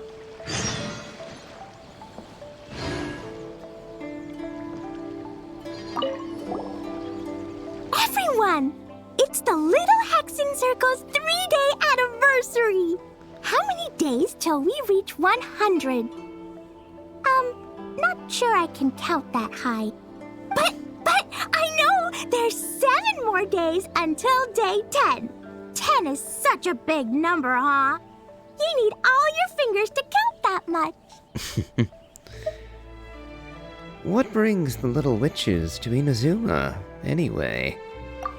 Everyone! It's the Little Hexing Circle's 3-day anniversary! How many days till we reach 100? Not sure I can count that high. But I know there's 7 more days until day 10. 10 is such a big number, huh? You need all your fingers to count that much. What brings the Little Witches to Inazuma, anyway?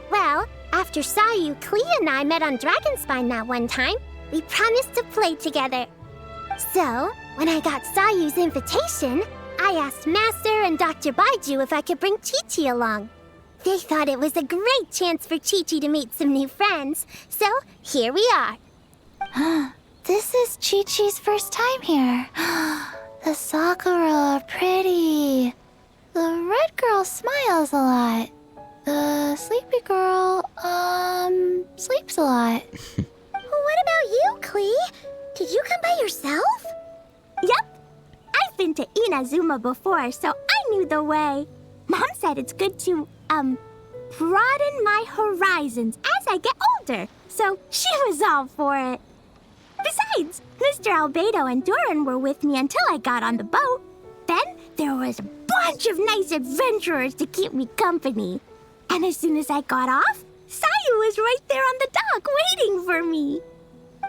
Well, after Sayu, Clea, and I met on Dragonspine that one time, we promised to play together. So, when I got Sayu's invitation, I asked Master and Dr. Baiju if I could bring Chi-Chi along. They thought it was a great chance for Chi-Chi to meet some new friends, so here we are. This is Chi-Chi's first time here. The Sakura, pretty. The red girl smiles a lot. The sleepy girl, sleeps a lot. What about you, Klee? Did you come by yourself? Yep. I've been to Inazuma before, so I knew the way. Mom said it's good to, broaden my horizons as I get older, so she was all for it. Besides, Mr. Albedo and Doran were with me until I got on the boat. Then there was a bunch of nice adventurers to keep me company. And as soon as I got off, Sayu was right there on the dock waiting for me.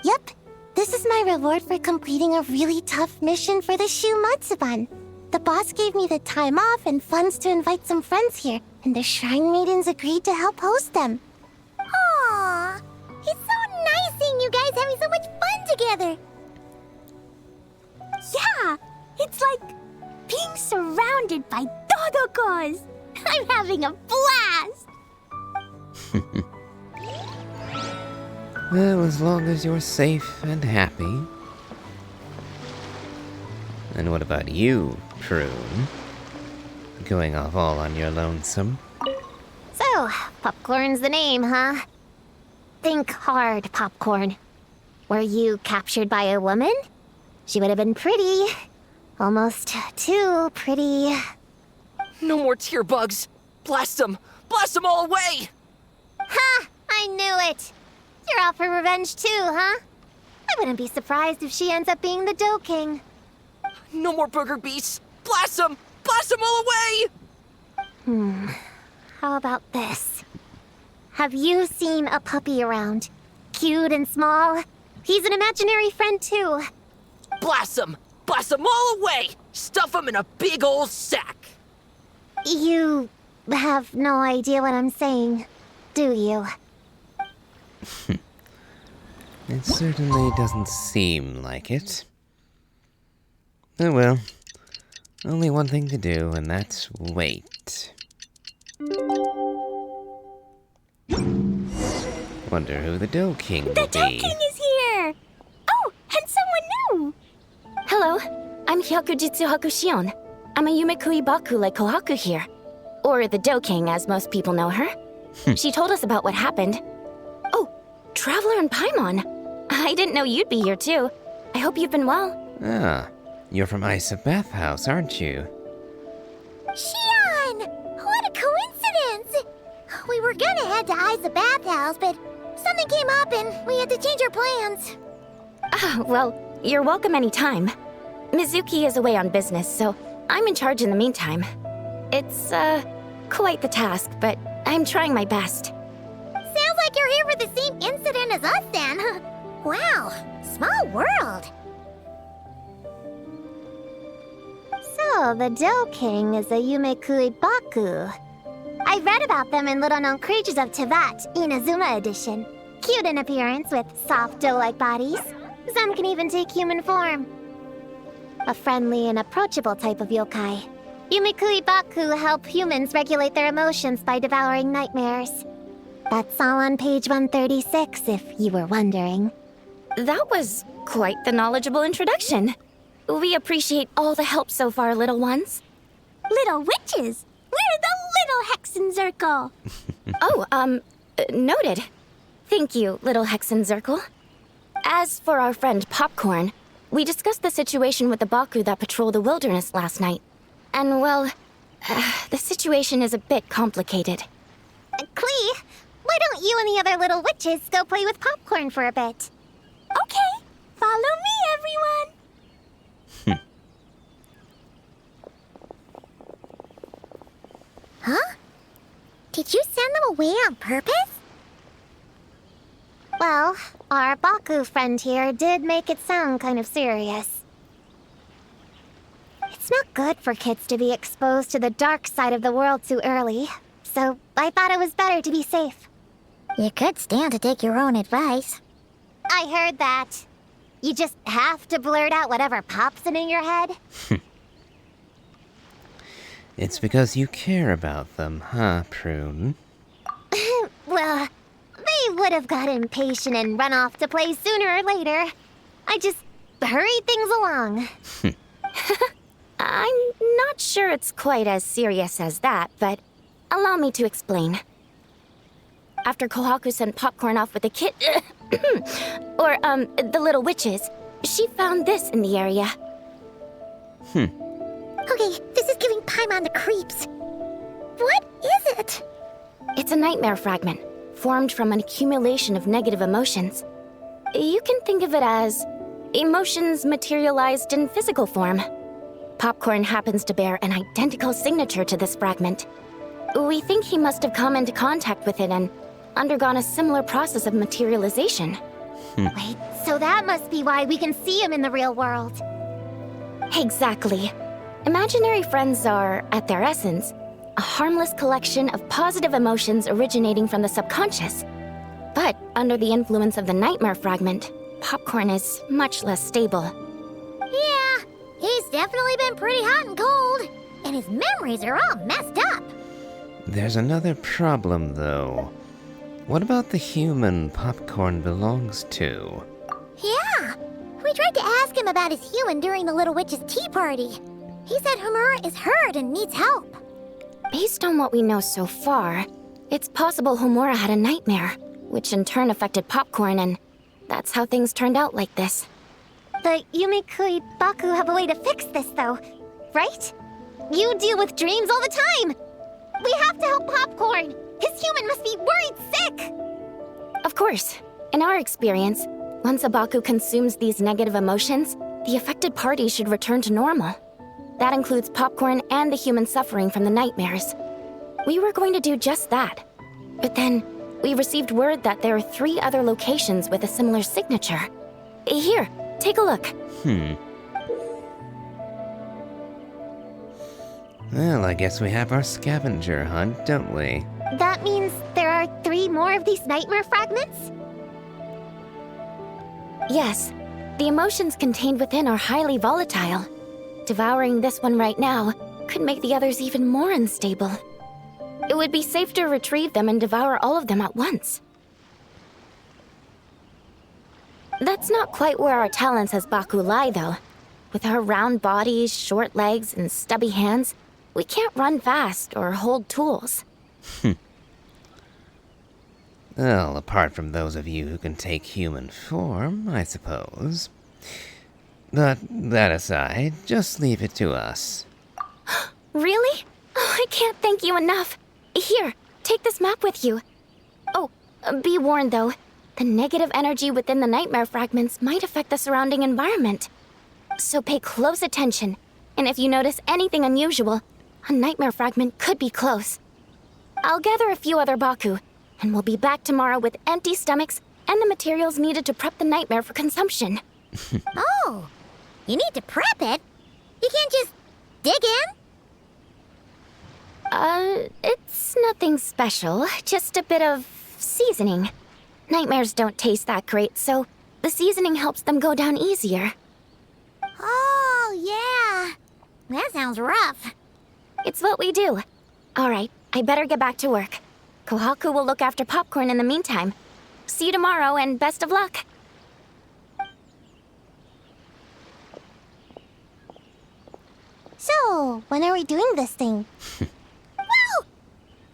Yep. This is my reward for completing a really tough mission for the Shumatsuban. The boss gave me the time off and funds to invite some friends here, and the Shrine Maidens agreed to help host them. Aww. It's so nice seeing you guys having so much fun together. Yeah, it's like being surrounded by Dodokos. I'm having a blast. Well, as long as you're safe and happy. And what about you, Prune? Going off all on your lonesome? So, Popcorn's the name, huh? Think hard, Popcorn. Were you captured by a woman? She would have been pretty. Almost too pretty. No more tear bugs. Blast them! Blast them all away! Ha! I knew it! You're out for revenge too, huh? I wouldn't be surprised if she ends up being the Dough King. No more booger beasts! Blast them! Blast them all away! How about this? Have you seen a puppy around? Cute and small? He's an imaginary friend too. Blast them! Blast them all away! Stuff them in a big old sack! You have no idea what I'm saying, do you? It certainly doesn't seem like it. Oh well. Only one thing to do, and that's wait. Wonder who the Dough King will The Dough be. King is here! Oh, and someone new! Hello, I'm Hyakujitsu Hakushion. I'm a Yumekui Baku like Kohaku here. Or the Dough King, as most people know her. She told us about what happened. Oh, Traveler and Paimon. I didn't know you'd be here too. I hope you've been well. Ah, you're from Isa Bathhouse, aren't you? Shion! What a coincidence! We were gonna head to Isa Bathhouse, but something came up and we had to change our plans. Ah, well, you're welcome anytime. Mizuki is away on business, so I'm in charge in the meantime. It's, quite the task, but I'm trying my best. Sounds like you're here for the same incident as us then. Wow, small world. So, the Dough King is a Yumekui Baku. I read about them in Little Known Creatures of Teyvat, Inazuma edition. Cute in appearance with soft dough-like bodies. Some can even take human form. A friendly and approachable type of yokai. Yumekui Baku help humans regulate their emotions by devouring nightmares. That's all on page 136, if you were wondering. That was quite the knowledgeable introduction. We appreciate all the help so far, little ones. Little witches! We're the Little Hexenzirkel! Oh, noted. Thank you, little Hexenzirkel. As for our friend Popcorn, we discussed the situation with the Baku that patrol the wilderness last night. And, well, the situation is a bit complicated. Klee, why don't you and the other little witches go play with Popcorn for a bit? Okay, follow me, everyone! Huh? Did you send them away on purpose? Well, our Baku friend here did make it sound kind of serious. It's not good for kids to be exposed to the dark side of the world too early, so I thought it was better to be safe. You could stand to take your own advice. I heard that. You just have to blurt out whatever pops in your head. It's because you care about them, huh, Prune? Well, they would have got impatient and run off to play sooner or later. I just hurried things along. I'm not sure it's quite as serious as that, but allow me to explain. After Kohaku sent Popcorn off with the kid... or, the little witches, she found this in the area. Okay, this is giving Paimon the creeps. What is it? It's a nightmare fragment, formed from an accumulation of negative emotions. You can think of it as emotions materialized in physical form. Popcorn happens to bear an identical signature to this fragment. We think he must have come into contact with it and undergone a similar process of materialization. Wait, so that must be why we can see him in the real world. Exactly. Imaginary friends are, at their essence, a harmless collection of positive emotions originating from the subconscious. But under the influence of the nightmare fragment, Popcorn is much less stable. Yeah, he's definitely been pretty hot and cold, and his memories are all messed up. There's another problem, though. What about the human Popcorn belongs to? Yeah, we tried to ask him about his human during the Little Witch's tea party. He said Homura is hurt and needs help. Based on what we know so far, it's possible Homura had a nightmare, which in turn affected Popcorn, and that's how things turned out like this. The Yumikui Baku have a way to fix this, though, right? You deal with dreams all the time. We have to help Popcorn. His human must be worried sick. Of course. In our experience, once a Baku consumes these negative emotions, the affected party should return to normal. That includes Popcorn and the human suffering from the nightmares. We were going to do just that. But then, we received word that there are 3 other locations with a similar signature. Here, take a look. Well, I guess we have our scavenger hunt, don't we? That means there are 3 more of these nightmare fragments? Yes, the emotions contained within are highly volatile. Devouring this one right now could make the others even more unstable. It would be safe to retrieve them and devour all of them at once. That's not quite where our talents as Baku lie, though. With our round bodies, short legs, and stubby hands, we can't run fast or hold tools. Well, apart from those of you who can take human form, I suppose. But that aside, just leave it to us. Really? Oh, I can't thank you enough. Here, take this map with you. Oh, be warned though. The negative energy within the nightmare fragments might affect the surrounding environment. So pay close attention, and if you notice anything unusual, a nightmare fragment could be close. I'll gather a few other Baku, and we'll be back tomorrow with empty stomachs and the materials needed to prep the nightmare for consumption. Oh, you need to prep it? You can't just dig in? It's nothing special, just a bit of seasoning. Nightmares don't taste that great, so the seasoning helps them go down easier. Oh, yeah. That sounds rough. It's what we do. All right, I better get back to work. Kohaku will look after Popcorn in the meantime. See you tomorrow, and best of luck. So, when are we doing this thing? Well,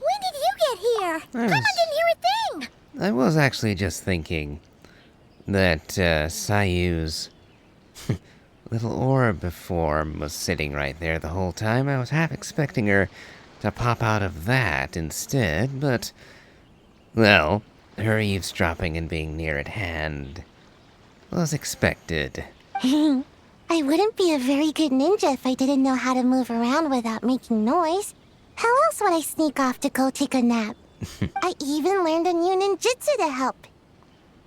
when did you get here? Paimon didn't hear a thing. I was actually just thinking that Sayu's little orb form was sitting right there the whole time. I was half expecting her to pop out of that instead, but, well, her eavesdropping and being near at hand was expected. I wouldn't be a very good ninja if I didn't know how to move around without making noise. How else would I sneak off to go take a nap? I even learned a new ninjutsu to help.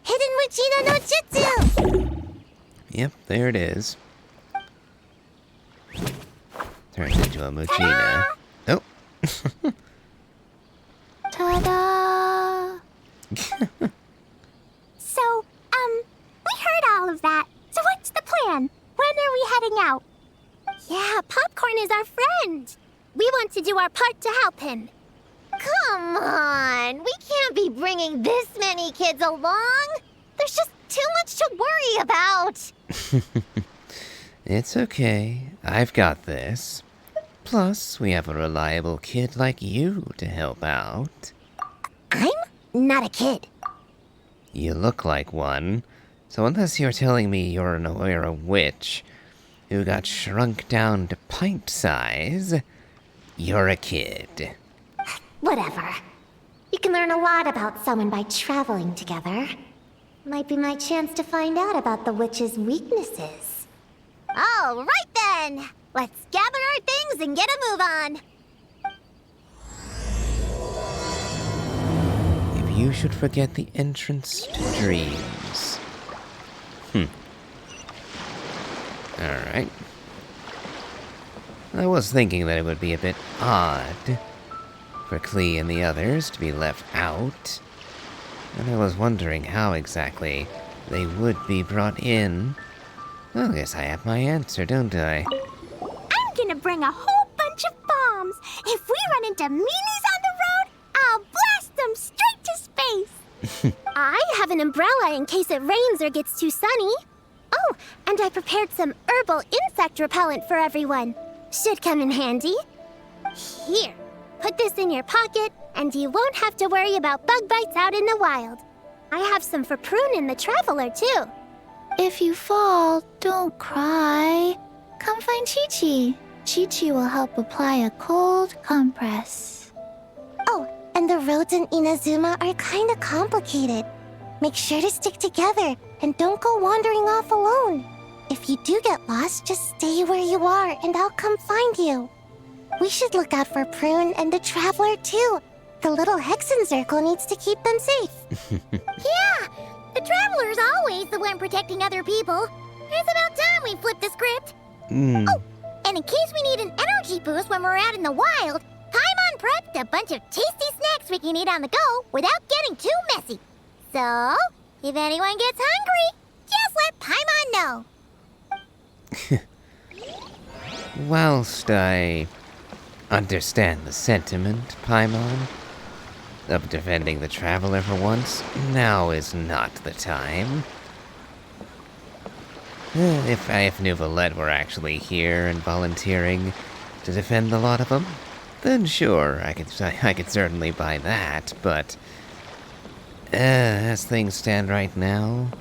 Hidden Muchino no Jutsu! Yep, there it is. Turns into a Muchina. Oh. Ta-da! So, we heard all of that. So what's the plan? When are we heading out? Yeah, Popcorn is our friend. We want to do our part to help him. Come on, we can't be bringing this many kids along. There's just too much to worry about. It's okay. I've got this. Plus, we have a reliable kid like you to help out. I'm not a kid. You look like one, so unless you're telling me you're a witch who got shrunk down to pint size, you're a kid. Whatever. You can learn a lot about someone by traveling together. Might be my chance to find out about the witch's weaknesses. All right then! Let's gather our things and get a move on! If you should forget the entrance to dreams. Alright. I was thinking that it would be a bit odd for Klee and the others to be left out, and I was wondering how exactly they would be brought in. Well, I guess I have my answer, don't I? I'm gonna bring a whole bunch of bombs. If we run into meanies on the road, I'll blast them straight to space. I have an umbrella in case it rains or gets too sunny. Oh, and I prepared some herbal insect repellent for everyone. Should come in handy. Here, put this in your pocket, and you won't have to worry about bug bites out in the wild. I have some for Prune and the Traveler, too. If you fall, don't cry. Come find Chi-Chi. Chi-Chi will help apply a cold compress. Oh, and the roads in Inazuma are kinda complicated. Make sure to stick together, and don't go wandering off alone. If you do get lost, just stay where you are, and I'll come find you. We should look out for Prune and the Traveler, too. The little Hexen Circle needs to keep them safe. Yeah, the Traveler's always the one protecting other people. It's about time we flip the script. Oh, and in case we need an energy boost when we're out in the wild, Paimon prepped a bunch of tasty snacks we can eat on the go without getting too messy. So, if anyone gets hungry, just let Paimon know. Whilst I understand the sentiment, Paimon, of defending the Traveler for once, now is not the time. If Nuvolette were actually here and volunteering to defend the lot of them, then sure, I could certainly buy that, but as things stand right now...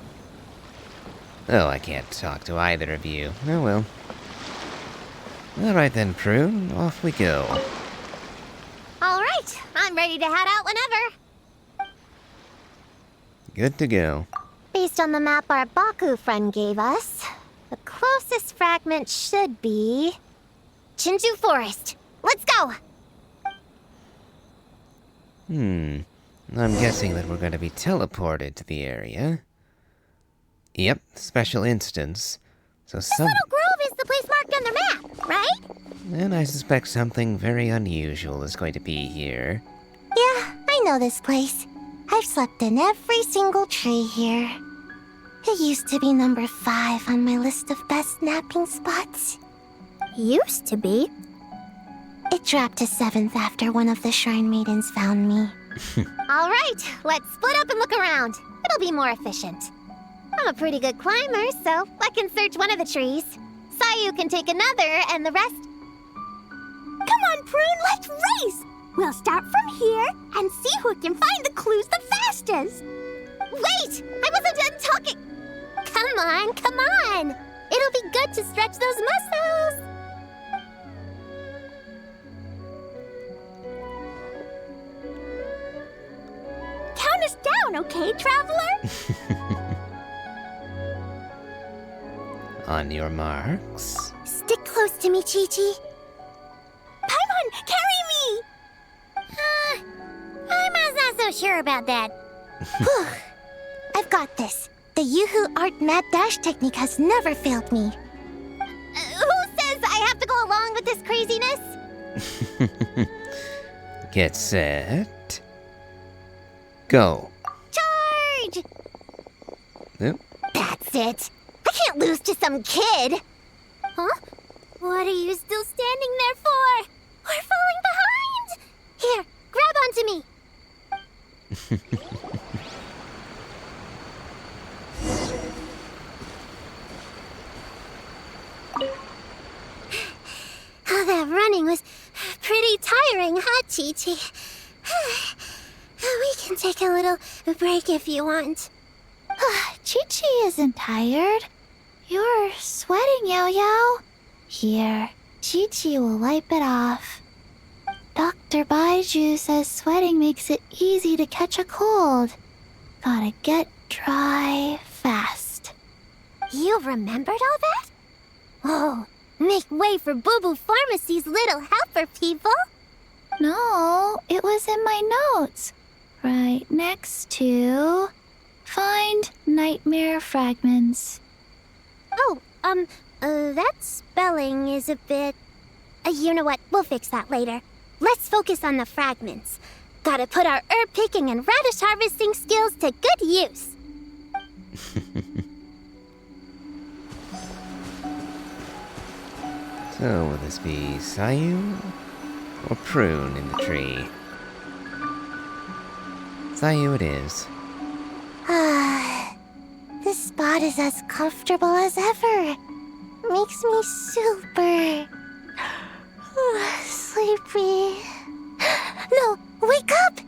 Oh, I can't talk to either of you. Oh well. Alright then, Prune, off we go. All right, I'm ready to head out whenever. Good to go. Based on the map our Baku friend gave us, the closest fragment should be... Chinju Forest. Let's go! I'm guessing that we're going to be teleported to the area. Yep, special instance. So Little Grove is the place marked on the map, right? And I suspect something very unusual is going to be here. Yeah, I know this place. I've slept in every single tree here. It used to be number 5 on my list of best napping spots. Used to be. It dropped to 7th after one of the Shrine Maidens found me. All right, let's split up and look around. It'll be more efficient. I'm a pretty good climber, so I can search one of the trees. Sayu can take another, and the rest... Come on, Prune, let's race! We'll start from here and see who can find the clues the fastest. Wait! I wasn't done talking! Come on, come on! It'll be good to stretch those muscles! Count us down, okay, Traveler? On your marks. Stick close to me, Chi-Chi. Paimon, carry me! I'm not so sure about that. Whew. I've got this. The Yoo-Hoo Art Mad Dash technique has never failed me. Who says I have to go along with this craziness? Get set. Go. Charge! Oop. That's it. I can't lose to some kid. Huh? What are you still standing there for? We're falling behind! Here, grab onto me. Chi-Chi. We can take a little break if you want. Chi-Chi isn't tired. You're sweating, Yao Yao. Here, Chi-Chi will wipe it off. Dr. Baiju says sweating makes it easy to catch a cold. Gotta get dry fast. You remembered all that? Oh, make way for Boo Boo Pharmacy's little helper, people. No, it was in my notes. Right next to... Find nightmare fragments. Oh, that spelling is a bit... you know what? We'll fix that later. Let's focus on the fragments. Gotta put our herb picking and radish harvesting skills to good use. So, will this be Sayu or Prune in the tree? Sayu it is. This spot is as comfortable as ever. Makes me super... sleepy. No, wake up!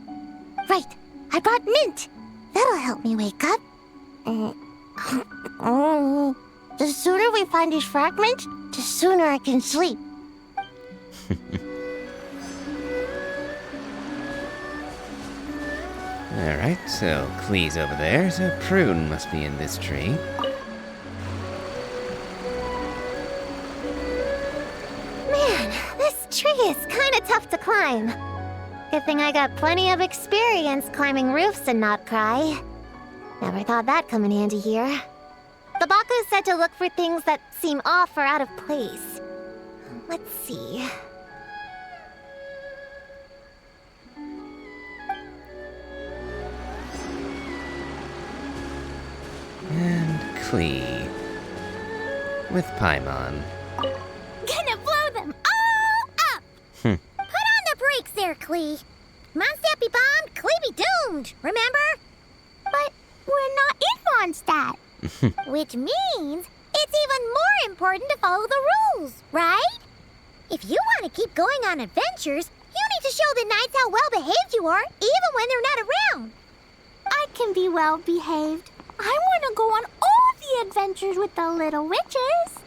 Right, I brought mint. That'll help me wake up. The sooner we find these fragments, the sooner I can sleep. Alright, so Klee's over there, so Prune must be in this tree. Man, this tree is kind of tough to climb. Good thing I got plenty of experience climbing roofs and not cry. Never thought that'd come in handy here. The Baku said to look for things that seem off or out of place. Let's see. And Klee. With Paimon. Gonna blow them all up! Put on the brakes there, Klee. Mondstadt be bombed, Klee be doomed, remember? But we're not in Mondstadt. Which means it's even more important to follow the rules, right? If you want to keep going on adventures, you need to show the knights how well-behaved you are, even when they're not around. I can be well-behaved. I want to go on all the adventures with the little witches.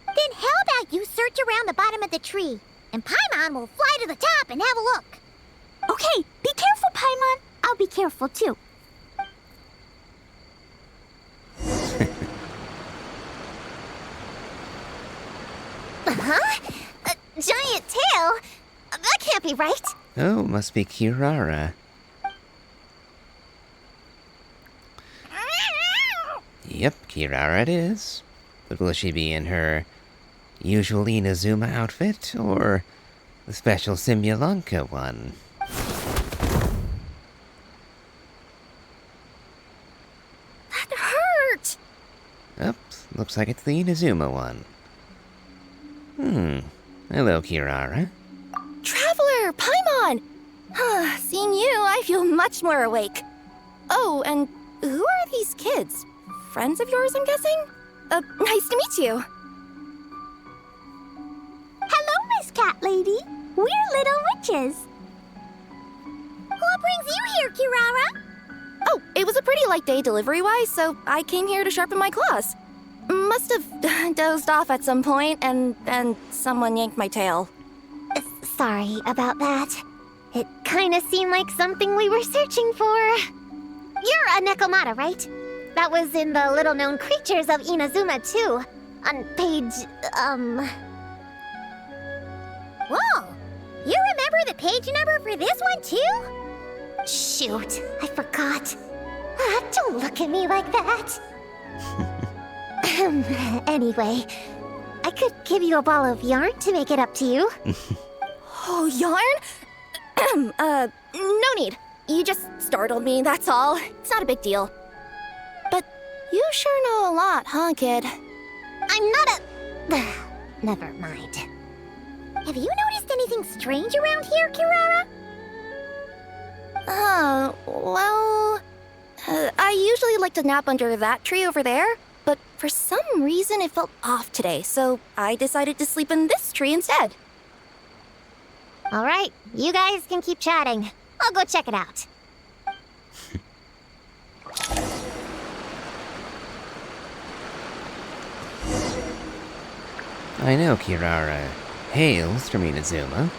Then how about you search around the bottom of the tree, and Paimon will fly to the top and have a look. Okay, be careful, Paimon. I'll be careful, too. Huh? A giant tail? That can't be right. Oh, must be Kirara. Yep, Kirara it is. But will she be in her usual Inazuma outfit, or the special Simulanka one? That hurt! Oops, looks like it's the Inazuma one. Hello, Kirara. Traveler, Paimon! Seeing you, I feel much more awake. Oh, and who are these kids? Friends of yours, I'm guessing? Nice to meet you. Hello, Miss Cat Lady. We're little witches. What brings you here, Kirara? Oh, it was a pretty light day delivery-wise, so I came here to sharpen my claws. Must have dozed off at some point, and someone yanked my tail. Sorry about that. It kind of seemed like something we were searching for. You're a Nekomata, right? That was in the little-known creatures of Inazuma, too. On page, Whoa! You remember the page number for this one, too? Shoot, I forgot. Don't look at me like that. Anyway, I could give you a ball of yarn to make it up to you. Oh, yarn? No need. You just startled me, that's all. It's not a big deal. But you sure know a lot, huh, kid? I'm not a... Never mind. Have you noticed anything strange around here, Kirara? Well... I usually like to nap under that tree over there, but for some reason it felt off today, so I decided to sleep in this tree instead. Alright, you guys can keep chatting. I'll go check it out. I know Kirara hails from Inazuma,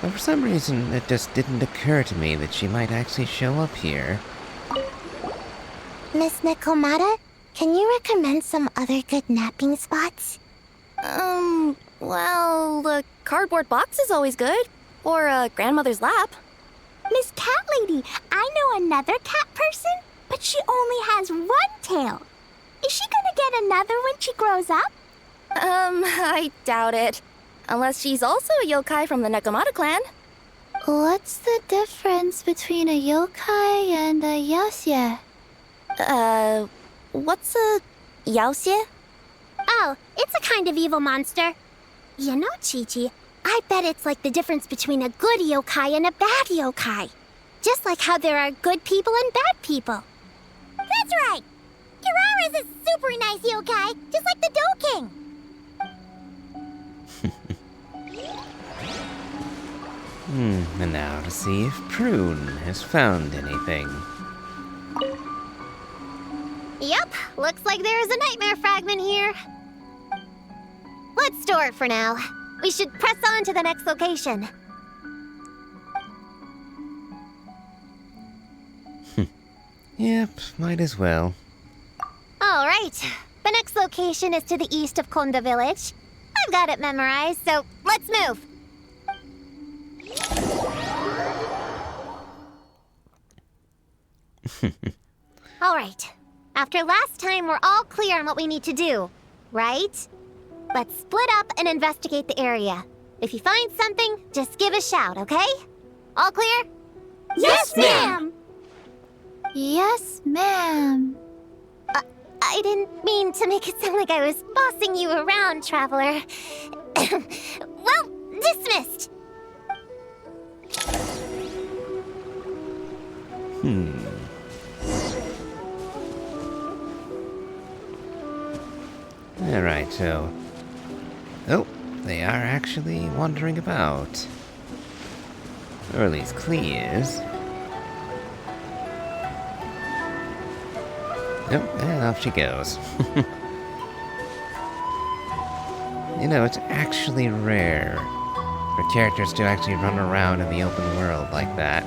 but for some reason it just didn't occur to me that she might actually show up here. Miss Nekomata, can you recommend some other good napping spots? Well, the cardboard box is always good. Or grandmother's lap. Miss Cat Lady, I know another cat person, but she only has one tail. Is she gonna get another when she grows up? I doubt it. Unless she's also a yokai from the Nekomata clan. What's the difference between a yokai and a yaoxie? What's a yaoxie? Oh, it's a kind of evil monster. You know, Chi-Chi, I bet it's like the difference between a good yokai and a bad yokai. Just like how there are good people and bad people. That's right! Kirara's a super nice yokai, just like the Dough King. And now to see if Prune has found anything. Yep, looks like there is a nightmare fragment here. Let's store it for now. We should press on to the next location. Yep, might as well. All right, the next location is to the east of Konda Village. I've got it memorized, so let's move. All right, after last time, we're all clear on what we need to do, right? Let's split up and investigate the area. If you find something, just give a shout, okay? All clear? Yes, ma'am! Yes, ma'am. I didn't mean to make it sound like I was bossing you around, traveler. Well, dismissed. Alright, so... Oh, they are actually wandering about. Or at least Klee is. Oh, and off she goes. You know, it's actually rare for characters to actually run around in the open world like that.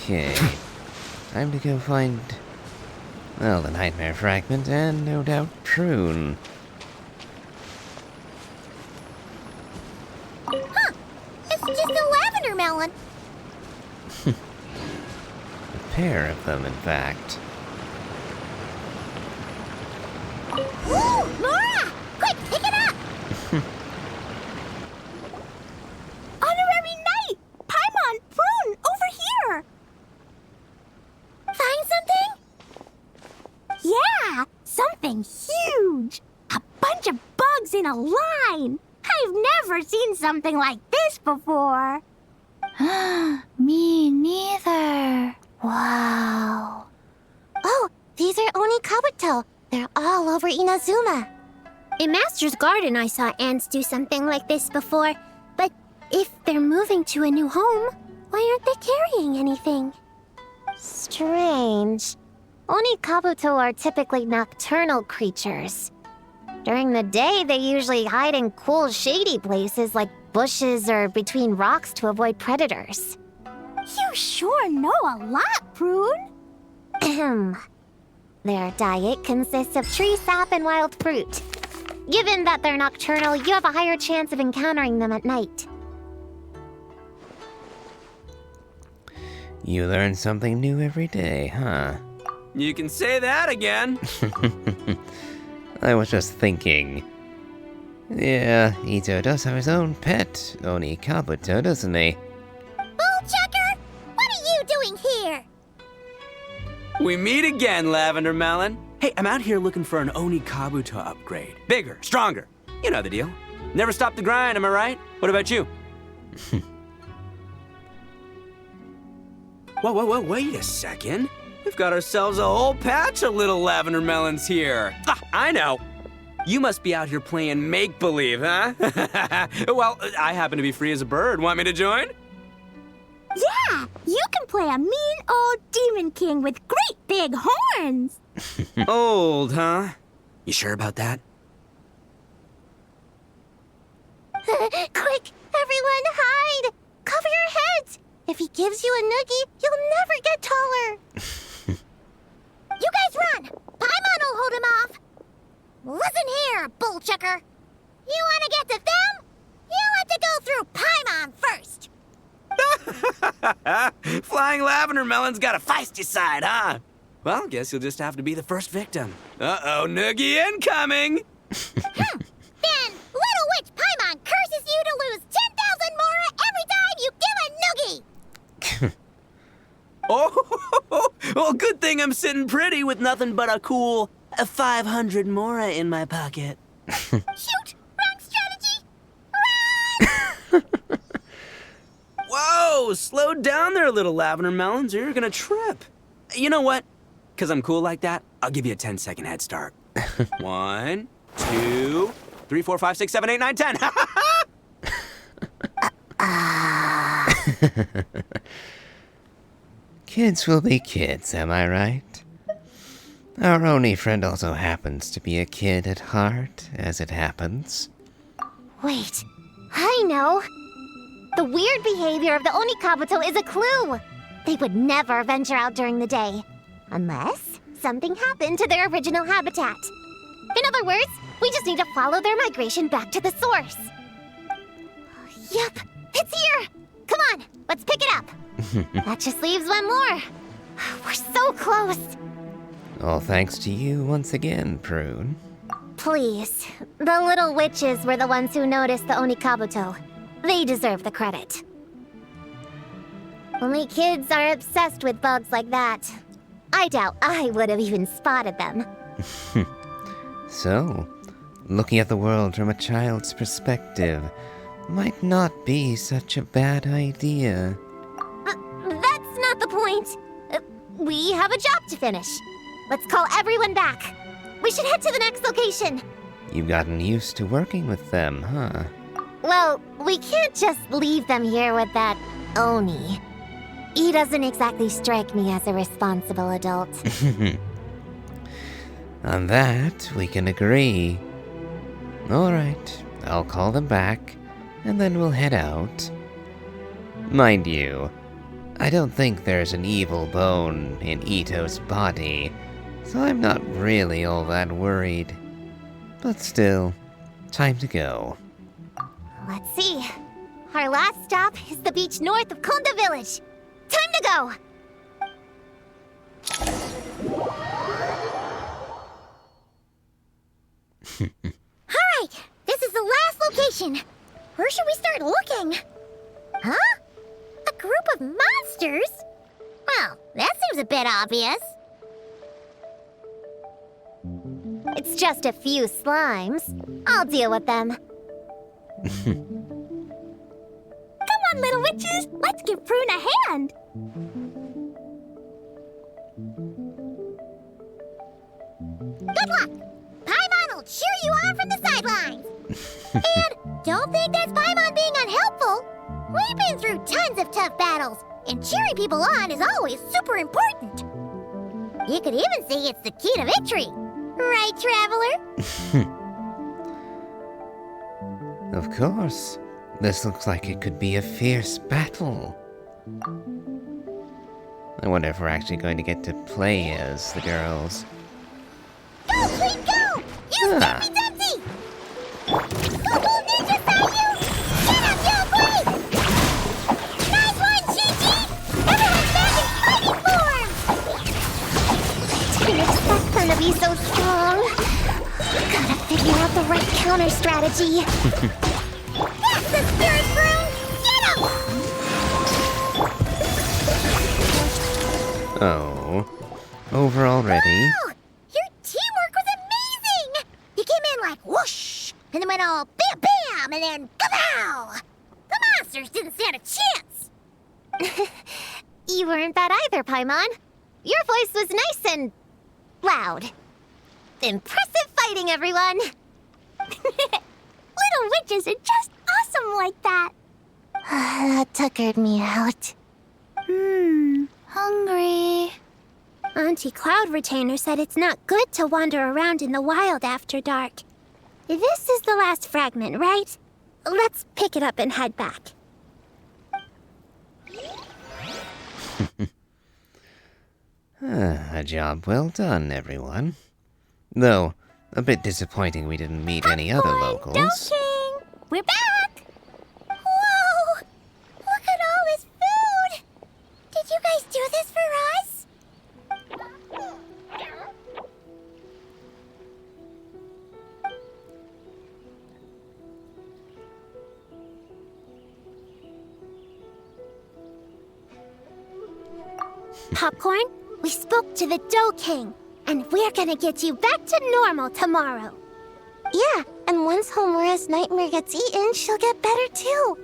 Okay, time to go find, well, the Nightmare Fragment and, no doubt, Prune. Huh, it's just a lavender melon. A pair of them, in fact. Ooh, Laura! Quick, pick it up! Honorary Knight! Paimon, Prune, over here! Find something? Yeah, something huge! A bunch of bugs in a line! I've never seen something like this before! Me neither. Wow. Oh, these are Onikabuto. They're all over Inazuma. In Master's Garden, I saw ants do something like this before. But if they're moving to a new home, why aren't they carrying anything? Strange. Onikabuto are typically nocturnal creatures. During the day, they usually hide in cool, shady places like bushes or between rocks to avoid predators. You sure know a lot, Prune! Ahem. Their diet consists of tree sap and wild fruit. Given that they're nocturnal, you have a higher chance of encountering them at night. You learn something new every day, huh? You can say that again. I was just thinking. Yeah, Ito does have his own pet, Oni Kabuto, doesn't he? Bullchucker, what are you doing here? We meet again, Lavender Melon. Hey, I'm out here looking for an Oni Kabuto upgrade. Bigger, stronger. You know the deal. Never stop the grind, am I right? What about you? Whoa, wait a second. We've got ourselves a whole patch of little Lavender Melons here. Ah, I know. You must be out here playing make-believe, huh? Well, I happen to be free as a bird. Want me to join? Yeah, you can play a mean old demon king with great big horns. Old, huh? You sure about that? Quick, everyone hide! Cover your heads! If he gives you a noogie, you'll never get taller. You guys run! Paimon will hold him off! Listen here, bullchucker. You want to get to them? You have to go through Paimon first. Flying Lavender Melon's got a feisty side, huh? Well, guess you'll just have to be the first victim. Uh-oh, noogie incoming! Then Little Witch Paimon curses you to lose 10,000 mora every time you give a noogie! Oh, well, good thing I'm sitting pretty with nothing but a cool 500 mora in my pocket. Shoot! Wrong strategy! Run! Whoa, slow down there, little Lavender Melons, or you're gonna trip. You know what? Because I'm cool like that, I'll give you a 10-second head start. 1, 2, 3, 4, 5, 6, 7, 8, 9, 10. Kids will be kids, am I right? Our Oni friend also happens to be a kid at heart, as it happens. Wait, I know. The weird behavior of the Oni Kabuto is a clue. They would never venture out during the day, unless something happened to their original habitat. In other words, we just need to follow their migration back to the source. Yep, it's here! Come on, let's pick it up. That just leaves one more. We're so close. All thanks to you once again, Prune. Please, the little witches were the ones who noticed the Oni Kabuto. They deserve the credit. Only kids are obsessed with bugs like that. I doubt I would have even spotted them. So, looking at the world from a child's perspective might not be such a bad idea. That's not the point. We have a job to finish. Let's call everyone back. We should head to the next location. You've gotten used to working with them, huh? Well, we can't just leave them here with that Oni. He doesn't exactly strike me as a responsible adult. On that, we can agree. Alright, I'll call them back, and then we'll head out. Mind you, I don't think there's an evil bone in Ito's body, so I'm not really all that worried. But still, time to go. Let's see. Our last stop is the beach north of Konda Village. Time to go! Alright, this is the last location. Where should we start looking? Huh? A group of monsters? Well, that seems a bit obvious. It's just a few slimes. I'll deal with them. Come on, little witches, let's give Prune a hand. Good luck! Paimon will cheer you on from the sidelines! And don't think that's Paimon being unhelpful! We've been through tons of tough battles, and cheering people on is always super important. You could even say it's the key to victory. Right, Traveler? Of course. This looks like it could be a fierce battle. I wonder if we're actually going to get to play as the girls. Go, Queen, go! Use Dumpty Dumpty! Go, Ninja Sayu! Get him, Yo Boy! Nice one, Chi-Chi! Everyone's back in fighting form! Didn't expect them to be so strong. Gotta figure out the the right counter strategy. That's the spirit, Broom! Get him! Oh, over already? Wow! Your teamwork was amazing! You came in like whoosh, and then went all bam bam, and then kapow! The monsters didn't stand a chance! You weren't bad either, Paimon. Your voice was nice and loud. Impressive fighting, everyone! Little witches are just awesome like that. That tuckered me out. Hungry. Auntie Cloud Retainer said it's not good to wander around in the wild after dark. This is the last fragment, right? Let's pick it up and head back. A job well done, everyone. Though, a bit disappointing we didn't meet any other locals. King, we're back! Whoa! Look at all this food! Did you guys do this for us? Popcorn, we spoke to the Dough King, and we're gonna get you back to normal tomorrow. Yeah, and once Homora's nightmare gets eaten, she'll get better too.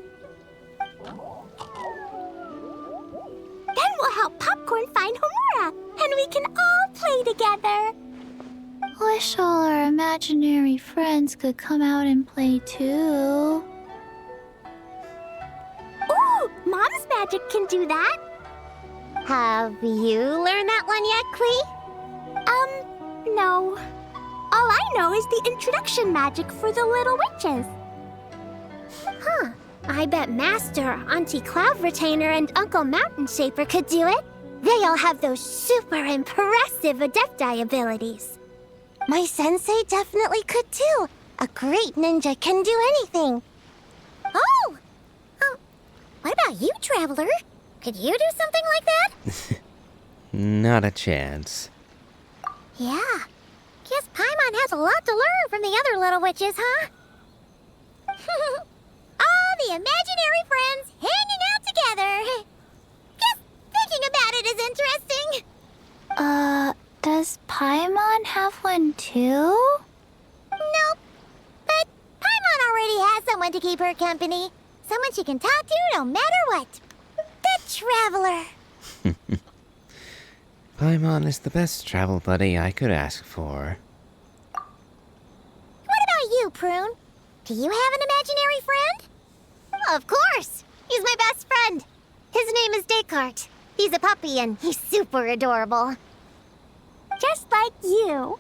Then we'll help Popcorn find Homura, and we can all play together. Wish all our imaginary friends could come out and play too. Ooh, Mom's magic can do that. Have you learned that one yet, Klee? No. All I know is the introduction magic for the little witches. Huh. I bet Master, Auntie Cloud Retainer, and Uncle Mountain Shaper could do it. They all have those super impressive Adepti abilities. My sensei definitely could too. A great ninja can do anything. Oh! What about you, Traveler? Could you do something like that? Not a chance. Yeah. Guess Paimon has a lot to learn from the other little witches, huh? All the imaginary friends hanging out together. Just thinking about it is interesting. Does Paimon have one too? Nope. But Paimon already has someone to keep her company. Someone she can talk to no matter what. The Traveler. Paimon is the best travel buddy I could ask for. What about you, Prune? Do you have an imaginary friend? Of course. He's my best friend. His name is Descartes. He's a puppy and he's super adorable. Just like you.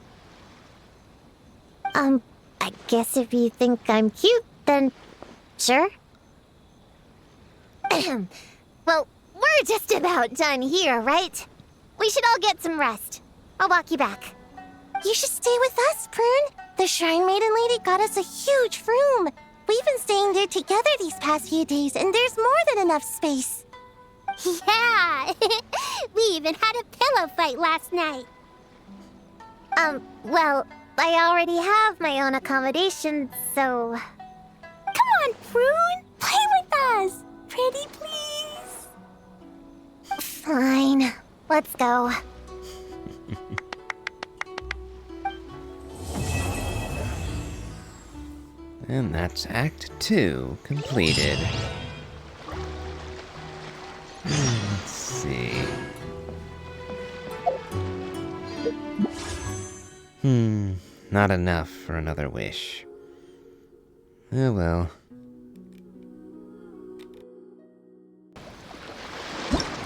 I guess if you think I'm cute, then sure. Well, we're just about done here, right? We should all get some rest. I'll walk you back. You should stay with us, Prune. The Shrine Maiden Lady got us a huge room. We've been staying there together these past few days, and there's more than enough space. Yeah. We even had a pillow fight last night. Well, I already have my own accommodation, so... Come on, Prune. Play with us. Pretty please. Fine. Let's go. And that's Act 2 completed. Let's see. Not enough for another wish. Oh well.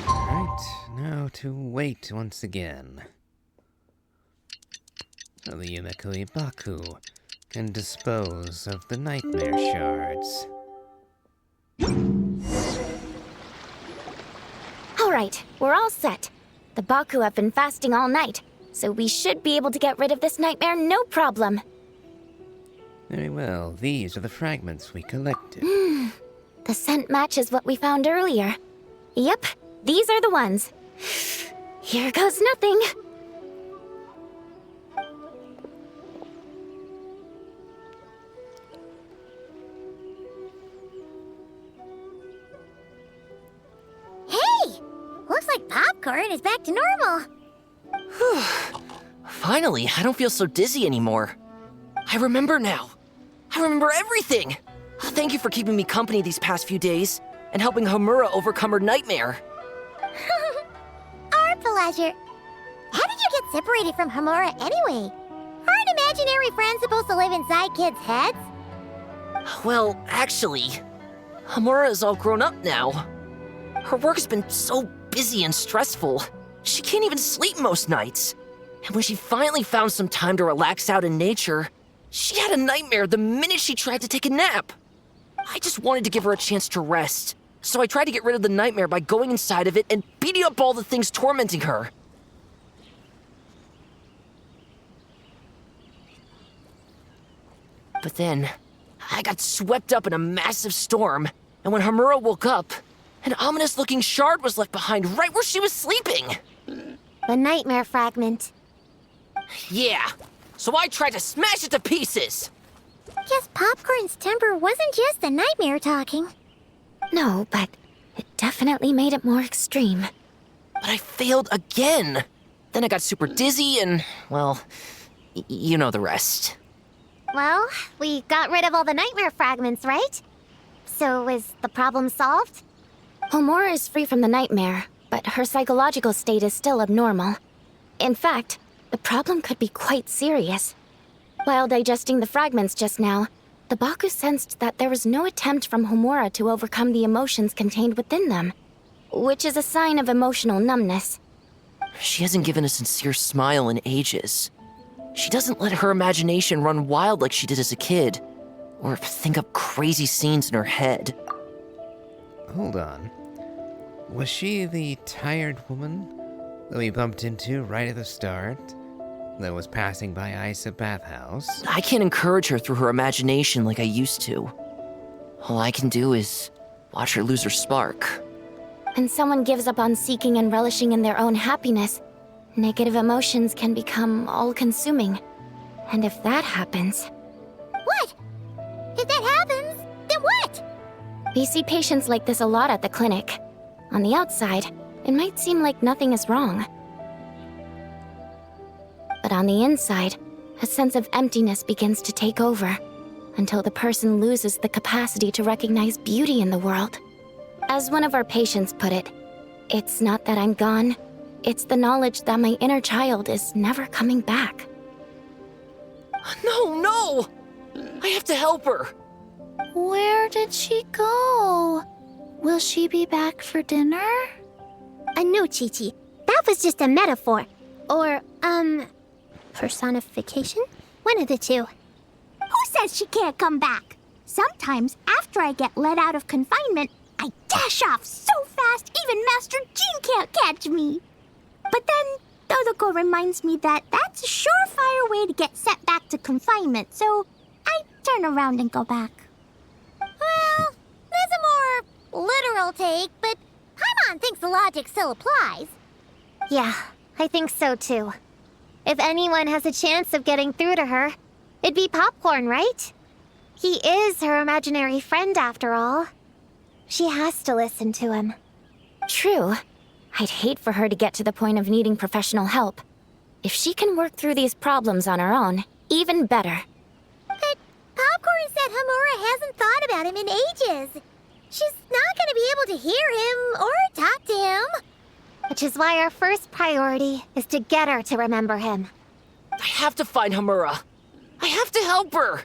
Right, now to wait once again. So the Yumekui Baku can dispose of the nightmare shards. All right, we're all set. The Baku have been fasting all night, so we should be able to get rid of this nightmare no problem. Very well, these are the fragments we collected. The scent matches what we found earlier. Yep, these are the ones. Here goes nothing. brain is back to normal. Finally, I don't feel so dizzy anymore. I remember now. I remember everything. Thank you for keeping me company these past few days and helping Homura overcome her nightmare. Our pleasure. How did you get separated from Homura anyway? Aren't imaginary friends supposed to live inside kids' heads? Well, actually, Homura is all grown up now. Her work has been so busy and stressful. She can't even sleep most nights. And when she finally found some time to relax out in nature, she had a nightmare the minute she tried to take a nap. I just wanted to give her a chance to rest, so I tried to get rid of the nightmare by going inside of it and beating up all the things tormenting her. But then, I got swept up in a massive storm, and when Homura woke up, an ominous-looking shard was left behind right where she was sleeping. The nightmare fragment. Yeah, so I tried to smash it to pieces. Guess Popcorn's temper wasn't just the nightmare talking. No, but it definitely made it more extreme. But I failed again. Then I got super dizzy and, well, you know the rest. Well, we got rid of all the nightmare fragments, right? So is the problem solved? Homura is free from the nightmare, but her psychological state is still abnormal. In fact, the problem could be quite serious. While digesting the fragments just now, the Baku sensed that there was no attempt from Homura to overcome the emotions contained within them, which is a sign of emotional numbness. She hasn't given a sincere smile in ages. She doesn't let her imagination run wild like she did as a kid, or think up crazy scenes in her head. Hold on. Was she the tired woman that we bumped into right at the start? That was passing by Isa Bathhouse? I can't encourage her through her imagination like I used to. All I can do is watch her lose her spark. When someone gives up on seeking and relishing in their own happiness, negative emotions can become all-consuming. And if that happens... What? If that happens, then what? We see patients like this a lot at the clinic. On the outside, it might seem like nothing is wrong. But on the inside, a sense of emptiness begins to take over, until the person loses the capacity to recognize beauty in the world. As one of our patients put it, it's not that I'm gone, it's the knowledge that my inner child is never coming back. No! I have to help her! Where did she go? Will she be back for dinner? No, Chi-Chi. That was just a metaphor. Or, personification? One of the two. Who says she can't come back? Sometimes, after I get let out of confinement, I dash off so fast even Master Jean can't catch me. But then, Dodoko reminds me that that's a surefire way to get sent back to confinement, so I turn around and go back. Well, that's a more literal take, but Paimon thinks the logic still applies. Yeah, I think so too. If anyone has a chance of getting through to her, it'd be Popcorn, right? He is her imaginary friend after all. She has to listen to him. True. I'd hate for her to get to the point of needing professional help. If she can work through these problems on her own, even better. But Popcorn said Homura hasn't thought about him in ages. She's not going to be able to hear him or talk to him. Which is why our first priority is to get her to remember him. I have to find Homura. I have to help her.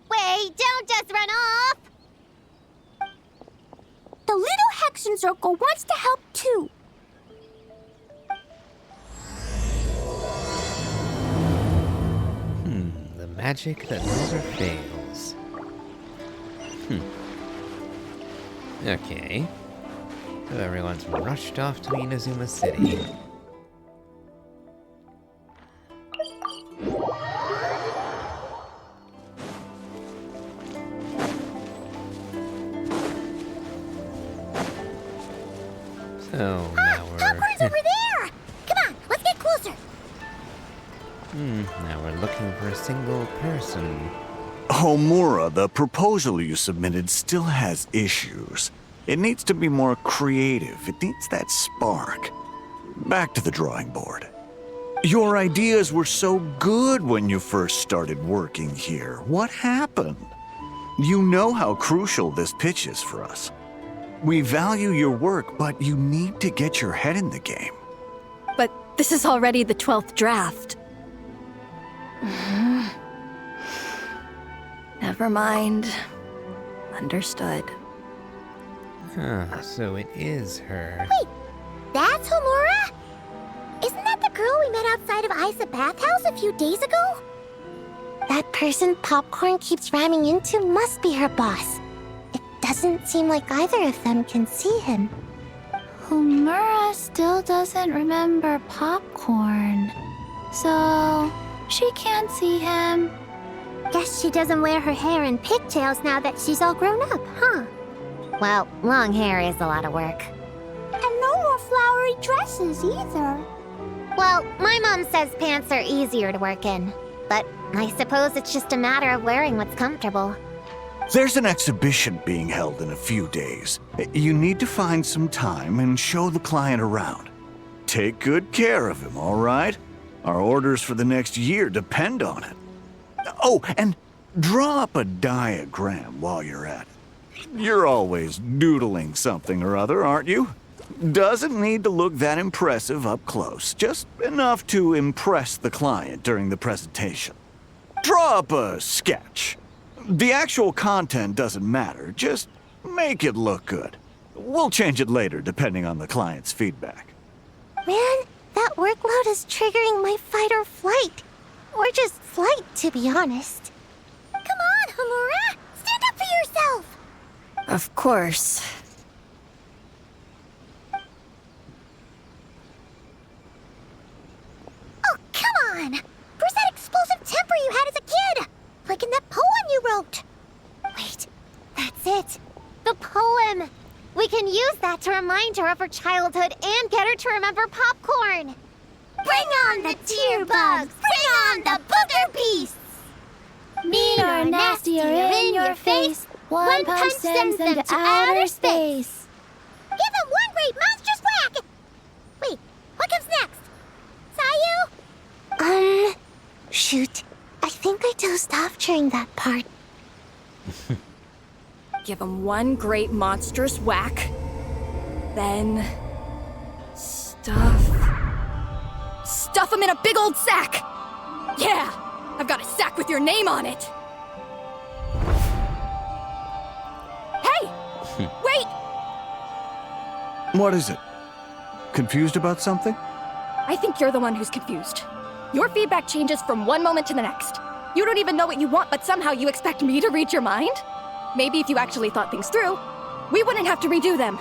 Wait, don't just run off! The little Hexen Circle wants to help too. The magic that never fails. Okay. So everyone's rushed off to Inazuma City. So now we're... Popcorn's over there! Come on, let's get closer! Now we're looking for a single person. Homura, the proposal you submitted still has issues. It needs to be more creative. It needs that spark. Back to the drawing board. Your ideas were so good when you first started working here. What happened? You know how crucial this pitch is for us. We value your work, but you need to get your head in the game. But this is already the 12th draft. Never mind. Understood. So it is her. Wait, that's Homura? Isn't that the girl we met outside of Isa Bathhouse a few days ago? That person Popcorn keeps ramming into must be her boss. It doesn't seem like either of them can see him. Homura still doesn't remember Popcorn. So, she can't see him. Guess she doesn't wear her hair in pigtails now that she's all grown up, huh? Well, long hair is a lot of work. And no more flowery dresses either. Well, my mom says pants are easier to work in. But I suppose it's just a matter of wearing what's comfortable. There's an exhibition being held in a few days. You need to find some time and show the client around. Take good care of him, all right? Our orders for the next year depend on it. Oh, and draw up a diagram while you're at it. You're always doodling something or other, aren't you? Doesn't need to look that impressive up close, just enough to impress the client during the presentation. Draw up a sketch. The actual content doesn't matter, just make it look good. We'll change it later depending on the client's feedback. Man, that workload is triggering my fight or flight. Or just flight, to be honest. Come on, Homura! Stand up for yourself! Of course. Oh, come on! Where's that explosive temper you had as a kid? Like in that poem you wrote. Wait, that's it. The poem! We can use that to remind her of her childhood and get her to remember Popcorn. Bring on the tear bugs! Bring on the booger beasts! Mean or nasty or in your face, one punch sends them to outer space. Give them one great monstrous whack! Wait, what comes next? Sayu? Shoot. I think I dozed off during that part. Give him one great monstrous whack. Then... Stuff him in a big old sack! Yeah! I've got a sack with your name on it! Hey! Wait! What is it? Confused about something? I think you're the one who's confused. Your feedback changes from one moment to the next. You don't even know what you want, but somehow you expect me to read your mind? Maybe if you actually thought things through, we wouldn't have to redo them.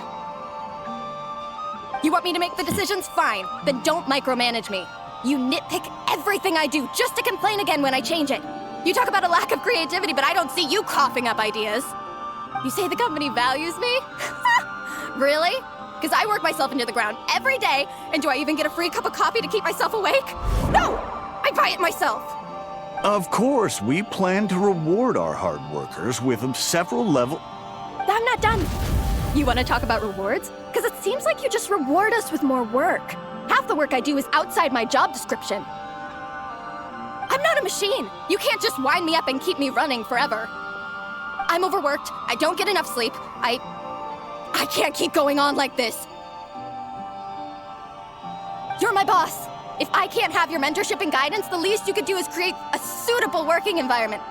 You want me to make the decisions? Fine. Then don't micromanage me. You nitpick everything I do just to complain again when I change it. You talk about a lack of creativity, but I don't see you coughing up ideas. You say the company values me? Really? Because I work myself into the ground every day, and do I even get a free cup of coffee to keep myself awake? No! I buy it myself! Of course, we plan to reward our hard workers with several levels. I'm not done. You want to talk about rewards? Because it seems like you just reward us with more work. Half the work I do is outside my job description. I'm not a machine. You can't just wind me up and keep me running forever. I'm overworked. I don't get enough sleep. I can't keep going on like this. You're my boss. If I can't have your mentorship and guidance, the least you could do is create a suitable working environment.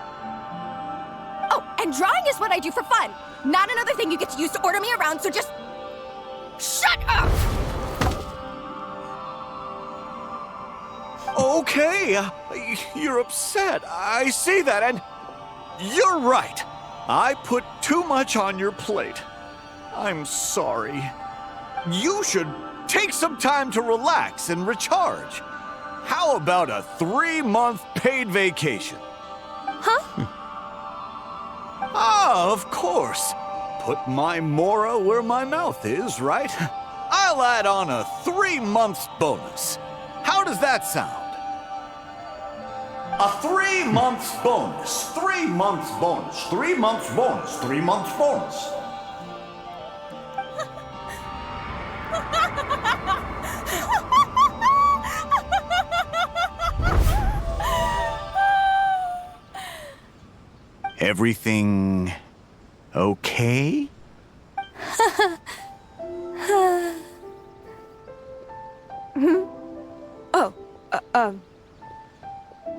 Oh, and drawing is what I do for fun. Not another thing you get to use to order me around, so just... shut up! Okay, you're upset. I see that, and you're right. I put too much on your plate. I'm sorry. You should take some time to relax and recharge. How about a 3-month paid vacation? Huh? Ah, of course. Put my Mora where my mouth is, right? I'll add on a 3-month bonus. How does that sound? A 3-month bonus. 3 months bonus. 3 months bonus. 3 months bonus. everything okay? Oh,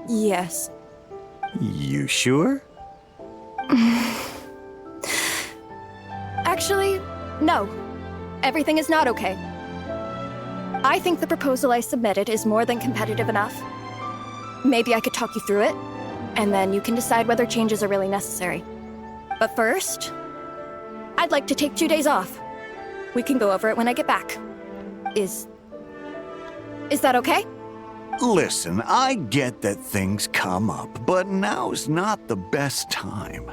yes. You sure? Actually, no. Everything is not okay. I think the proposal I submitted is more than competitive enough. Maybe I could talk you through it, and then you can decide whether changes are really necessary. But first, I'd like to take 2 days off. We can go over it when I get back. Is that okay? Listen, I get that things come up, but now's not the best time.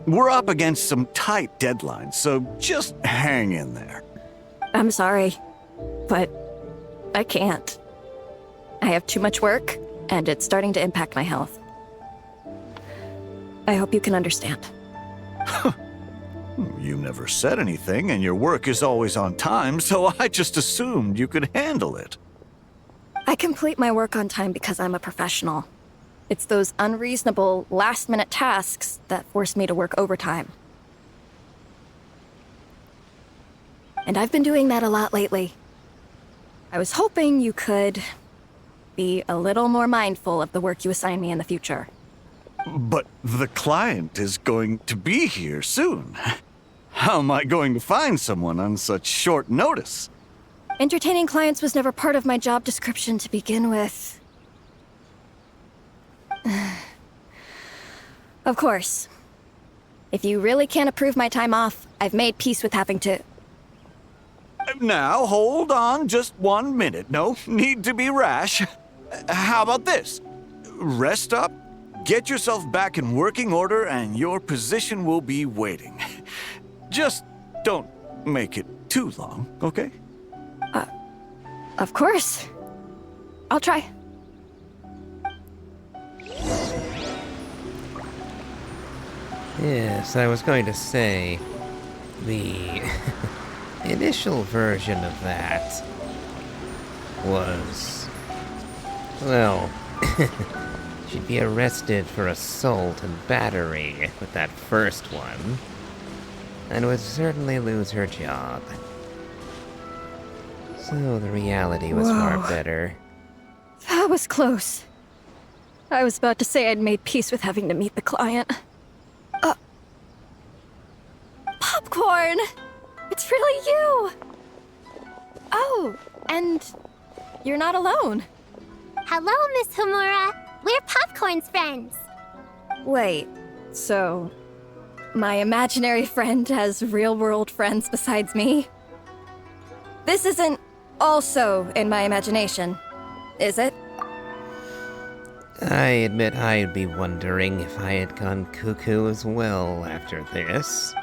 We're up against some tight deadlines, so just hang in there. I'm sorry, but I can't. I have too much work, and it's starting to impact my health. I hope you can understand. You never said anything, and your work is always on time, so I just assumed you could handle it. I complete my work on time because I'm a professional. It's those unreasonable, last-minute tasks that force me to work overtime. And I've been doing that a lot lately. I was hoping you could be a little more mindful of the work you assign me in the future. But the client is going to be here soon. How am I going to find someone on such short notice? Entertaining clients was never part of my job description to begin with. Of course. If you really can't approve my time off, I've made peace with having to... Now, hold on just 1 minute. No need to be rash. How about this? Rest up, get yourself back in working order, and your position will be waiting. Just don't make it too long, okay? Of course. I'll try. Yes, I was going to say, the initial version of that was, well, she'd be arrested for assault and battery with that first one, and would certainly lose her job. So the reality was far better. That was close. I was about to say I'd made peace with having to meet the client. Popcorn! It's really you! Oh, and you're not alone. Hello, Miss Homura. We're Popcorn's friends. Wait, so my imaginary friend has real-world friends besides me? This isn't also in my imagination, is it? I admit I'd be wondering if I had gone cuckoo as well after this.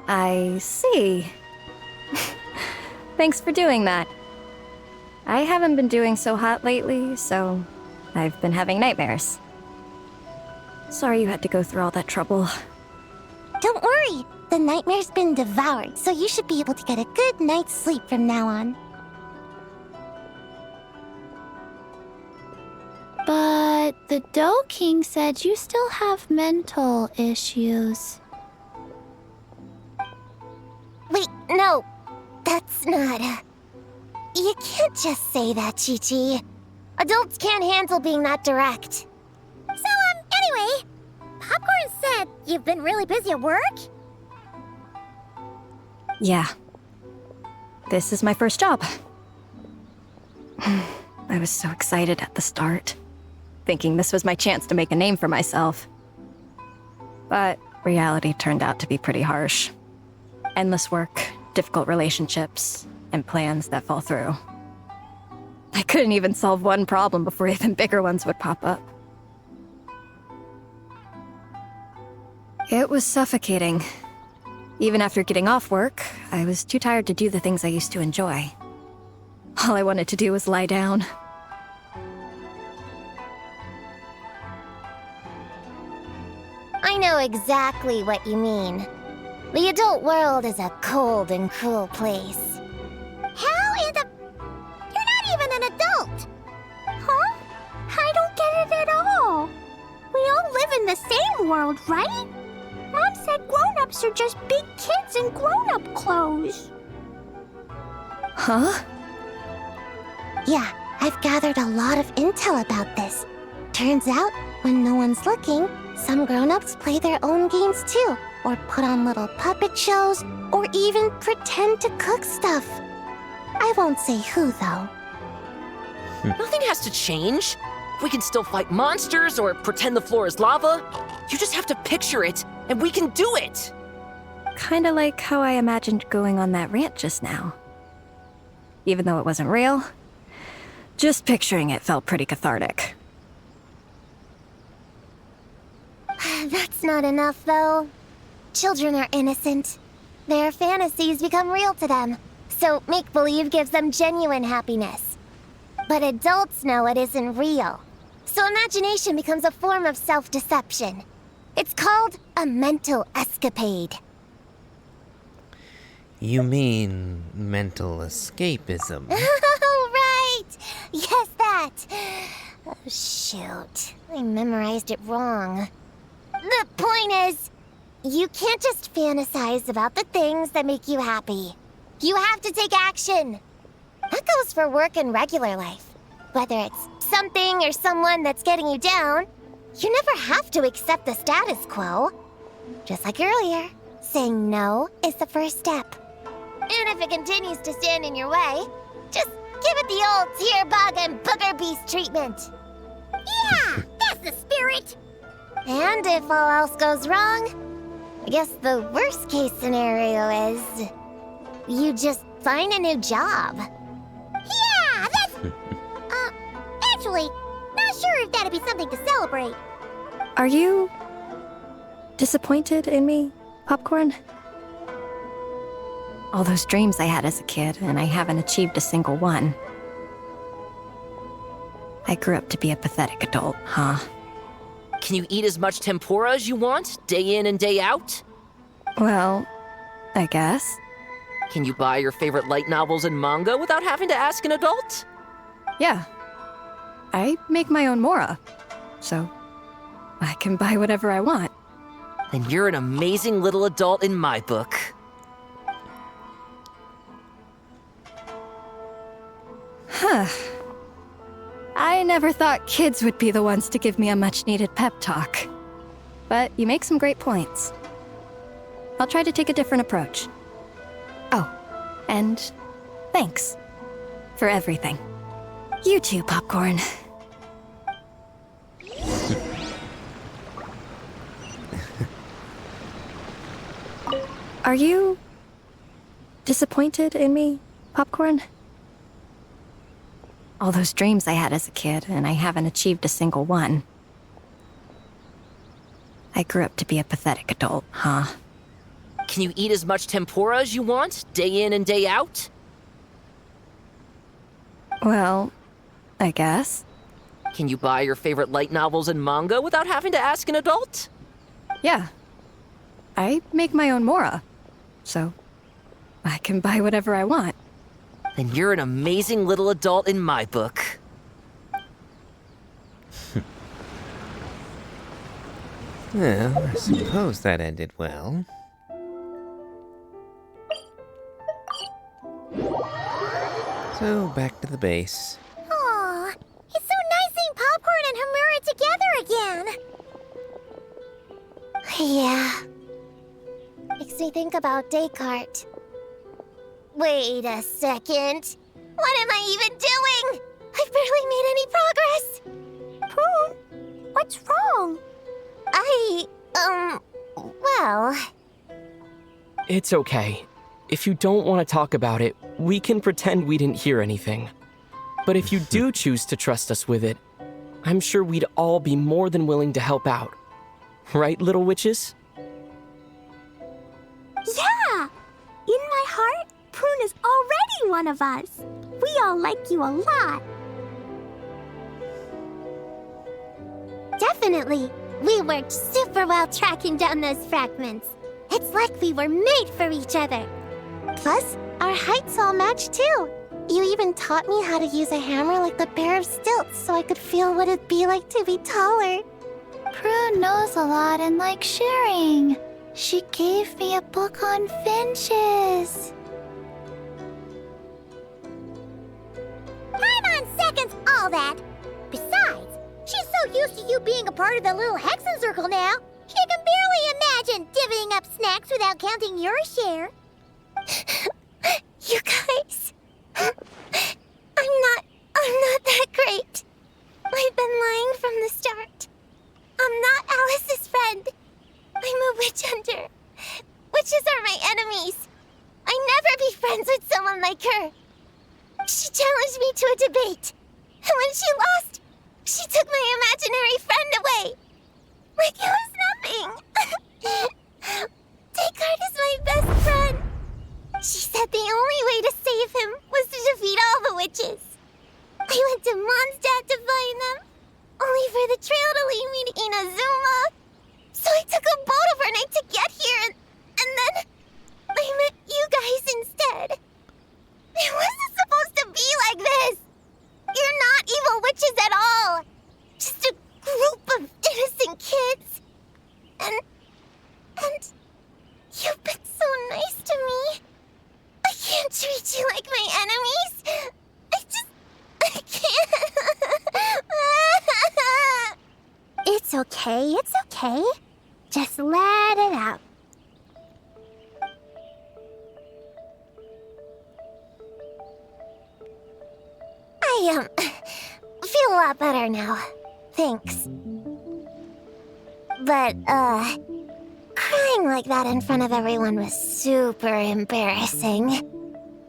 I see. Thanks for doing that. I haven't been doing so hot lately, so I've been having nightmares. Sorry you had to go through all that trouble. Don't worry. The nightmare's been devoured, so you should be able to get a good night's sleep from now on. But the Dough King said you still have mental issues. Wait, no. That's not... You can't just say that, Chi-Chi. Adults can't handle being that direct. So, anyway, Popcorn said you've been really busy at work? Yeah. This is my first job. I was so excited at the start, thinking this was my chance to make a name for myself. But reality turned out to be pretty harsh. Endless work, difficult relationships, and plans that fall through. I couldn't even solve one problem before even bigger ones would pop up. It was suffocating. Even after getting off work, I was too tired to do the things I used to enjoy. All I wanted to do was lie down. I know exactly what you mean. The adult world is a cold and cruel place. How in the... You're not even an adult! Huh? I don't get it at all. the same world, right? Mom said grown-ups are just big kids in grown-up clothes. Huh? Yeah, I've gathered a lot of intel about this. Turns out, when no one's looking, some grown-ups play their own games too, or put on little puppet shows, or even pretend to cook stuff. I won't say who, though. Nothing has to change. We can still fight monsters or pretend the floor is lava. You just have to picture it, and we can do it! Kinda like how I imagined going on that rant just now. Even though it wasn't real, just picturing it felt pretty cathartic. That's not enough, though. Children are innocent. Their fantasies become real to them, so make-believe gives them genuine happiness. But adults know it isn't real, so imagination becomes a form of self-deception. It's called a mental escapade. You mean mental escapism? Oh, right! Yes, that! Oh, shoot. I memorized it wrong. The point is, you can't just fantasize about the things that make you happy. You have to take action. That goes for work and regular life. Whether it's something or someone that's getting you down, you never have to accept the status quo. Just like earlier, saying no is the first step. And if it continues to stand in your way, just give it the old tear bug and booger beast treatment. Yeah, that's the spirit. And if all else goes wrong, I guess the worst case scenario is you just find a new job. Yeah, that's... actually, not sure if that'd be something to celebrate. Are you disappointed in me, Popcorn? All those dreams I had as a kid, and I haven't achieved a single one. I grew up to be a pathetic adult, huh? Can you eat as much tempura as you want, day in and day out? Well, I guess. Can you buy your favorite light novels and manga without having to ask an adult? Yeah. I make my own mora, so I can buy whatever I want. Then you're an amazing little adult in my book. Huh. I never thought kids would be the ones to give me a much-needed pep talk. But you make some great points. I'll try to take a different approach. Oh, and thanks for everything. You too, Popcorn. Are you disappointed in me, Popcorn? All those dreams I had as a kid, and I haven't achieved a single one. I grew up to be a pathetic adult, huh? Can you eat as much tempura as you want, day in and day out? Well, I guess. Can you buy your favorite light novels and manga without having to ask an adult? Yeah. I make my own mora, so I can buy whatever I want. Then you're an amazing little adult in my book. Well, I suppose that ended well. So, back to the base. Aw, it's so nice seeing Popcorn and Hamura together again. Yeah. Makes me think about Descartes. Wait a second. What am I even doing? I've barely made any progress. Prune, what's wrong? Well... It's okay. If you don't want to talk about it, we can pretend we didn't hear anything. But if you do choose to trust us with it, I'm sure we'd all be more than willing to help out. Right, little witches? Yeah! In my heart, Prune is already one of us. We all like you a lot. Definitely. We worked super well tracking down those fragments. It's like we were made for each other. Plus, our heights all match too. You even taught me how to use a hammer like the Bear of Stilts so I could feel what it'd be like to be taller. Prue knows a lot and likes sharing. She gave me a book on finches. Time on seconds, all that. Besides, she's so used to you being a part of the little Hexen Circle now, she can barely imagine divvying up snacks without counting your share. You guys, I'm not that great. I've been lying from the start. I'm not Alice's friend. I'm a witch hunter. Witches are my enemies. I never be friends with someone like her. She challenged me to a debate, and when she lost, she took my imaginary friend away. Like it was nothing. Descartes is my best friend. She said the only way to save him was to defeat all the witches. I went to Mondstadt to find them, only for the trail to lead me to Inazuma. So I took a boat overnight to get here, and then I met you guys instead. It wasn't supposed to be like this. You're not evil witches at all. Just a group of innocent kids. And you've been so nice to me. I can't treat you like my enemies. I can't. It's okay, it's okay. Just let it out. I feel a lot better now. Thanks. But, crying like that in front of everyone was super embarrassing.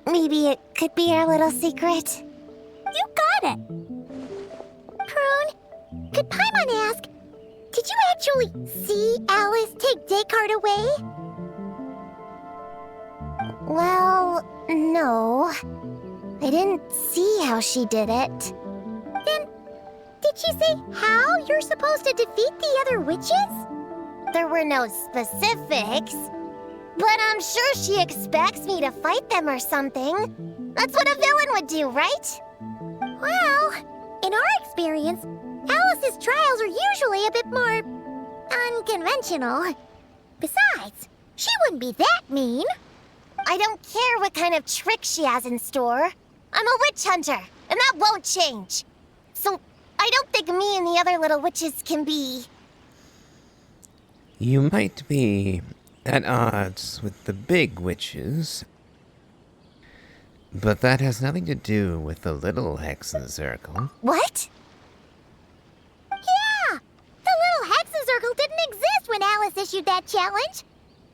Maybe it could be our little secret? You got it. Prune, could Paimon ask, did you actually see Alice take Descartes away? Well, no. I didn't see how she did it. Then, did she say how you're supposed to defeat the other witches? There were no specifics. But I'm sure she expects me to fight them or something. That's what a villain would do, right? Well, in our experience, Alice's trials are usually a bit more unconventional. Besides, she wouldn't be that mean. I don't care what kind of trick she has in store. I'm a witch hunter, and that won't change. So I don't think me and the other little witches can be... You might be at odds with the big witches, but that has nothing to do with the little Hexen Circle. What? Yeah! The little Hexen Circle didn't exist when Alice issued that challenge.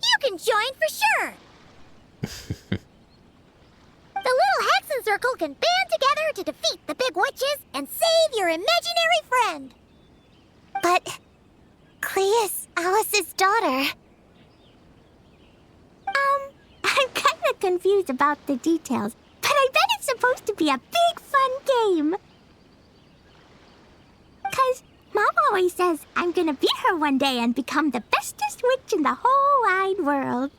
You can join for sure. The little Hexen Circle can band together to defeat the big witches and save your imaginary friend. But Clea's Alice's daughter. I'm kind of confused about the details, but I bet it's supposed to be a big fun game. 'Cause Mom always says I'm gonna beat her one day and become the bestest witch in the whole wide world.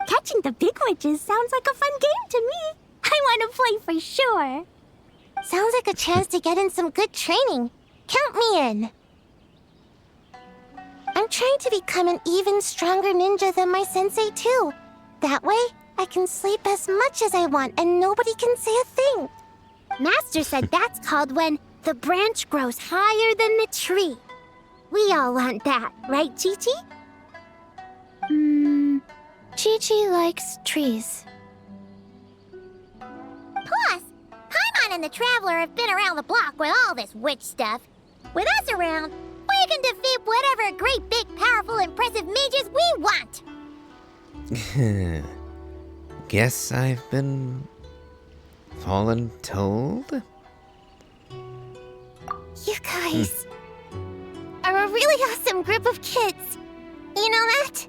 Catching the big witches sounds like a fun game to me. I want to play for sure. Sounds like a chance to get in some good training. Count me in. I'm trying to become an even stronger ninja than my sensei, too. That way, I can sleep as much as I want and nobody can say a thing. Master said that's called when the branch grows higher than the tree. We all want that, right, Chi-Chi? Chi-Chi likes trees. Plus, Paimon and the Traveler have been around the block with all this witch stuff. With us around, we can defeat whatever great, big, powerful, impressive mages we want. Guess I've been told? You guys are a really awesome group of kids. You know that?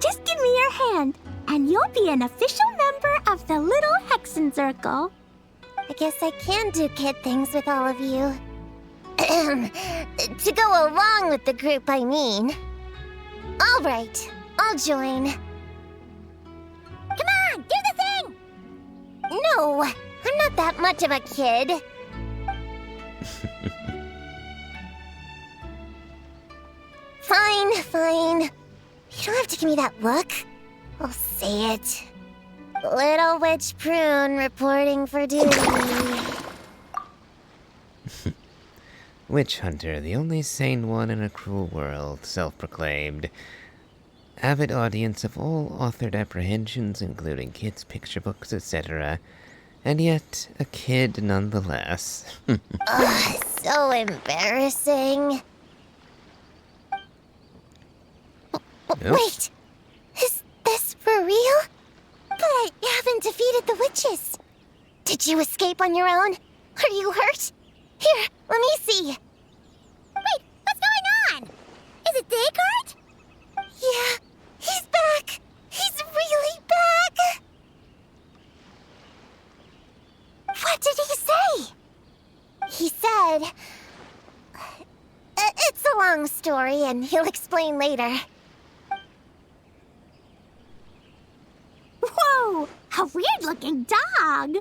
Just give me your hand, and you'll be an official member of the Little Hexen Circle. I guess I can do kid things with all of you. To go along with the group, I mean. All right, I'll join. Come on, do the thing! No, I'm not that much of a kid. Fine, fine. You don't have to give me that look. I'll say it. Little Witch Prune reporting for duty. Witch Hunter, the only sane one in a cruel world, self-proclaimed. Avid audience of all authored apprehensions, including kids' picture books, etc. And yet, a kid nonetheless. Ugh, so embarrassing. Wait, is this for real? But I haven't defeated the witches. Did you escape on your own? Are you hurt? Here, let me see. Wait, what's going on? Is it Descartes? Yeah, he's back. He's really back. What did he say? He said... It's a long story, and he'll explain later. Whoa! A weird-looking dog!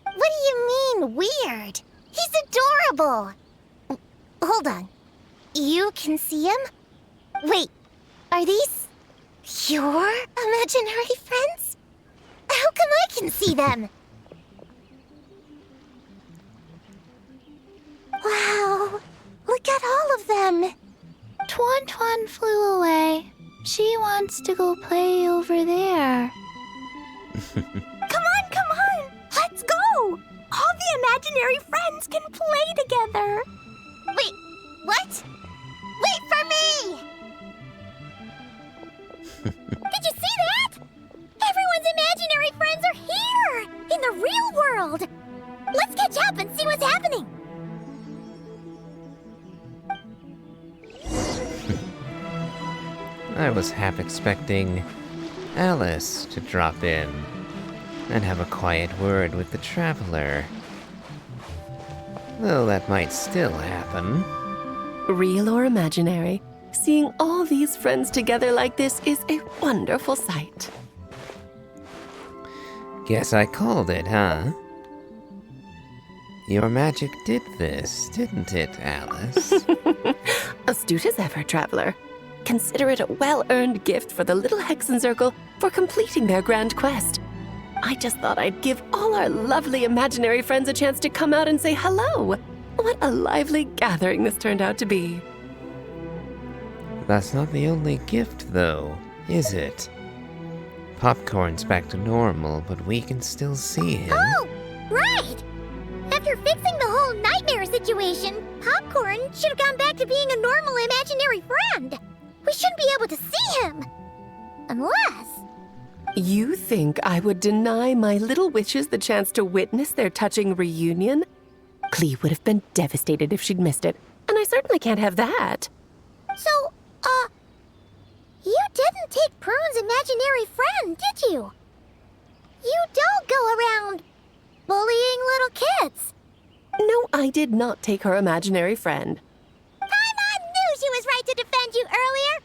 What do you mean, weird? He's adorable! Hold on. You can see him? Wait, are these your imaginary friends? How come I can see them? Wow, look at all of them. Tuan Tuan flew away. She wants to go play over there. Come on! Let's go! All the imaginary friends can play together! Wait, what? Wait for me! Did you see that? Everyone's imaginary friends are here! In the real world! Let's catch up and see what's happening! I was half expecting Alice to drop in and have a quiet word with the traveler. Though that might still happen. Real or imaginary, seeing all these friends together like this is a wonderful sight. Guess I called it, huh? Your magic did this, didn't it, Alice? Astute as ever, traveler. Consider it a well-earned gift for the little Hexen Circle for completing their grand quest. I just thought I'd give all our lovely imaginary friends a chance to come out and say hello. What a lively gathering this turned out to be. That's not the only gift, though, is it? Popcorn's back to normal, but we can still see him. Oh, right! After fixing the whole nightmare situation, Popcorn should have gone back to being a normal imaginary friend. We shouldn't be able to see him. Unless... You think I would deny my little witches the chance to witness their touching reunion? Clee would have been devastated if she'd missed it, and I certainly can't have that. So, you didn't take Prune's imaginary friend, did you? You don't go around bullying little kids. No, I did not take her imaginary friend. I knew she was right to defend you earlier.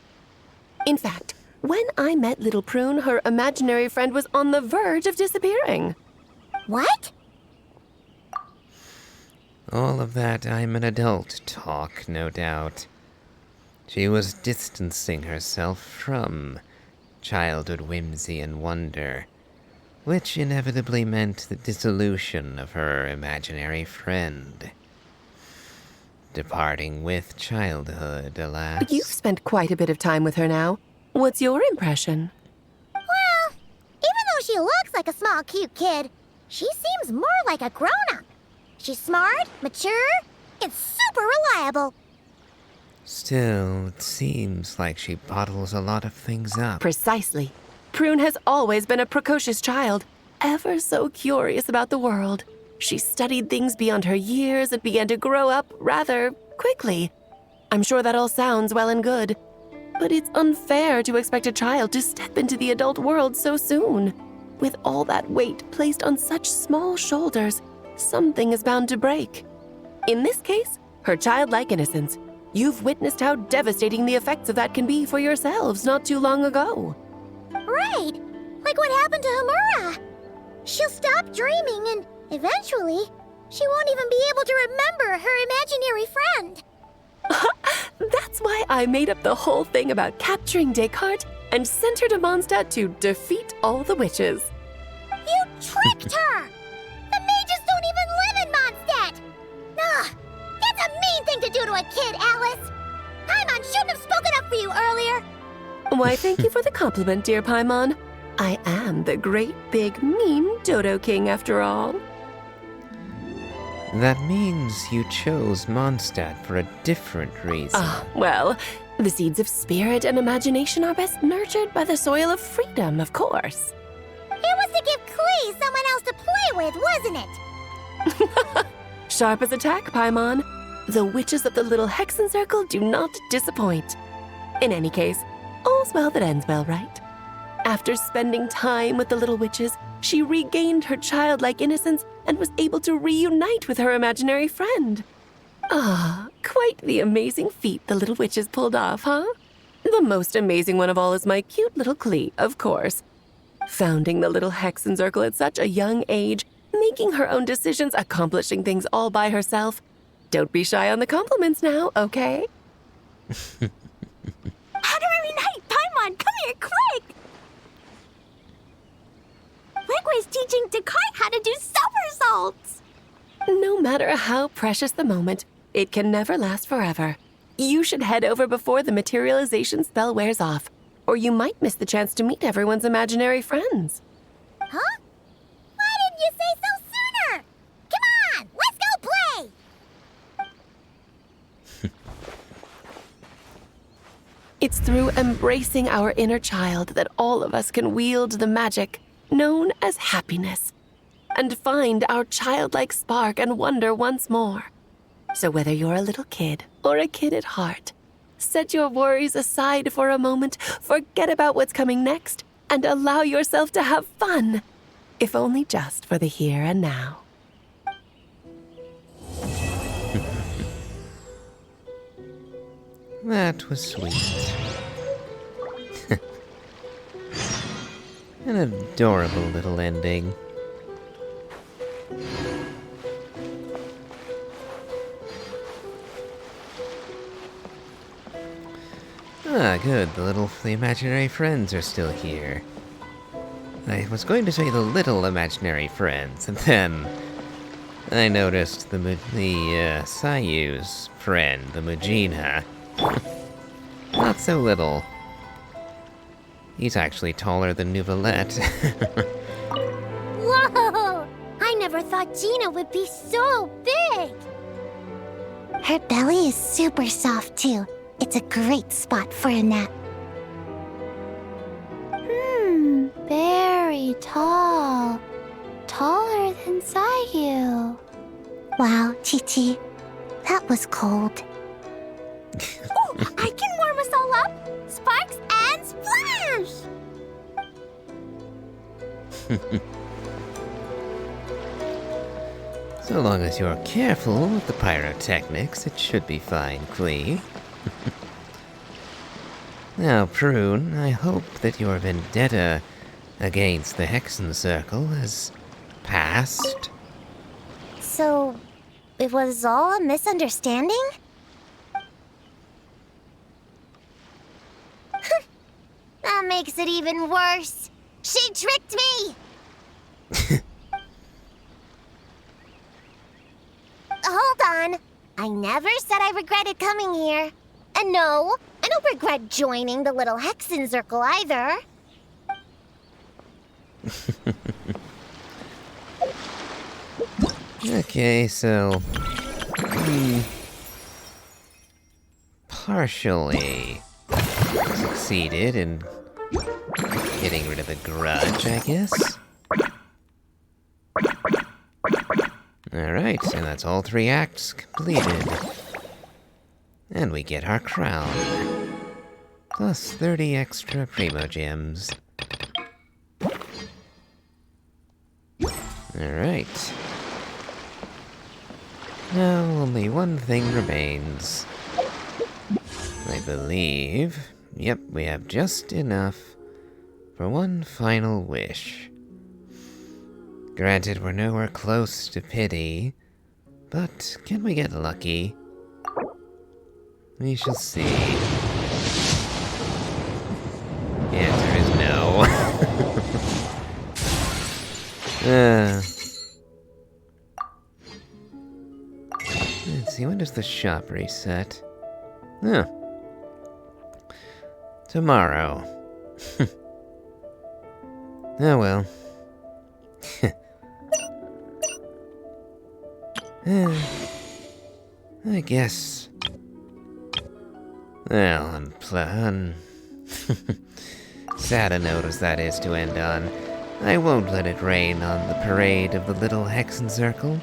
In fact, when I met little Prune, her imaginary friend was on the verge of disappearing. What? All of that I'm an adult talk, no doubt. She was distancing herself from childhood whimsy and wonder, which inevitably meant the dissolution of her imaginary friend. Departing with childhood, alas. You've spent quite a bit of time with her now. What's your impression? Well, even though she looks like a small, cute kid, she seems more like a grown-up. She's smart, mature, and super reliable. Still, it seems like she bottles a lot of things up. Precisely. Prune has always been a precocious child, ever so curious about the world. She studied things beyond her years and began to grow up rather quickly. I'm sure that all sounds well and good, but it's unfair to expect a child to step into the adult world so soon. With all that weight placed on such small shoulders, something is bound to break. In this case, her childlike innocence. You've witnessed how devastating the effects of that can be for yourselves not too long ago. Right, like what happened to Hamura. She'll stop dreaming and eventually, she won't even be able to remember her imaginary friend. That's why I made up the whole thing about capturing Descartes and sent her to Mondstadt to defeat all the witches. You tricked her! The mages don't even live in Mondstadt! Ugh! That's a mean thing to do to a kid, Alice! Paimon shouldn't have spoken up for you earlier! Why, thank you for the compliment, dear Paimon. I am the great, big, mean Dodo King, after all. That means you chose Mondstadt for a different reason. Well, the seeds of spirit and imagination are best nurtured by the soil of freedom, of course. It was to give Klee someone else to play with, wasn't it? Sharp as a tack, Paimon. The witches of the Little Hexen Circle do not disappoint. In any case, all's well that ends well, right? After spending time with the little witches, she regained her childlike innocence and was able to reunite with her imaginary friend. Quite the amazing feat the little witches pulled off, huh? The most amazing one of all is my cute little Klee, of course. Founding the Little Hexen Circle at such a young age, making her own decisions, accomplishing things all by herself. Don't be shy on the compliments now, okay? Honorary Knight, Paimon, come here, quick! Wigway's teaching Descartes how to do somersaults! No matter how precious the moment, it can never last forever. You should head over before the materialization spell wears off, or you might miss the chance to meet everyone's imaginary friends. Huh? Why didn't you say so sooner? Come on, let's go play! It's through embracing our inner child that all of us can wield the magic known as happiness and find our childlike spark and wonder once more. So whether you're a little kid or a kid at heart, set your worries aside for a moment, forget about what's coming next, and allow yourself to have fun, if only just for the here and now. That was sweet. An adorable little ending. Good. The imaginary friends are still here. I was going to say the little imaginary friends, and then I noticed the Sayu's friend, the Mujina. Not so little. He's actually taller than Nouvelette. Whoa! I never thought Gina would be so big! Her belly is super soft, too. It's a great spot for a nap. Very tall. Taller than Sayu. Wow, Chi-Chi. That was cold. Ooh, I can warm us all up! Sparks and splash! So long as you're careful with the pyrotechnics, it should be fine, Klee. Now, Prune, I hope that your vendetta against the Hexen Circle has passed. So, it was all a misunderstanding? That makes it even worse. She tricked me! Hold on. I never said I regretted coming here. And no, I don't regret joining the Little Hexen Circle either. Okay, so... partially succeeded in getting rid of a grudge, I guess. Alright, and that's all 3 acts completed. And we get our crown. Plus 30 extra Primo Gems. Alright. Now only one thing remains. I believe... Yep, we have just enough for one final wish. Granted, we're nowhere close to pity, but can we get lucky? We shall see. The answer is no. Let's see, when does the shop reset? Huh. Tomorrow. Oh well. I guess. Well, sad a note as that is to end on, I won't let it rain on the parade of the little Hexen Circle.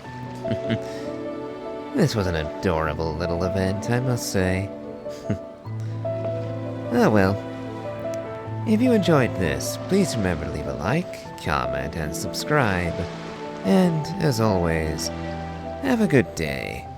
This was an adorable little event, I must say. Oh well. If you enjoyed this, please remember to leave a like, comment, and subscribe. And, as always, have a good day.